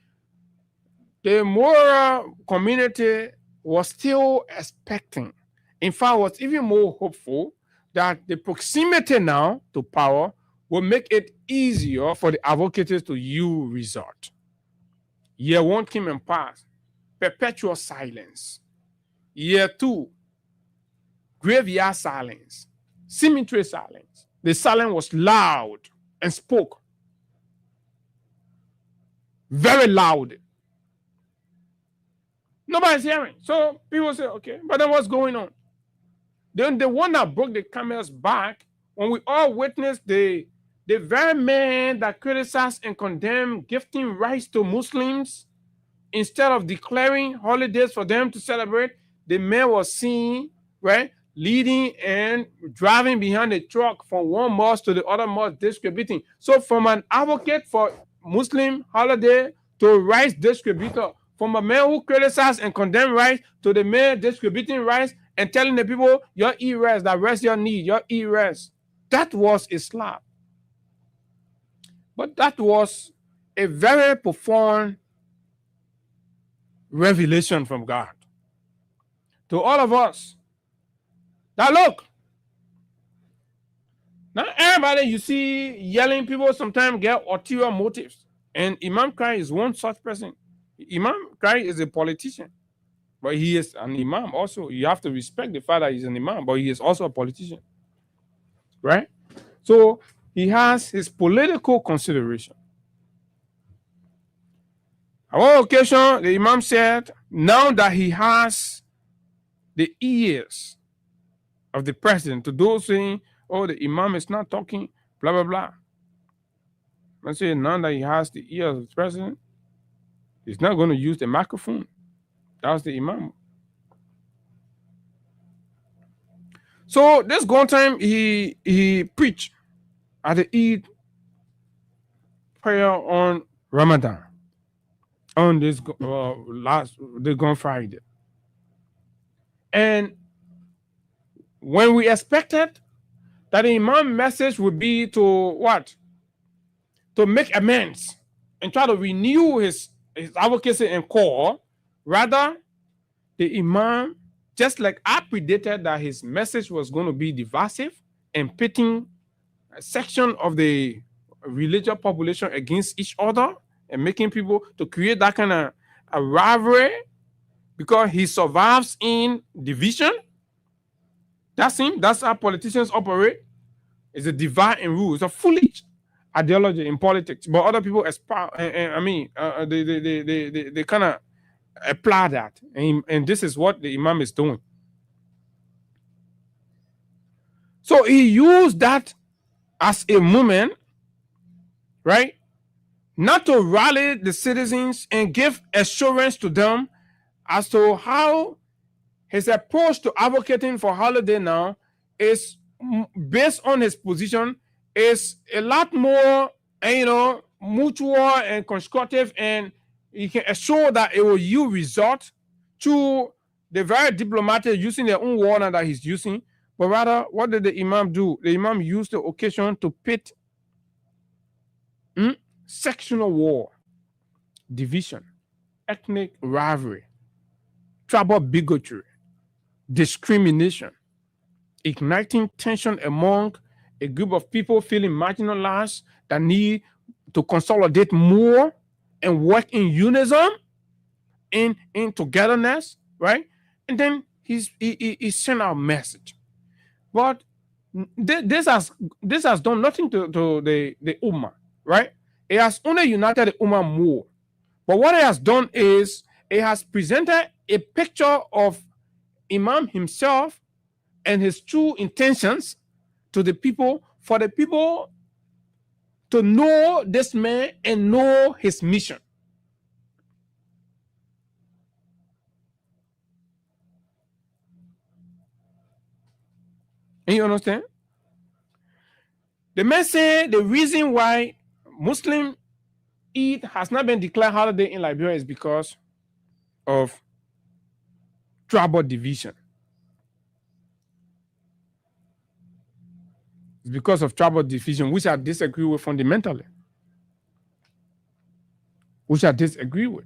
the moral community was still expecting. In fact, was even more hopeful that the proximity now to power will make it easier for the advocates to yield result. Year 1 came and passed, perpetual silence. Year 2, graveyard silence, cemetery silence. The silence was loud and spoke very loud. Nobody's hearing. So people say, okay, but then what's going on? Then the one that broke the camel's back, when we all witnessed the very man that criticized and condemned gifting rights to Muslims, instead of declaring holidays for them to celebrate, the man was seen, right, leading and driving behind a truck from one mosque to the other mosque, distributing. So from an advocate for Muslim holiday to a rights distributor, from a man who criticized and condemned rights to the man distributing rights and telling the people, your e-rest, that rest your need, your e-rest. That was Islam. But that was a very profound revelation from God to all of us. Now look, not everybody you see yelling, people sometimes get ulterior motives. And Imam Kari is one such person. Imam Kari is a politician, but he is an imam also. You have to respect the fact that he's an imam, but he is also a politician, right? So he has his political consideration. On one occasion, the imam said, now that he has the ears of the president, to those saying, oh, the imam is not talking, blah, blah, blah. I say, now that he has the ears of the president, he's not going to use the microphone. That's the imam. So this one time he preached at the Eid prayer on Ramadan, on this gone Friday. And when we expected that the imam message would be to what? To make amends and try to renew his advocacy in court. Rather, the imam, just like I predicted that his message was going to be divisive and pitting a section of the religious population against each other and making people to create that kind of a rivalry because he survives in division. That's him. That's how politicians operate. It's a divide and rule. It's a foolish ideology in politics. But other people aspire. They kind of apply that, and this is what the imam is doing. So he used that as a moment, right? Not to rally the citizens and give assurance to them as to how his approach to advocating for holiday now is based on his position is a lot more, mutual and constructive, and he can assure that it will yield result to the very diplomatic using their own word that he's using. But rather, what did the imam do? The imam used the occasion to pit sectional war, division, ethnic rivalry, tribal bigotry, discrimination, igniting tension among a group of people feeling marginalized that need to consolidate more and work in unison, in togetherness, right? And then he sent out a message. But this has done nothing to the Ummah, right? It has only united the Ummah more. But what it has done is it has presented a picture of Imam himself and his true intentions to the people, for the people to know this man and know his mission. And you understand? The man said the reason why Muslim Eid has not been declared holiday in Liberia is because of tribal division. It's because of tribal division, which I disagree with fundamentally. Which I disagree with.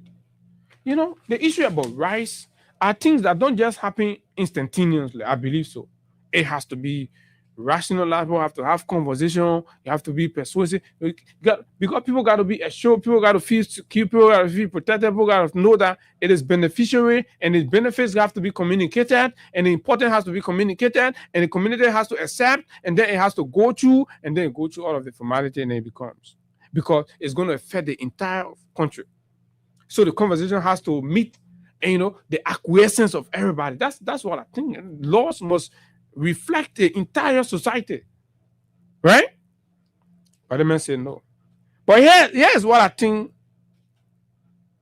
You know, the issue about rice are things that don't just happen instantaneously. I believe so. It has to be rationalized. People have to have conversation. You have to be persuasive. Because people got to be assured. People got to feel secure. People got to feel protected. People got to know that it is beneficiary and its benefits have to be communicated, and the important has to be communicated, and the community has to accept, and then it has to go through, and then go through all of the formality, and then it becomes, because it's going to affect the entire country. So the conversation has to meet, the acquiescence of everybody. That's what I think. Laws must reflect the entire society, right? But the man said no. But here's what I think.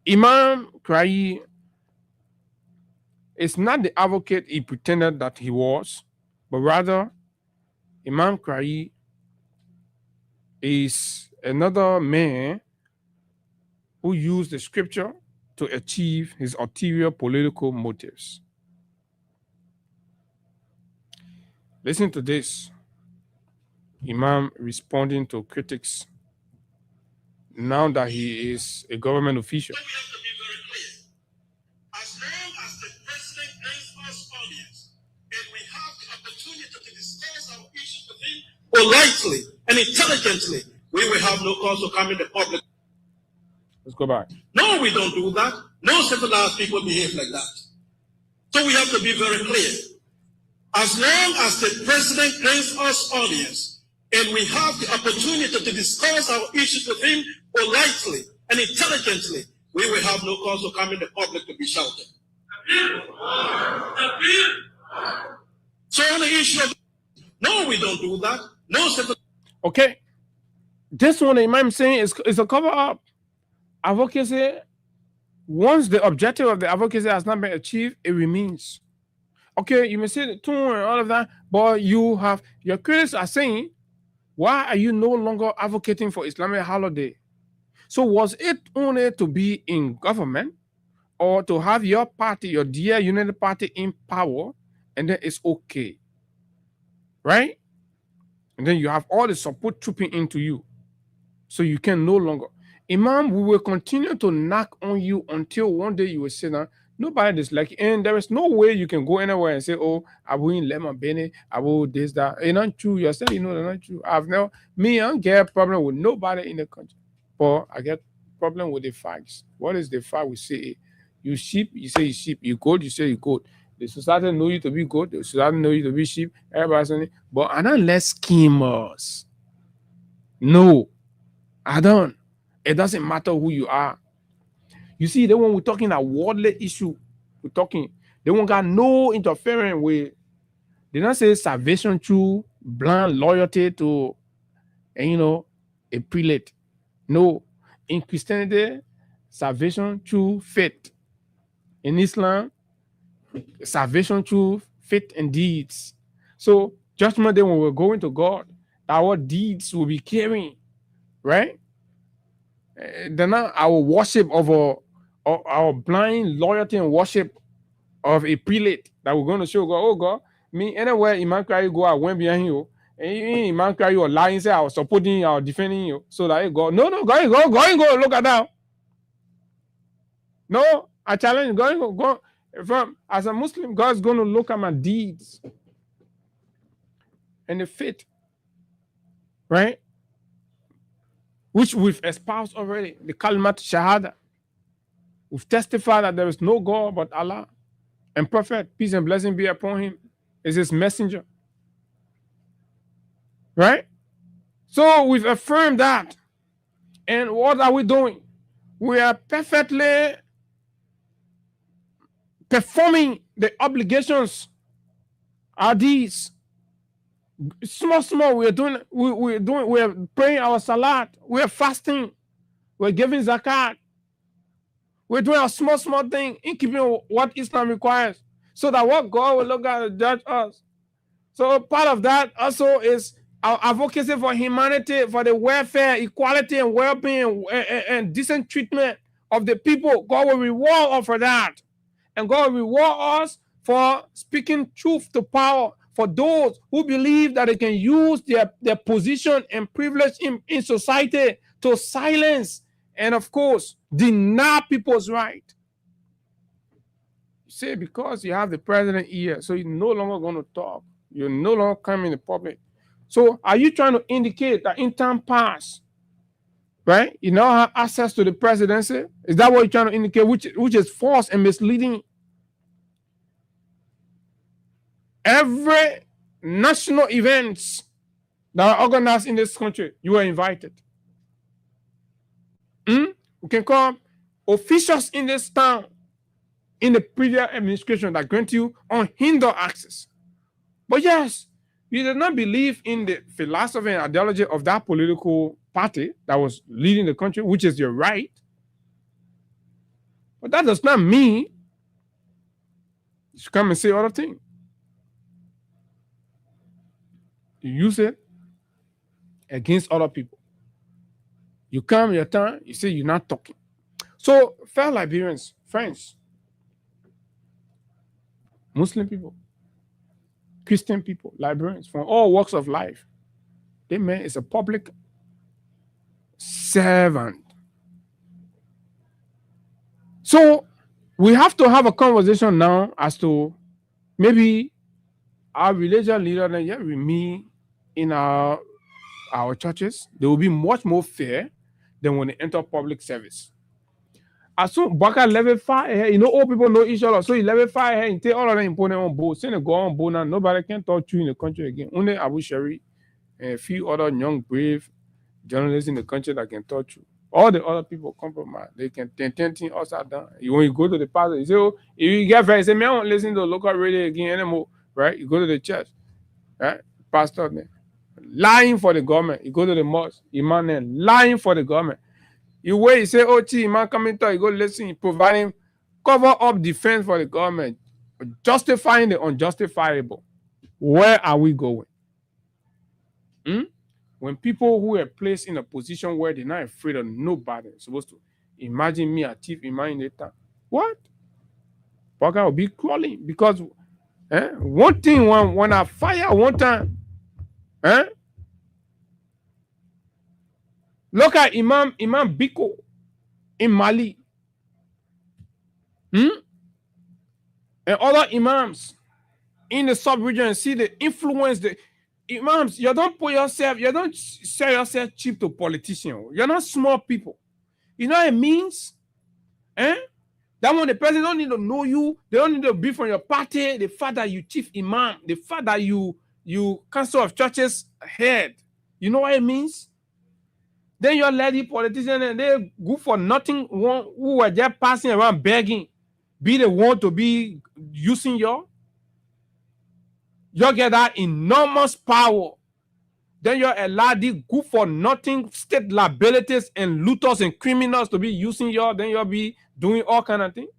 Imam Kari is not the advocate he pretended that he was, but rather Imam Kari is another man who used the scripture to achieve his ulterior political motives. Listen to this. Imam responding to critics now that he is a government official. As long as the president grants us audience and we have the opportunity to discuss our issues with him politely and intelligently, we will have no cause to come in the public. Let's go back. No, we don't do that. No civilized people behave like that. So we have to be very clear. As long as the president grants us audience and we have the opportunity to discuss our issues with him politely and intelligently, we will have no cause to come in the public to be shouted. So on the issue of no, we don't do that. No. Okay. This one, the Imam saying is a cover up. Advocacy, once the objective of the advocacy has not been achieved, it remains. Okay, you may say the tune and all of that, but your critics are saying, why are you no longer advocating for Islamic holiday? So was it only to be in government or to have your party, your dear United Party in power, and then it's okay? Right? And then you have all the support trooping into you. So you can no longer. Imam, we will continue to knock on you until one day you will say, now, nobody is like, and there is no way you can go anywhere and say, oh, I will in Lemon Benny, I will this, that. It's not true. Yourself, you know, they're not true. I don't get a problem with nobody in the country. But I get problem with the facts. What is the fact? We say, you sheep, you say you sheep. You goat, you say you goat. The society know you to be goat. The society know you to be sheep. Everybody's saying, but I don't let schemers. No, I don't. It doesn't matter who you are. You see, when we're talking a worldly issue, they won't got no interference with. They don't say salvation through blind loyalty to, a prelate. No, in Christianity, salvation through faith. In Islam, salvation through faith and deeds. So judgment day when we're going to God, our deeds will be carrying, right? They're not our worship of our blind loyalty and worship of a prelate that we're going to show God. Oh God, me anywhere Imam Cry go, I went behind you. And Imam Cry you are lying, say I was supporting you, I was defending you. So that God, no, go look at that. No, I challenge go. From as a Muslim, God's going to look at my deeds and the faith, right? Which we've espoused already, the Kalimat Shahada. We've testified that there is no God but Allah, and Prophet, peace and blessing be upon him, is his messenger. Right? So we've affirmed that. And what are we doing? We are perfectly performing the obligations are these. Small, we're praying our salat, we're fasting, we're giving zakat, we're doing a small thing in keeping what Islam requires, so that what God will look at and judge us. So part of that also is our advocacy for humanity, for the welfare, equality, and well-being and decent treatment of the people. God will reward us for that, and God will reward us for speaking truth to power. For those who believe that they can use their position and privilege in society to silence and, of course, deny people's right. You say because you have the president here, so you're no longer going to talk. You're no longer coming in the public. So are you trying to indicate that in time past, right, you now have access to the presidency? Is that what you're trying to indicate, which is false and misleading? Every national events that are organized in this country, you are invited. We can call officials in this town in the previous administration that grant you unhindered access. But yes, you did not believe in the philosophy and ideology of that political party that was leading the country, which is your right. But that does not mean you should come and say other things. You use it against other people. You come your time, you say you're not talking. So, fellow Liberians, friends, Muslim people, Christian people, Liberians, from all walks of life, this man is a public servant. So we have to have a conversation now as to maybe our religious leader with me in our churches. They will be much more fair than when they enter public service. As soon Baka level 5 here, all people know each other. So you level 5 here and take all of them important on board. Send a go on board now. Nobody can touch you in the country again. Only Abu Shari and a few other young, brave journalists in the country that can touch you. All the other people compromise. They can 10 things upside down. When you go to the pastor, you say, oh, if you get very, say, man, I won't listen to the local radio again anymore. Right? You go to the church. Right? Pastor, man, lying for the government. You go to the mosque, imam, then lying for the government. You wait, you say, oh, gee, man, come to you go listen, providing cover up defense for the government, justifying the unjustifiable. Where are we going? When people who are placed in a position where they're not afraid of nobody, supposed to imagine me a chief imam later. What? Baka will be crawling because one thing when I fire one time, look at Imam Biko in Mali. And other imams in the sub-region, see the influence. The imams, you don't sell yourself cheap to politicians. You're not small people. You know what it means? That when the person don't need to know you, they don't need to be from your party, the fact that you chief imam, the fact that you council of churches head. You know what it means? Then your lady politicians, and they good for nothing, who are just passing around begging, be the one to be using you get that enormous power. Then you're allowed the good for nothing state liabilities and looters and criminals to be using you. Then you'll be doing all kind of things.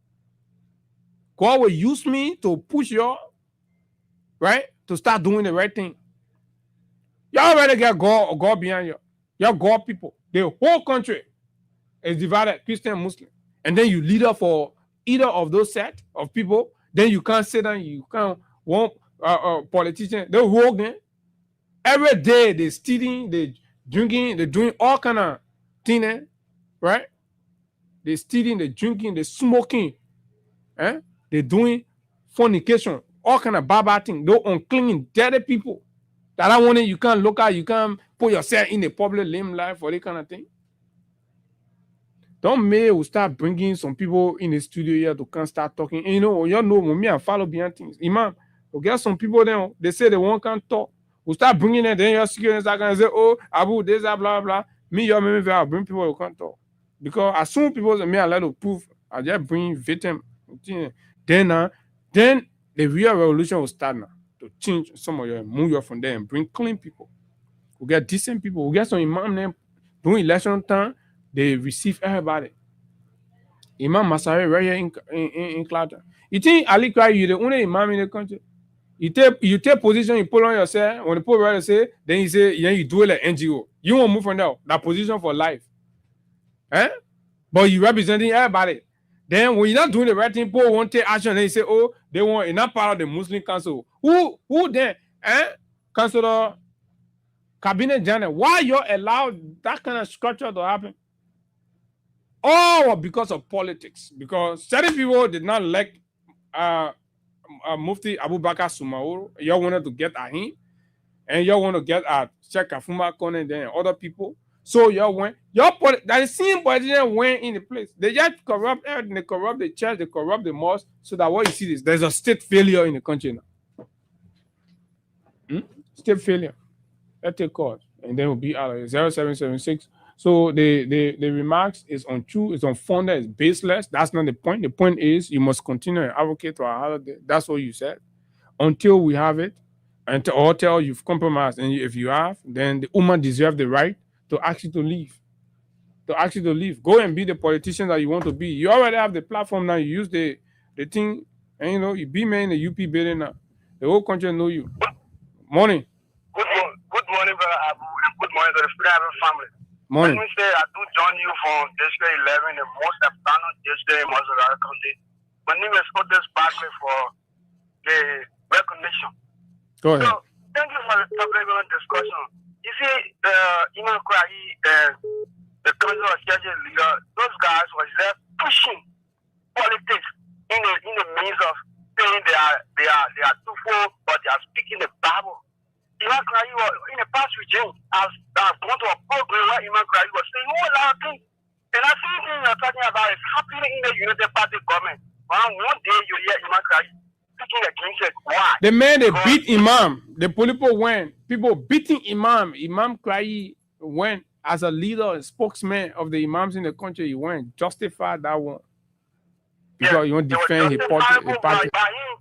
God will use me to push you, right? To start doing the right thing. You already get God behind you. You're God people. The whole country is divided, Christian, Muslim. And then you leader for either of those set of people. Then you can't sit down, you can't want politicians. They're rogue. Every day they're stealing, they're drinking, they're doing all kind of things, right? They're stealing, they're drinking, they're smoking. They're doing fornication, all kind of bad things. They're unclean, dirty people. That I want it, you can't look at, you can't put yourself in the public limelight for that kind of thing. Don't make we start bringing some people in the studio here to come start talking. And you know when me and follow behind things. Imam, we get some people then they say they won't can't talk. We start bringing them, then your security start and say, oh, Abu, this, blah, blah, blah. Me, I'll bring people who can't talk. Because as soon as people say me, I let to prove, I just bring victim. Then the real revolution will start now. To change some of you, move you from there and bring clean people. We get decent people. We get some imam them during election time, they receive everybody. Imam Masari right here in Clapton. You think Ali Cry, you the only imam in the country? You take position, you put on yourself. When the people right say, then you say, yeah, you do it like NGO. You won't move from there. That position for life. But you representing everybody. Then when you're not doing the right thing, people won't take action. Then you say, oh, they want, you're not part of the Muslim Council. Who then? Councilor Cabinet General. Why you allow that kind of structure to happen? All because of politics. Because certain people did not elect Mufti Abubakar Sumaoro. You wanted to get at him. And you want to get at Sheikh Kafuma Kone and then other people. So you went, that same politician went in the place. They just corrupt everything. They corrupt the church, they corrupt the mosque. So that what you see is there's a state failure in the country now. State failure. Let's take calls. And then we'll be out of it. 0776. So the remarks is untrue, it's unfounded, it's baseless. That's not the point. The point is you must continue and advocate for our holiday. That's what you said. Until we have it, until you've compromised. And if you have, then the Ummah deserve the right to ask you to leave. Go and be the politician that you want to be. You already have the platform now. You use the thing, and you be man in the UP building now. The whole country know you. Morning. Good morning, brother Abu. Good morning to the Freedom family. Morning. Let me say I do join you from District 11, the most important district in Mazara County. My name is Otis Barkley for the recognition. Go ahead. So, thank you for the topic of discussion. You see, Imam Kwai, the council of churches leader, those guys were there pushing go to a program where Imam Cry was saying, "Oh, Lord, and I see you're talking about is happening in the United Party government. One day you hear Imam Cry speaking against it. Why? The man they beat Imam. The people went. People beating Imam. Imam Cry went as a leader and spokesman of the imams in the country. He went justify that one because you want to defend his party. By him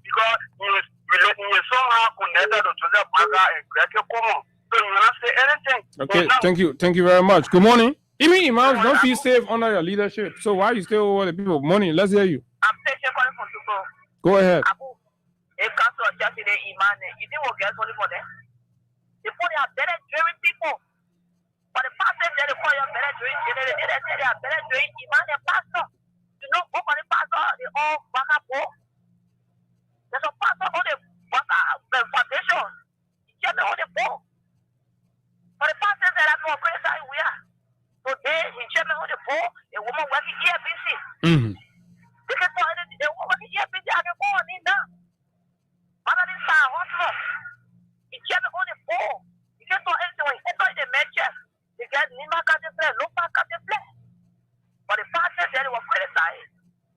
because he is somehow connected to Joseph Baga and Greg Como. So you will not say anything. Okay, thank you very much. Good morning. Even imams don't feel safe under your leadership. So why you stay over the people? Morning, let's hear you. I'm taking calling from people. Go ahead. A council just in the Iman, you think we'll get only for them? The people are better doing people. But the pastor said they call you better doing, they say they are better doing Iman and pastor. You know, over the pastor, they all back up. There's a pastor on the foundation. He just on the ball. But the pastor said that's what prayer side we are. Today, he just on the ball, a woman working EFBC. They can tell anything, a woman working EFBC, I can go on in now. But I didn't say hospital. He just on the ball. He can tell anything, he can the matches. They get Nima can't play, Lupa can't play. But the pastor said it was prayer side.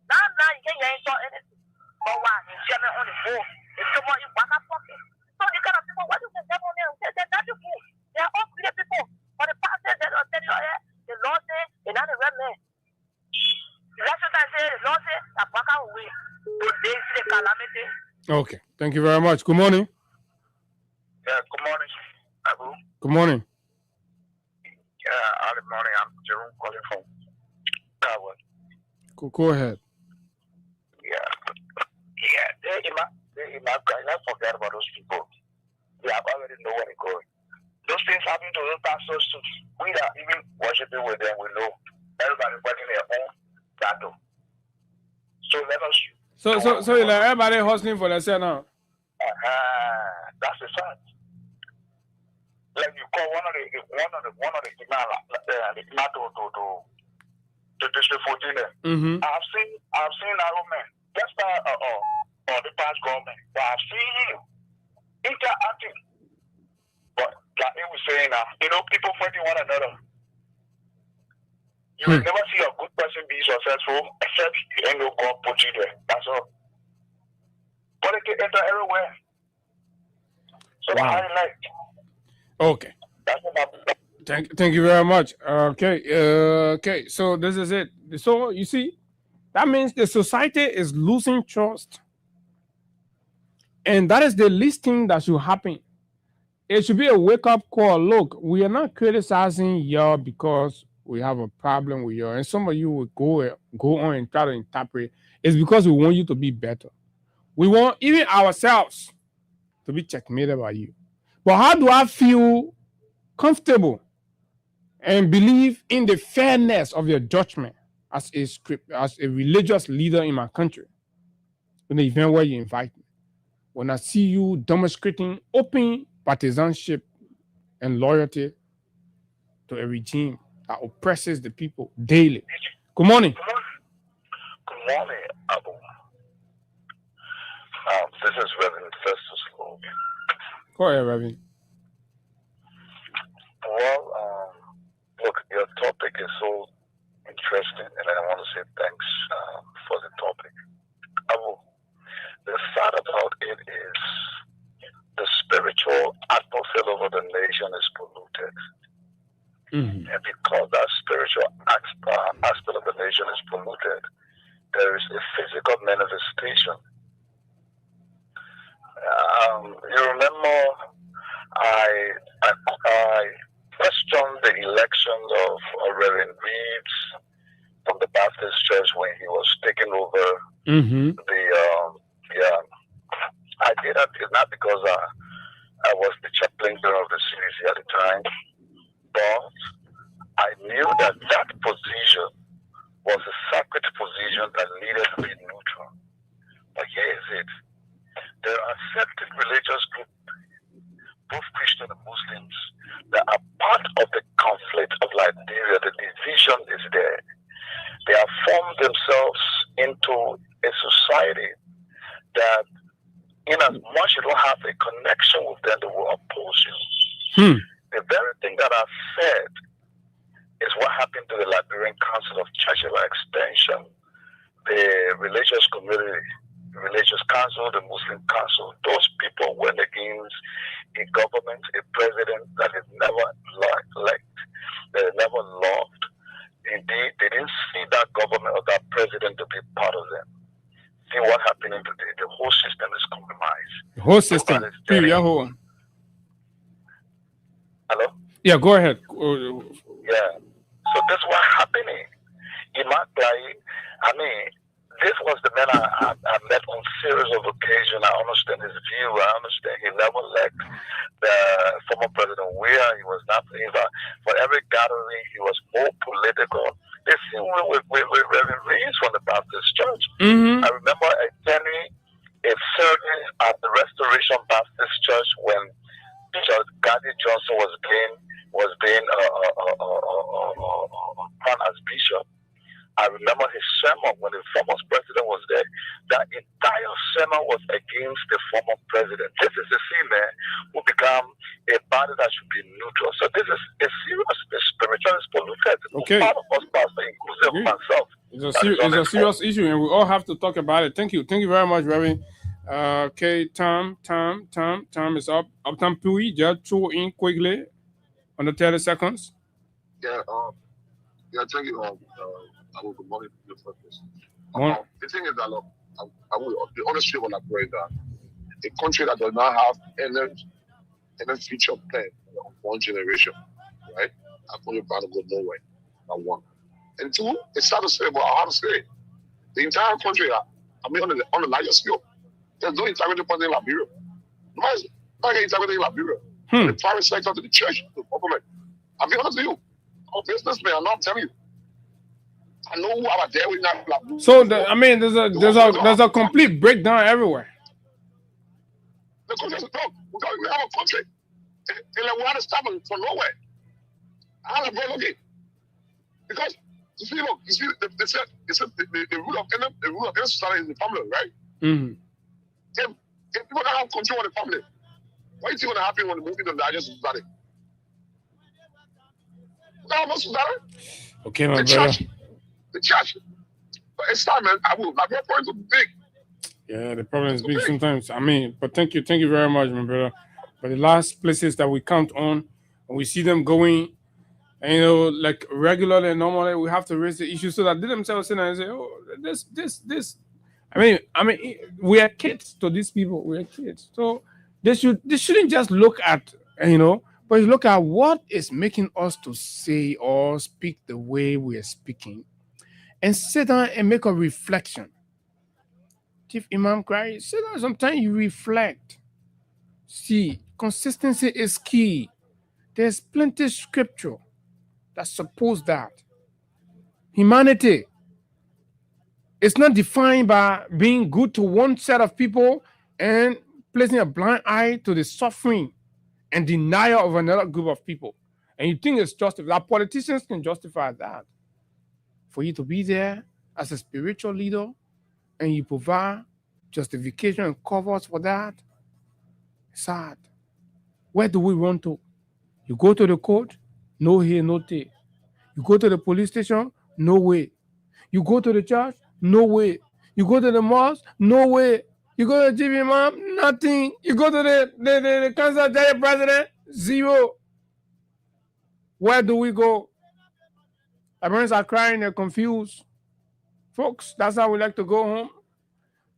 Now, you can't tell anything. But why? He just on the ball. It's too much in back pocket. So the kind of people, what you can tell me, they're not the fool. They are all good people. But the pastor said, I'll tell you, the Lord said, they're not the red man. That's what I say, the Lord said, I'm back away. Today is the calamity. Okay, thank you very much. Good morning. Yeah, good morning, Abu. Good morning. Good morning. I'm Jerome calling from Carwood. Go ahead. Let's forget about those people. They have already know where they're going. Those things happen to those pastors too. We are even worshiping with them. We know everybody fighting their own battle. So let us. So like everybody hustling for themselves now. That's the fact. Like you call one of the to District 14. I've seen that man. That's or the past government. But I've seen him interacting. But like he was saying now, people fighting one another. You will never see a good person be successful except you ain't no God put you there. That's all. Politics enter everywhere. So wow. I like. Okay. That's what Thank you very much. Okay. So this is it. So you see, that means the society is losing trust, and that is the least thing that should happen. It should be a wake-up call. Look, we are not criticizing y'all because we have a problem with y'all, and some of you will go on and try to interpret. It's because we want you to be better. We want even ourselves to be checkmated by you. But how do I feel comfortable and believe in the fairness of your judgment as a religious leader in my country? In the event where you invite me, when I see you demonstrating open partisanship and loyalty to a regime that oppresses the people daily. Good morning. Good morning, Abu. This is Reverend Festus Lowe. Go ahead, Reverend. Well, look, your topic is so interesting, and I want to say thanks for the topic. Abu, the sad about it is the spiritual atmosphere over the nation is polluted. And because that spiritual aspect of the nation is polluted, there is a physical manifestation. You remember I questioned the election of Reverend Reeves from the Baptist Church when he was taking over I did that not because I was the chaplain of the CDC at the time, but I knew that position was a sacred position that needed to be neutral. But here is it. There are certain religious groups, both Christian and Muslims, that are part of the conflict of Liberia. The division is there. They have formed themselves into a society that, in as much you don't have a connection with them, they will oppose you. the very thing that I said is what happened to the Liberian Council of Churchill Extension, the religious community, the religious council, the Muslim council. Those people went against a government, a president that is never liked, that is never loved. Indeed, they didn't see that government or that president to be part of them. See what happened today. The whole system is compromised. The whole system. Hello? Yeah, go ahead. Yeah. So that's what's happening. In my play, I mean, this was the man I met on series of occasions. I understand his view. I understand he never liked the former President Weah. He was not either. For every gathering, he was more political. They see with Reverend Reeves from the Baptist Church. Mm-hmm. I remember attending a service at the Restoration Baptist Church when Bishop Gadi Johnson was being crowned as bishop. I remember his sermon when the former president was there. That entire sermon was against the former president. This is a man who become a body that should be neutral. So this is a serious, spiritual polluted. Okay. Part of us, pastor, inclusive myself. It's a serious issue, and we all have to talk about it. Thank you very much, Reverend. Okay, time is up. Uptown Pui, just throw in quickly on the 30 seconds. Yeah, thank you. Good morning. The thing is that I will be honest with you when I pray that a country that does not have any future plan of one generation, right? I'm going to go nowhere. Number one. And two, it's sad to say, but I have to say, the entire country, I mean, on the larger scale, there's no integrity point in Liberia. Not integrity in Liberia. The private sector, to the church, to the government. I'll be honest with you. I'm a businessman. I'm not telling you. I know who I'm there with now. So there's a complete breakdown everywhere. The country is broke. We don't have a country. We had to stop from nowhere. I had a broke again. Because you see, look, they said the rule of any society is the family, right? Mm-hmm. If people don't have control of the family, what do you think will happen when they move into the larger society? We don't have no society. Okay, my brother. The church. But it's time, man. My problem is big. Yeah, the problem is big sometimes. I mean, but thank you very much, my brother. But the last places that we count on, when we see them going, and like regularly and normally, we have to raise the issue so that they themselves sit and say, "Oh, this." I mean, we are kids to these people. We are kids, so they shouldn't just look at but look at what is making us to say or speak the way we are speaking. And sit down and make a reflection. Chief Imam Cry, sit down sometimes you reflect. See, consistency is key. There's plenty of scripture that supports that. Humanity is not defined by being good to one set of people and placing a blind eye to the suffering and denial of another group of people. And you think it's justified. Our politicians can justify that. For you to be there as a spiritual leader and you provide justification and covers for that, sad. Where do we run to? You go to the court, no here, no there. You go to the police station, no way. You go to the church, no way. You go to the mosque, no way. You go to the chief imam, nothing. You go to the council president, zero. Where do we go? Our parents are crying, they're confused. Folks, that's how we like to go home.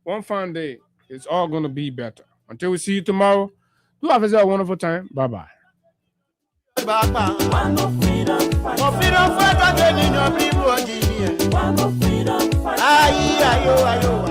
One fine day, it's all going to be better. Until we see you tomorrow, do have a wonderful time. Bye-bye. Freedom fighter,